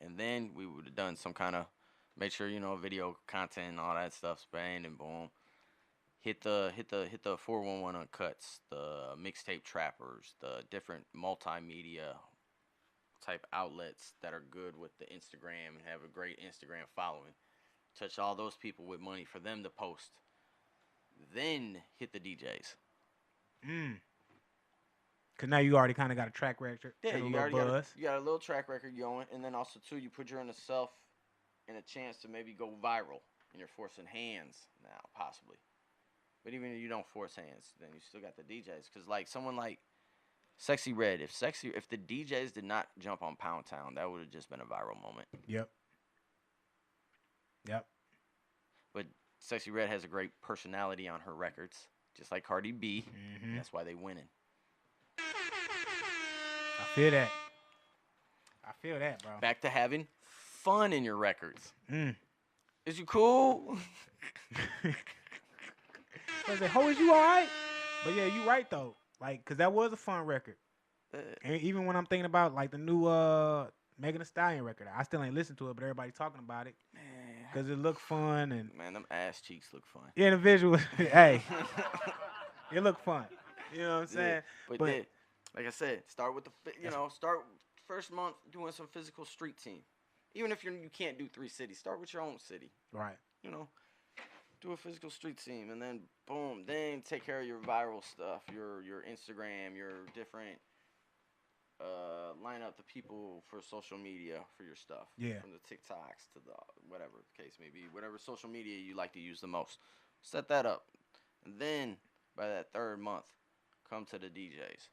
And then we would have done some kind of, make sure, you know, video content and all that stuff, Spain, and boom. Hit the 411 Cuts, the mixtape trappers, the different multimedia type outlets that are good with the Instagram and have a great Instagram following. Touch all those people with money for them to post. Then hit the DJs. Because now you already kind of got a track record. Yeah, you got a little track record going. And then also, too, you put yourself in a chance to maybe go viral. And you're forcing hands now, possibly. But even if you don't force hands, then you still got the DJs. Because, like, someone like Sexy Red, if the DJs did not jump on Pound Town, that would have just been a viral moment. Yep. But Sexy Red has a great personality on her records, just like Cardi B. And that's why they winning. I feel that, bro. Back to having fun in your records. Is you cool? I was like, "Ho, is you all right?" But yeah, you right though. Like, cause that was a fun record. And even when I'm thinking about like the new Megan Thee Stallion record, I still ain't listened to it, but everybody's talking about it. Cause it looked fun and them ass cheeks look fun. Yeah, the visual. Hey, it looked fun. You know what I'm saying? Yeah, but then, like I said, start with start first month doing some physical street team. Even if you can't do 3 cities, start with your own city. Right. You know, Do a physical street team, and then boom, then take care of your viral stuff, your Instagram, your different line up the people for social media for your stuff. Yeah. From the TikToks to the whatever the case may be, whatever social media you like to use the most. Set that up. And then by that third month, come to the DJs.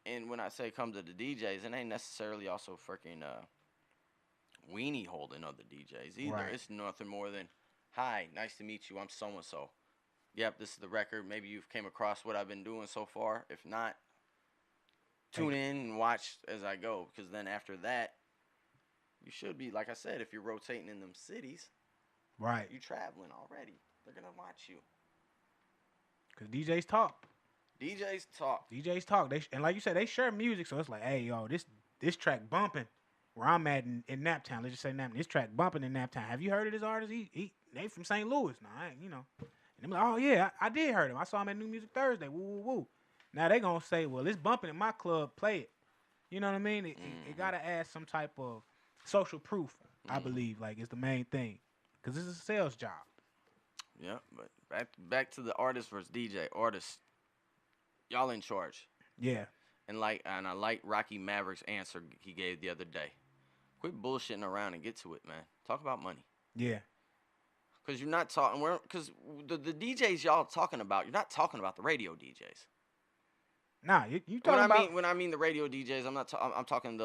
And when I say come to the DJs, it ain't necessarily also freaking weenie holding other DJs either. Right. It's nothing more than, hi, nice to meet you. I'm so-and-so. Yep, this is the record. Maybe you've came across what I've been doing so far. If not, tune in and watch as I go. Because then after that, you should be, like I said, if you're rotating in them cities, right, you traveling already. They're going to watch you. Because DJs talk. DJs talk. DJs talk. And like you said, they share music. So it's like, hey, yo, this track bumping where I'm at in Naptown. Let's just say Naptown. This track bumping in Naptown. Have you heard of this artist? They from St. Louis. Nah, you know. And I'm like, oh, yeah, I did heard him. I saw him at New Music Thursday. Woo, woo, woo. Now they going to say, well, it's bumping in my club. Play it. You know what I mean? It got to add some type of social proof, I believe. Like, it's the main thing. Because this is a sales job. Yeah, but back to the artist versus DJ. Artist, y'all in charge. Yeah. And I like Rocky Maverick's answer he gave the other day. Quit bullshitting around and get to it, man. Talk about money. Yeah. Because you're not talking, because the DJs y'all talking about, you're not talking about the radio DJs. Nah, you talking about. When I mean the radio DJs, I'm talking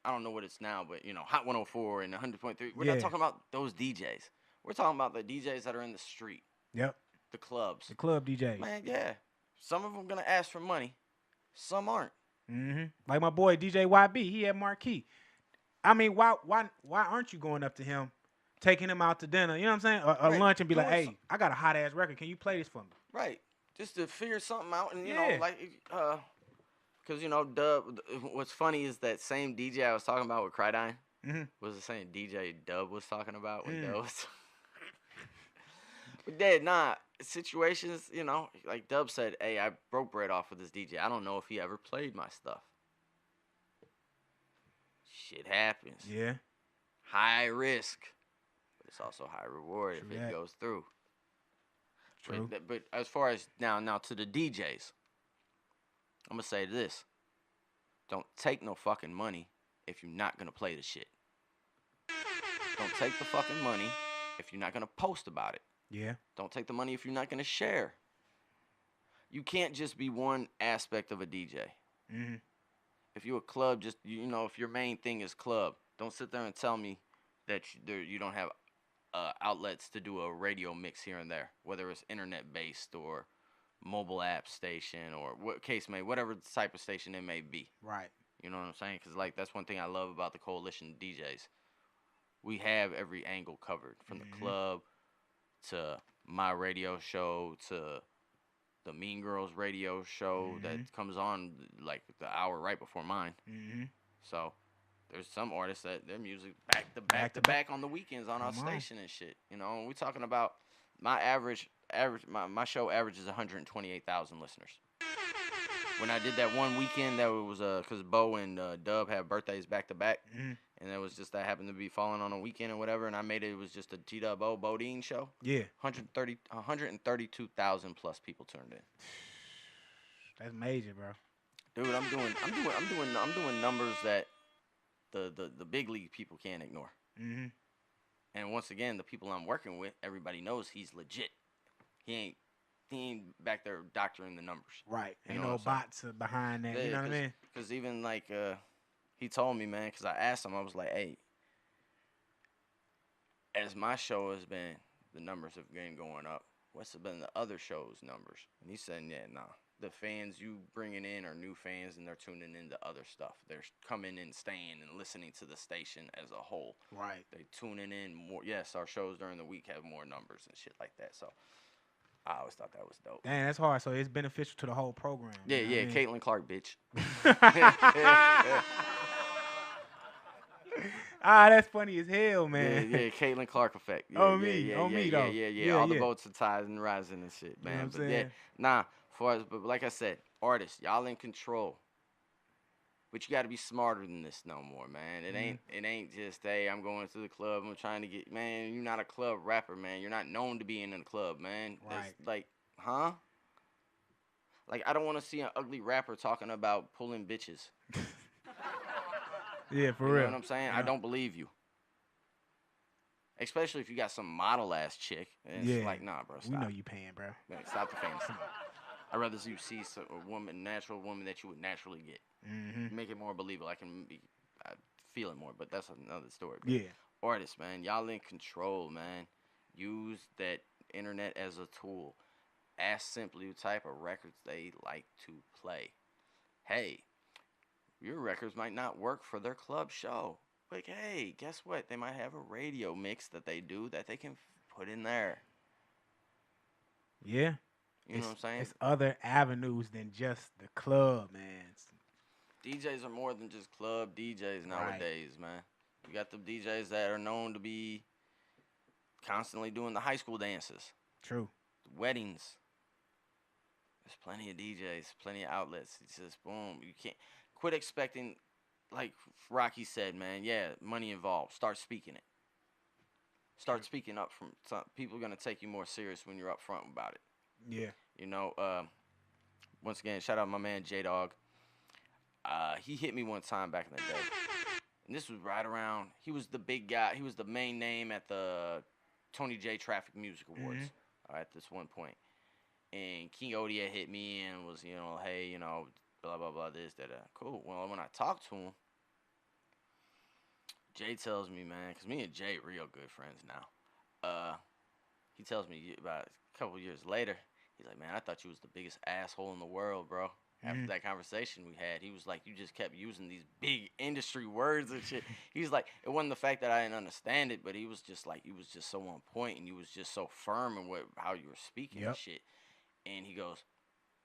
I don't know what it's now, but, you know, Hot 104 and 100.3. We're not talking about those DJs. We're talking about the DJs that are in the street. Yep. The clubs. The club DJs. Man, yeah. Some of them going to ask for money. Some aren't. Mm-hmm. Like my boy DJ YB, he had Marquee. I mean, why aren't you going up to him, taking him out to dinner, you know what I'm saying? Or right. lunch and be like, hey, I got a hot-ass record. Can you play this for me? Right. Just to figure something out. And, you know, like, because, you know, Dub, what's funny is that same DJ I was talking about with Crydine was the same DJ Dub was talking about with Dub was But Dad, situations, you know, like Dub said, hey, I broke bread off with this DJ. I don't know if he ever played my stuff. Shit happens. Yeah. High risk, but it's also high reward if it goes through. True. But as far as now to the DJs, I'm going to say this. Don't take no fucking money if you're not going to play the shit. Don't take the fucking money if you're not going to post about it. Yeah. Don't take the money if you're not going to share. You can't just be one aspect of a DJ. Mm-hmm. If you're a club, just, you know, if your main thing is club, don't sit there and tell me that you don't have outlets to do a radio mix here and there, whether it's internet-based or mobile app station or whatever type of station it may be. Right. You know what I'm saying? Because, like, that's one thing I love about the Coalition DJs. We have every angle covered, from the club to my radio show to the Mean Girls radio show that comes on, like, the hour right before mine. Mm-hmm. So there's some artists that their music back to back on the weekends on our station and shit. You know, and we're talking about my my show averages 128,000 listeners. When I did that one weekend, that was because Bo and Dub had birthdays back to back, and that was just that happened to be falling on a weekend or whatever, and I made it was just a T-Dub-O Bodine show. Yeah, 132,000 plus people turned in. That's major, bro. Dude, I'm doing numbers that the big league people can't ignore. Mm-hmm. And once again, the people I'm working with, everybody knows he's legit. He ain't back there doctoring the numbers. Right. Ain't no bots behind that. You know what I mean? Because even like he told me, man, because I asked him, I was like, hey, as my show has been, the numbers have been going up. What's been the other show's numbers? And he said, yeah, nah. The fans you bringing in are new fans, and they're tuning into other stuff. They're coming and staying and listening to the station as a whole. Right. They tuning in more. Yes, our shows during the week have more numbers and shit like that. So I always thought that was dope. Damn, that's hard. So it's beneficial to the whole program. Yeah, yeah. Caitlin Clark, bitch. That's funny as hell, man. Yeah, Caitlin Clark effect. Yeah, on me, though. Yeah. All the boats are tied and rising and shit, man. You know what I'm but saying? but like I said, artists, y'all in control. But you got to be smarter than this no more, man. It ain't just, hey, I'm going to the club. I'm trying to get, man, you're not a club rapper, man. You're not known to be in a club, man. Right. That's like, huh? Like, I don't want to see an ugly rapper talking about pulling bitches. Yeah, for real. real. You know what I'm saying? Yeah. I don't believe you. Especially if you got some model-ass chick. And it's like, nah, bro, stop. We know you paying, bro. Man, stop the fantasy. I'd rather you see a woman, natural woman that you would naturally get. Make it more believable. I feel it more, but that's another story. But Yeah. artists, man, y'all in control, man. Use that internet as a tool. Ask simply what type of records they like to play. Hey, your records might not work for their club show. But hey, guess what? They might have a radio mix that they do that they can put in there. Yeah. You know what I'm saying? It's other avenues than just the club, man. DJs are more than just club DJs nowadays, man. You got the DJs that are known to be constantly doing the high school dances. True. Weddings. There's plenty of DJs, plenty of outlets. It's just boom. You can't quit expecting, like Rocky said, man. Yeah, money involved. Start speaking it. Start speaking up from people are gonna take you more serious when you're upfront about it. Yeah. You know, once again, shout out my man dawg. He hit me one time back in the day. And this was right around, he was the big guy. He was the main name at the Tony J Traffic Music Awards at this one point. And King Odie had hit me and was, you know, hey, you know, blah, blah, blah, this, that. Cool. Well, when I talked to him, Jay tells me, man, because me and Jay real good friends now. He tells me about a couple years later, he's like, man, I thought you was the biggest asshole in the world, bro. After that conversation we had, he was like, you just kept using these big industry words and shit. He was like, it wasn't the fact that I didn't understand it, but he was just like, you was just so on point and you was just so firm in how you were speaking and shit. And he goes,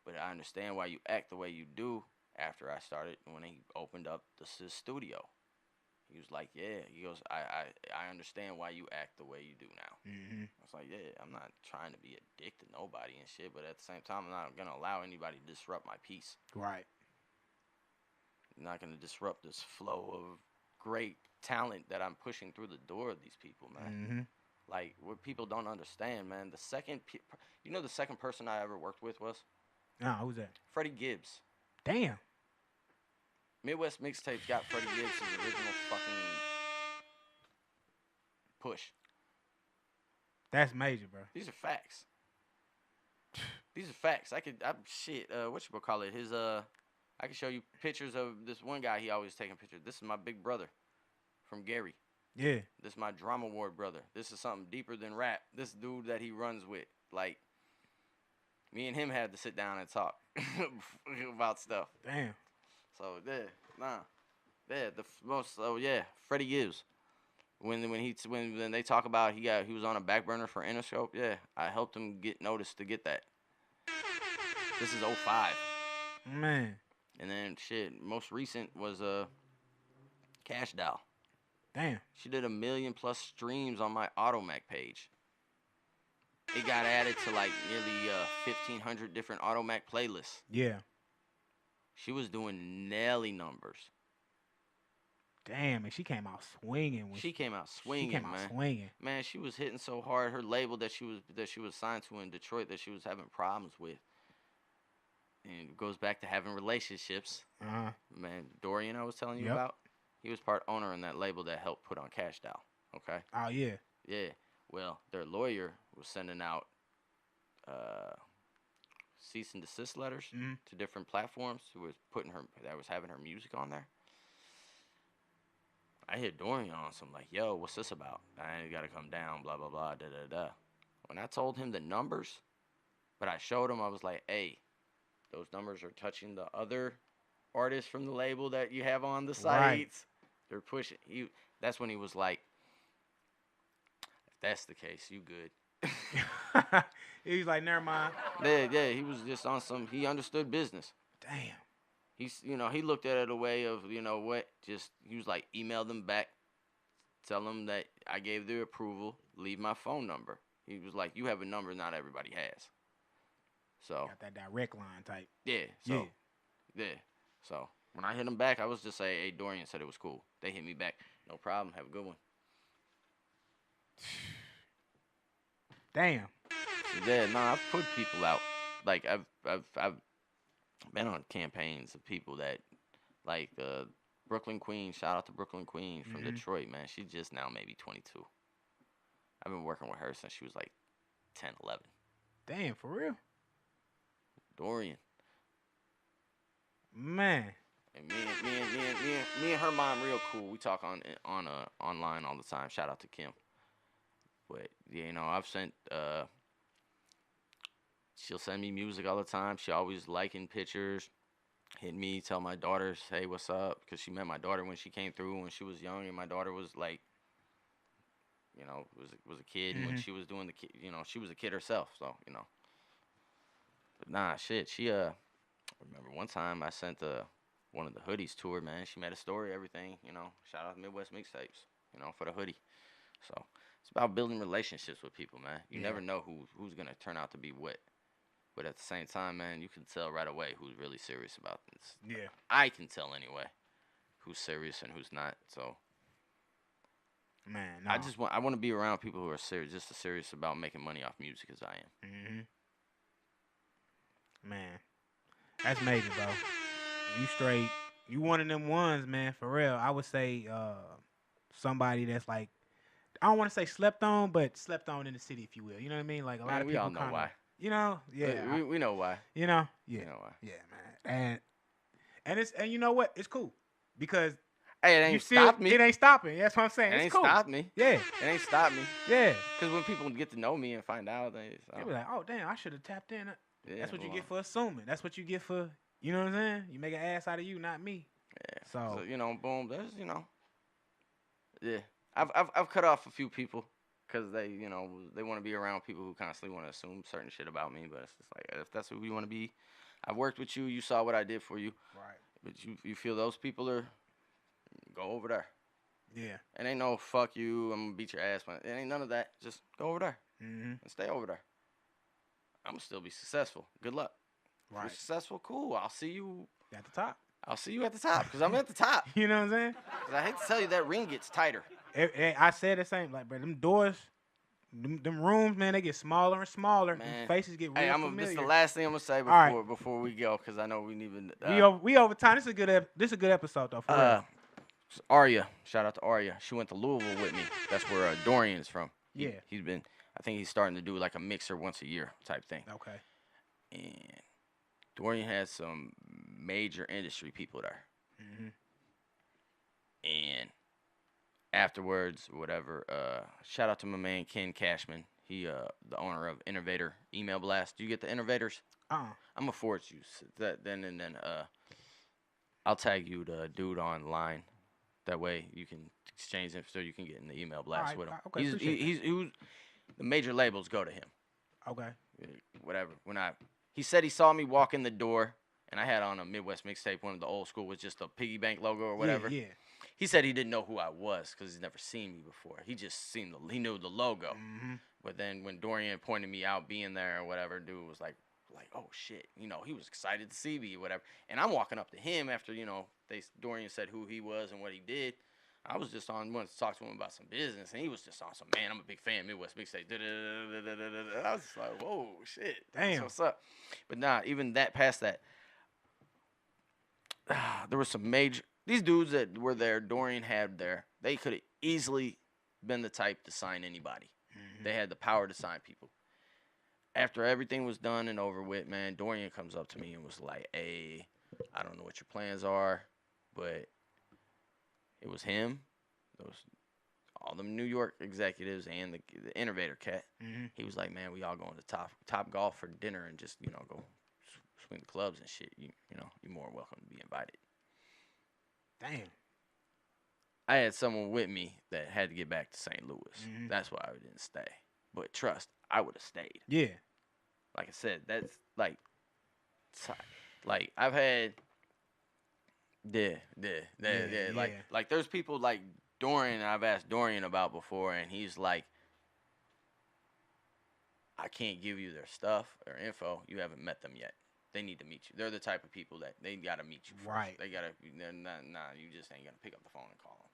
but I understand why you act the way you do after I started when he opened up his studio. He was like, yeah. He goes, I understand why you act the way you do now. I was like, yeah, I'm not trying to be a dick to nobody and shit, but at the same time, I'm not going to allow anybody to disrupt my peace. Right. I'm not going to disrupt this flow of great talent that I'm pushing through the door of these people, man. Like, what people don't understand, man, the second person I ever worked with was? Nah, who's that? Freddie Gibbs. Damn. Midwest Mixtape got Freddie Gibbs' original fucking push. That's major, bro. These are facts. These are facts. What you call it? I can show you pictures of this one guy. He always taking pictures. This is my big brother from Gary. Yeah. This is my drama ward brother. This is something deeper than rap. This dude that he runs with. Like, me and him had to sit down and talk about stuff. Damn. So Freddie Gibbs. When they talk about he was on a back burner for Interscope, yeah, I helped him get noticed to get that. This is 05. Man. And then shit, most recent was Cash Doll. Damn. She did 1 million+ streams on my Automac page. It got added to like nearly 1,500 different Automac playlists. Yeah. She was doing Nelly numbers. Damn, and she came out swinging. She came out swinging, man. She was hitting so hard. Her label that she was signed to in Detroit that she was having problems with. And it goes back to having relationships. Man, Dorian I was telling you about, he was part owner in that label that helped put on Cash Doll. Okay. Oh yeah. Yeah. Well, their lawyer was sending out cease and desist letters to different platforms who was having her music on there. I hit Dorian on some like, yo, what's this about? I ain't got to come down, blah, blah, blah, da, da, da. When I told him the numbers, but I showed him, I was like, hey, those numbers are touching the other artists from the label that you have on the sites. Right. They're pushing. That's when he was like, if that's the case, you good. He was like, never mind. Yeah, he was just on some, he understood business. Damn. He looked at it a way of, you know what, he was like, email them back, tell them that I gave the approval, leave my phone number. He was like, you have a number not everybody has. So. Got that direct line type. Yeah. So. Yeah. So, When I hit them back, I was just say, hey, Dorian said it was cool. They hit me back. No problem. Have a good one. Damn. Yeah, no, I've put people out. Like I've been on campaigns of people that, like Brooklyn Queen. Shout out to Brooklyn Queen from Detroit, man. She's just now maybe 22. I've been working with her since she was like 10, 11. Damn, for real? Dorian. Man. And me and her mom real cool. We talk online all the time. Shout out to Kim. But yeah, you know, I've sent she'll send me music all the time. She always liking pictures, hit me, tell my daughters, hey, what's up? Because she met my daughter when she came through when she was young, and my daughter was like, you know, was a kid when she was doing the kid, you know, she was a kid herself, so you know. But nah, shit, she remember one time I sent one of the hoodies to her, man. She made a story, everything, you know. Shout out to Midwest Mixtapes, you know, for the hoodie. So it's about building relationships with people, man. You never know who's gonna turn out to be what. But at the same time, man, you can tell right away who's really serious about this. Yeah. I can tell anyway who's serious and who's not. So, man, no. I want to be around people who are serious, just as serious about making money off music as I am. Man, that's major, bro. You straight. You one of them ones, man. For real. I would say somebody that's like, I don't want to say slept on, but slept on in the city, if you will. You know what I mean? Like a lot of people. We all know why. You know, yeah. We know why. You know, yeah. We know why. Yeah, man. And you know what? It's cool because hey, it ain't stopped me. It ain't stopping. That's what I'm saying. It it's ain't cool. stopped me. Yeah. It ain't stopped me. Yeah. Because when people get to know me and find out, they be like, oh damn, I should have tapped in. Yeah, that's what you get for assuming. That's what you get for, you know what I'm saying? You make an ass out of you, not me. Yeah. So you know, boom. There's, you know. Yeah. I've cut off a few people. Because they, you know, they want to be around people who constantly want to assume certain shit about me. But it's just like, if that's who you want to be, I worked with you. You saw what I did for you. Right. But you feel those people are, go over there. Yeah. It ain't no fuck you, I'm going to beat your ass. It ain't none of that. Just go over there. And stay over there. I'm going to still be successful. Good luck. Right. If you're successful, cool. I'll see you at the top. I'll see you at the top because I'm at the top. You know what I'm saying? Because I hate to tell you, that ring gets tighter. I said the same. Like, bro, them doors, them rooms, man, they get smaller and smaller. Them faces get real familiar. This is the last thing I'm gonna say before we go, because I know we need we over time. This is a good episode though. For real. Arya, shout out to Arya. She went to Louisville with me. That's where Dorian's from. Yeah. He's been. I think he's starting to do like a mixer once a year type thing. Okay. And Dorian has some major industry people there. And afterwards, whatever, shout out to my man Ken Cashman. He the owner of Innovator Email Blast. Do you get the Innovators? I'm gonna forward you that then, and then I'll tag you the dude online. That way you can exchange it so you can get in the email blast with him. Okay, he's the major labels go to him. Okay. Whatever. He said he saw me walk in the door, and I had on a Midwest Mixtape, one of the old school with just a piggy bank logo or whatever. Yeah. He said he didn't know who I was because he's never seen me before. He just he knew the logo. But then when Dorian pointed me out being there or whatever, dude was like, oh shit, you know, he was excited to see me or whatever. And I'm walking up to him after, you know, Dorian said who he was and what he did. I was just wanted to talk to him about some business, and he was just on some, man, I'm a big fan, Midwest Mixtape. I was just like, whoa, shit. Damn. That's what's up. But nah, even past that, there was some major, these dudes that were there, Dorian had there, they could have easily been the type to sign anybody. They had the power to sign people. After everything was done and over with, man, Dorian comes up to me and was like, hey, I don't know what your plans are, but it was him. There was all them New York executives and the Innovator cat. He was like, man, we all going to Top Golf for dinner and just, you know, go swing the clubs and shit. You know, you're more welcome to be invited. Damn. I had someone with me that had to get back to St. Louis. That's why I didn't stay. But trust, I would have stayed. Yeah. Like I said, that's like I've had, like there's people like Dorian I've asked Dorian about before, and he's like, I can't give you their stuff or info. You haven't met them yet. they need to meet you. They're the type of people that they gotta meet you first. Right. They gotta. You just ain't gonna pick up the phone and call them.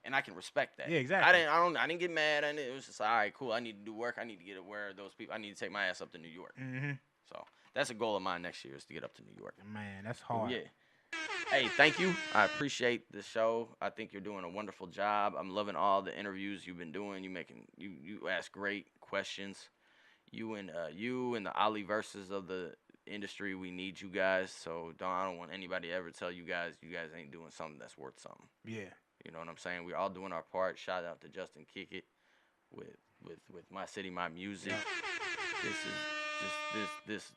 And I can respect that. Yeah, exactly. I didn't get mad. It was just all right, cool. I need to do work. I need to get aware of those people. I need to take my ass up to New York. Mm-hmm. So that's a goal of mine next year is to get up to New York. Man, that's hard. Yeah. Hey, thank you. I appreciate the show. I think you're doing a wonderful job. I'm loving all the interviews you've been doing. You ask great questions. You and the Ali verses of the industry, we need you guys. So I don't want anybody to ever tell you guys ain't doing something that's worth something. Yeah. You know what I'm saying? We're all doing our part. Shout out to Justin Kick It with Mycitymymusic.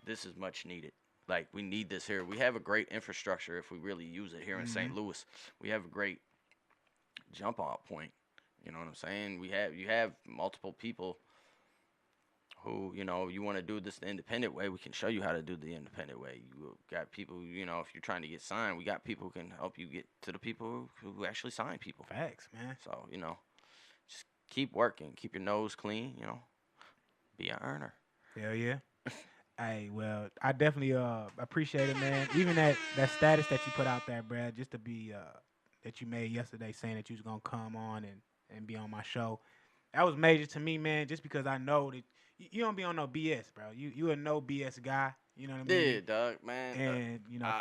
This is much needed. Like, we need this here. We have a great infrastructure if we really use it here in St. Louis. We have a great jump-off point. You know what I'm saying? You have multiple people who, you know, you want to do this the independent way. We can show you how to do the independent way. You got people, you know, if you're trying to get signed, we got people who can help you get to the people who actually sign people. Facts, man. So, you know, just keep working. Keep your nose clean, you know. Be an earner. Hell yeah. Hey, well, I definitely appreciate it, man. Even that status that you put out there, Brad, just to be that you made yesterday saying that you was going to come on and be on my show. That was major to me, man, just because I know that you don't be on no BS, bro. You a no BS guy, you know what I mean? Yeah, dog, man. And, you know.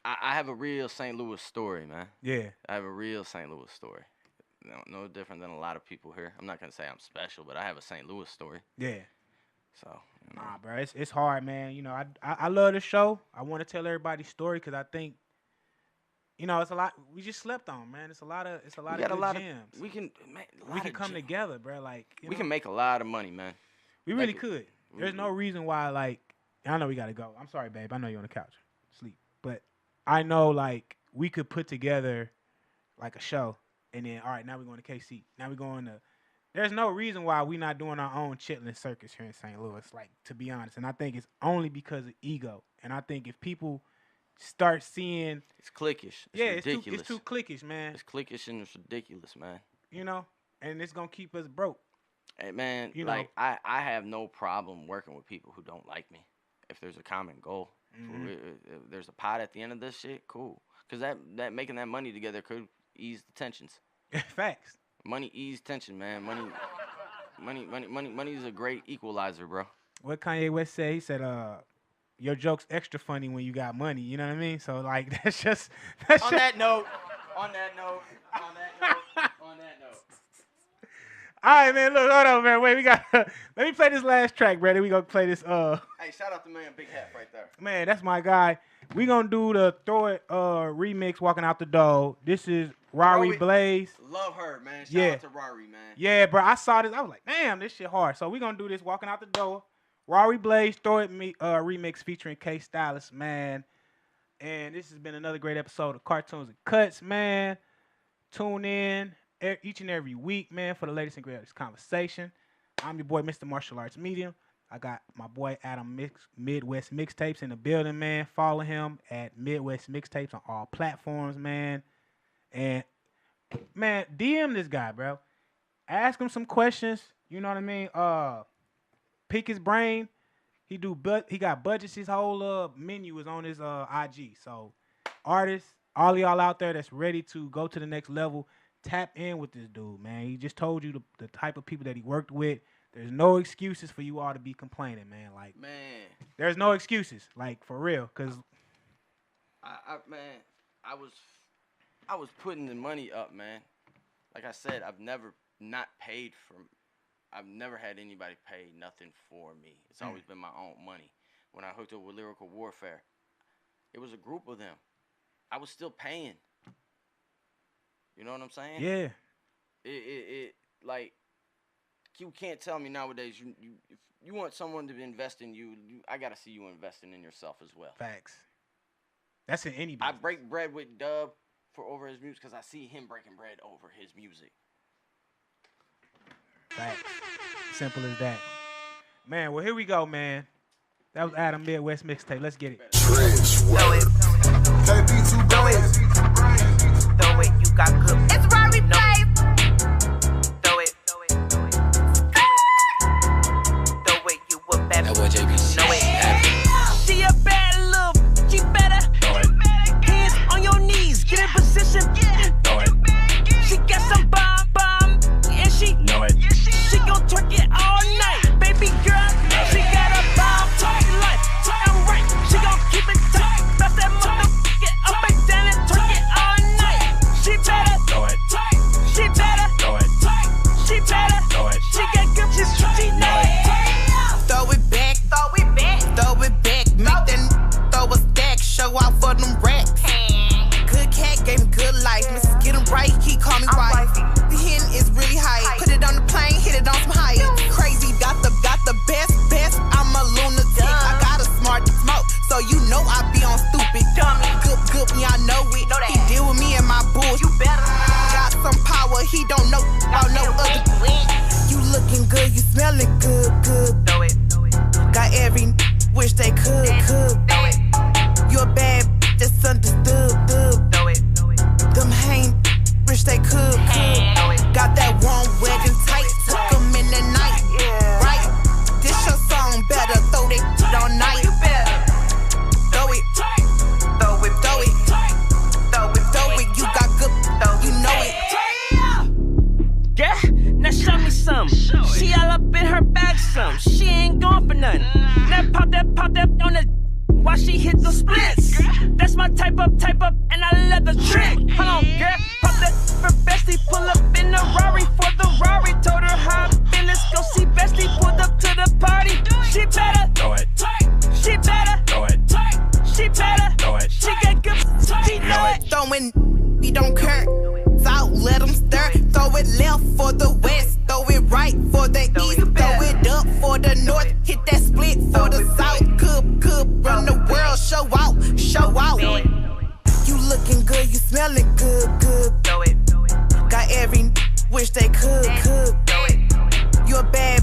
I have a real St. Louis story, man. Yeah. I have a real St. Louis story. No different than a lot of people here. I'm not going to say I'm special, but I have a St. Louis story. Yeah. So, you know. Nah, bro, it's hard, man. You know, I love the show. I want to tell everybody's story because I think, you know, it's a lot. We just slept on, man. It's a lot of good gems. We can come together, bro. Like we can make a lot of money, man. We really could. There's no reason why. Like, I know we gotta go. I'm sorry, babe. I know you're on the couch, sleep. But I know, like, we could put together like a show, and then all right, now we're going to KC. Now we're going to. There's no reason why we're not doing our own chitlin circus here in St. Louis, like, to be honest. And I think it's only because of ego. And I think if people start seeing... It's cliquish. It's ridiculous. It's too cliquish, man. It's cliquish and it's ridiculous, man. You know? And it's going to keep us broke. Hey, man, you like, know? I have no problem working with people who don't like me. If there's a common goal. Mm-hmm. If there's a pot at the end of this shit, cool. Because that making that money together could ease the tensions. Facts. Money ease tension, man. Money is a great equalizer, bro. What Kanye West said, he said, your joke's extra funny when you got money. You know what I mean? So, like, that's just... On that note. All right, man. Look, hold on, man. Wait, we got... Let me play this last track, brother. We gonna play this... Hey, shout out to man Big Hat right there. Man, that's my guy. We gonna do the Throw It remix, Walking Out the Door. This is Rory Blaze. Love her, man. Shout out to Rory, man. Yeah, bro. I saw this. I was like, damn, this shit hard. So we gonna do this, Walking Out the Door. Rory Blaze, Throw It remix featuring K Stylus, man. And this has been another great episode of Cartunes and Cuts, man. Tune in each and every week, man, for the latest and greatest conversation. I'm your boy, Mr. MarshallArtz Media. I got my boy Adam Midwest Mixtapes in the building, man. Follow him at Midwest Mixtapes on all platforms, man. And, man, DM this guy, bro. Ask him some questions. You know what I mean? Pick his brain. He got budgets. His whole menu is on his IG. So, artists, all y'all out there that's ready to go to the next level, tap in with this dude, man. He just told you the type of people that he worked with. There's no excuses for you all to be complaining, man. Like, man, there's no excuses, like, for real, cause I was putting the money up, man. Like I said, I've never had anybody pay nothing for me. It's always been my own money. When I hooked up with Lyrical Warfare, it was a group of them. I was still paying. You know what I'm saying? Yeah. It like. You can't tell me nowadays if you want someone to invest in you, I gotta see you investing in yourself as well. Facts. That's in any business. I break bread with Dub for over his music because I see him breaking bread over his music. Facts. Simple as that. Man, well, here we go, man. That was Adam Midwest Mixtape. Let's get it. Throw it. Throw it. You got good. It's Rory Blaze. She a bad little so you know I be on stupid. Dummy, good, me, I know it. He deal with me and my bulls. You better. Got some power, he don't know about no other. You looking good, you smelling good. Throw it. Got every wish they could. Throw it. You a bad that's understood. Throw it. Them hang wish they could. Got that one wedding tight, took them in the night. Right? This your song, better throw that shit all night. You better. Throw it. You got good, you know it. Yeah, now show me some. She all up in her bag some. She ain't going for nothing. Now pop that on the while she hit the splits. That's my type up, and I love the trick. Hold on, girl, pop that for bestie. Pull up in the Rari for the Rari. Told her how I've been, let's go see bestie. Pulled up to the party. She better throw it. She better throw it. She better throw it. She get good. She know it. Throwing, we don't care. South, let them stir. Throw it left for the west. Throw it right for the east. Throw it up for the north. Hit that split for the south. Good. Run the world. Show out. You looking good. You smelling good. Throw it. Got every wish they could. Throw it. You a bad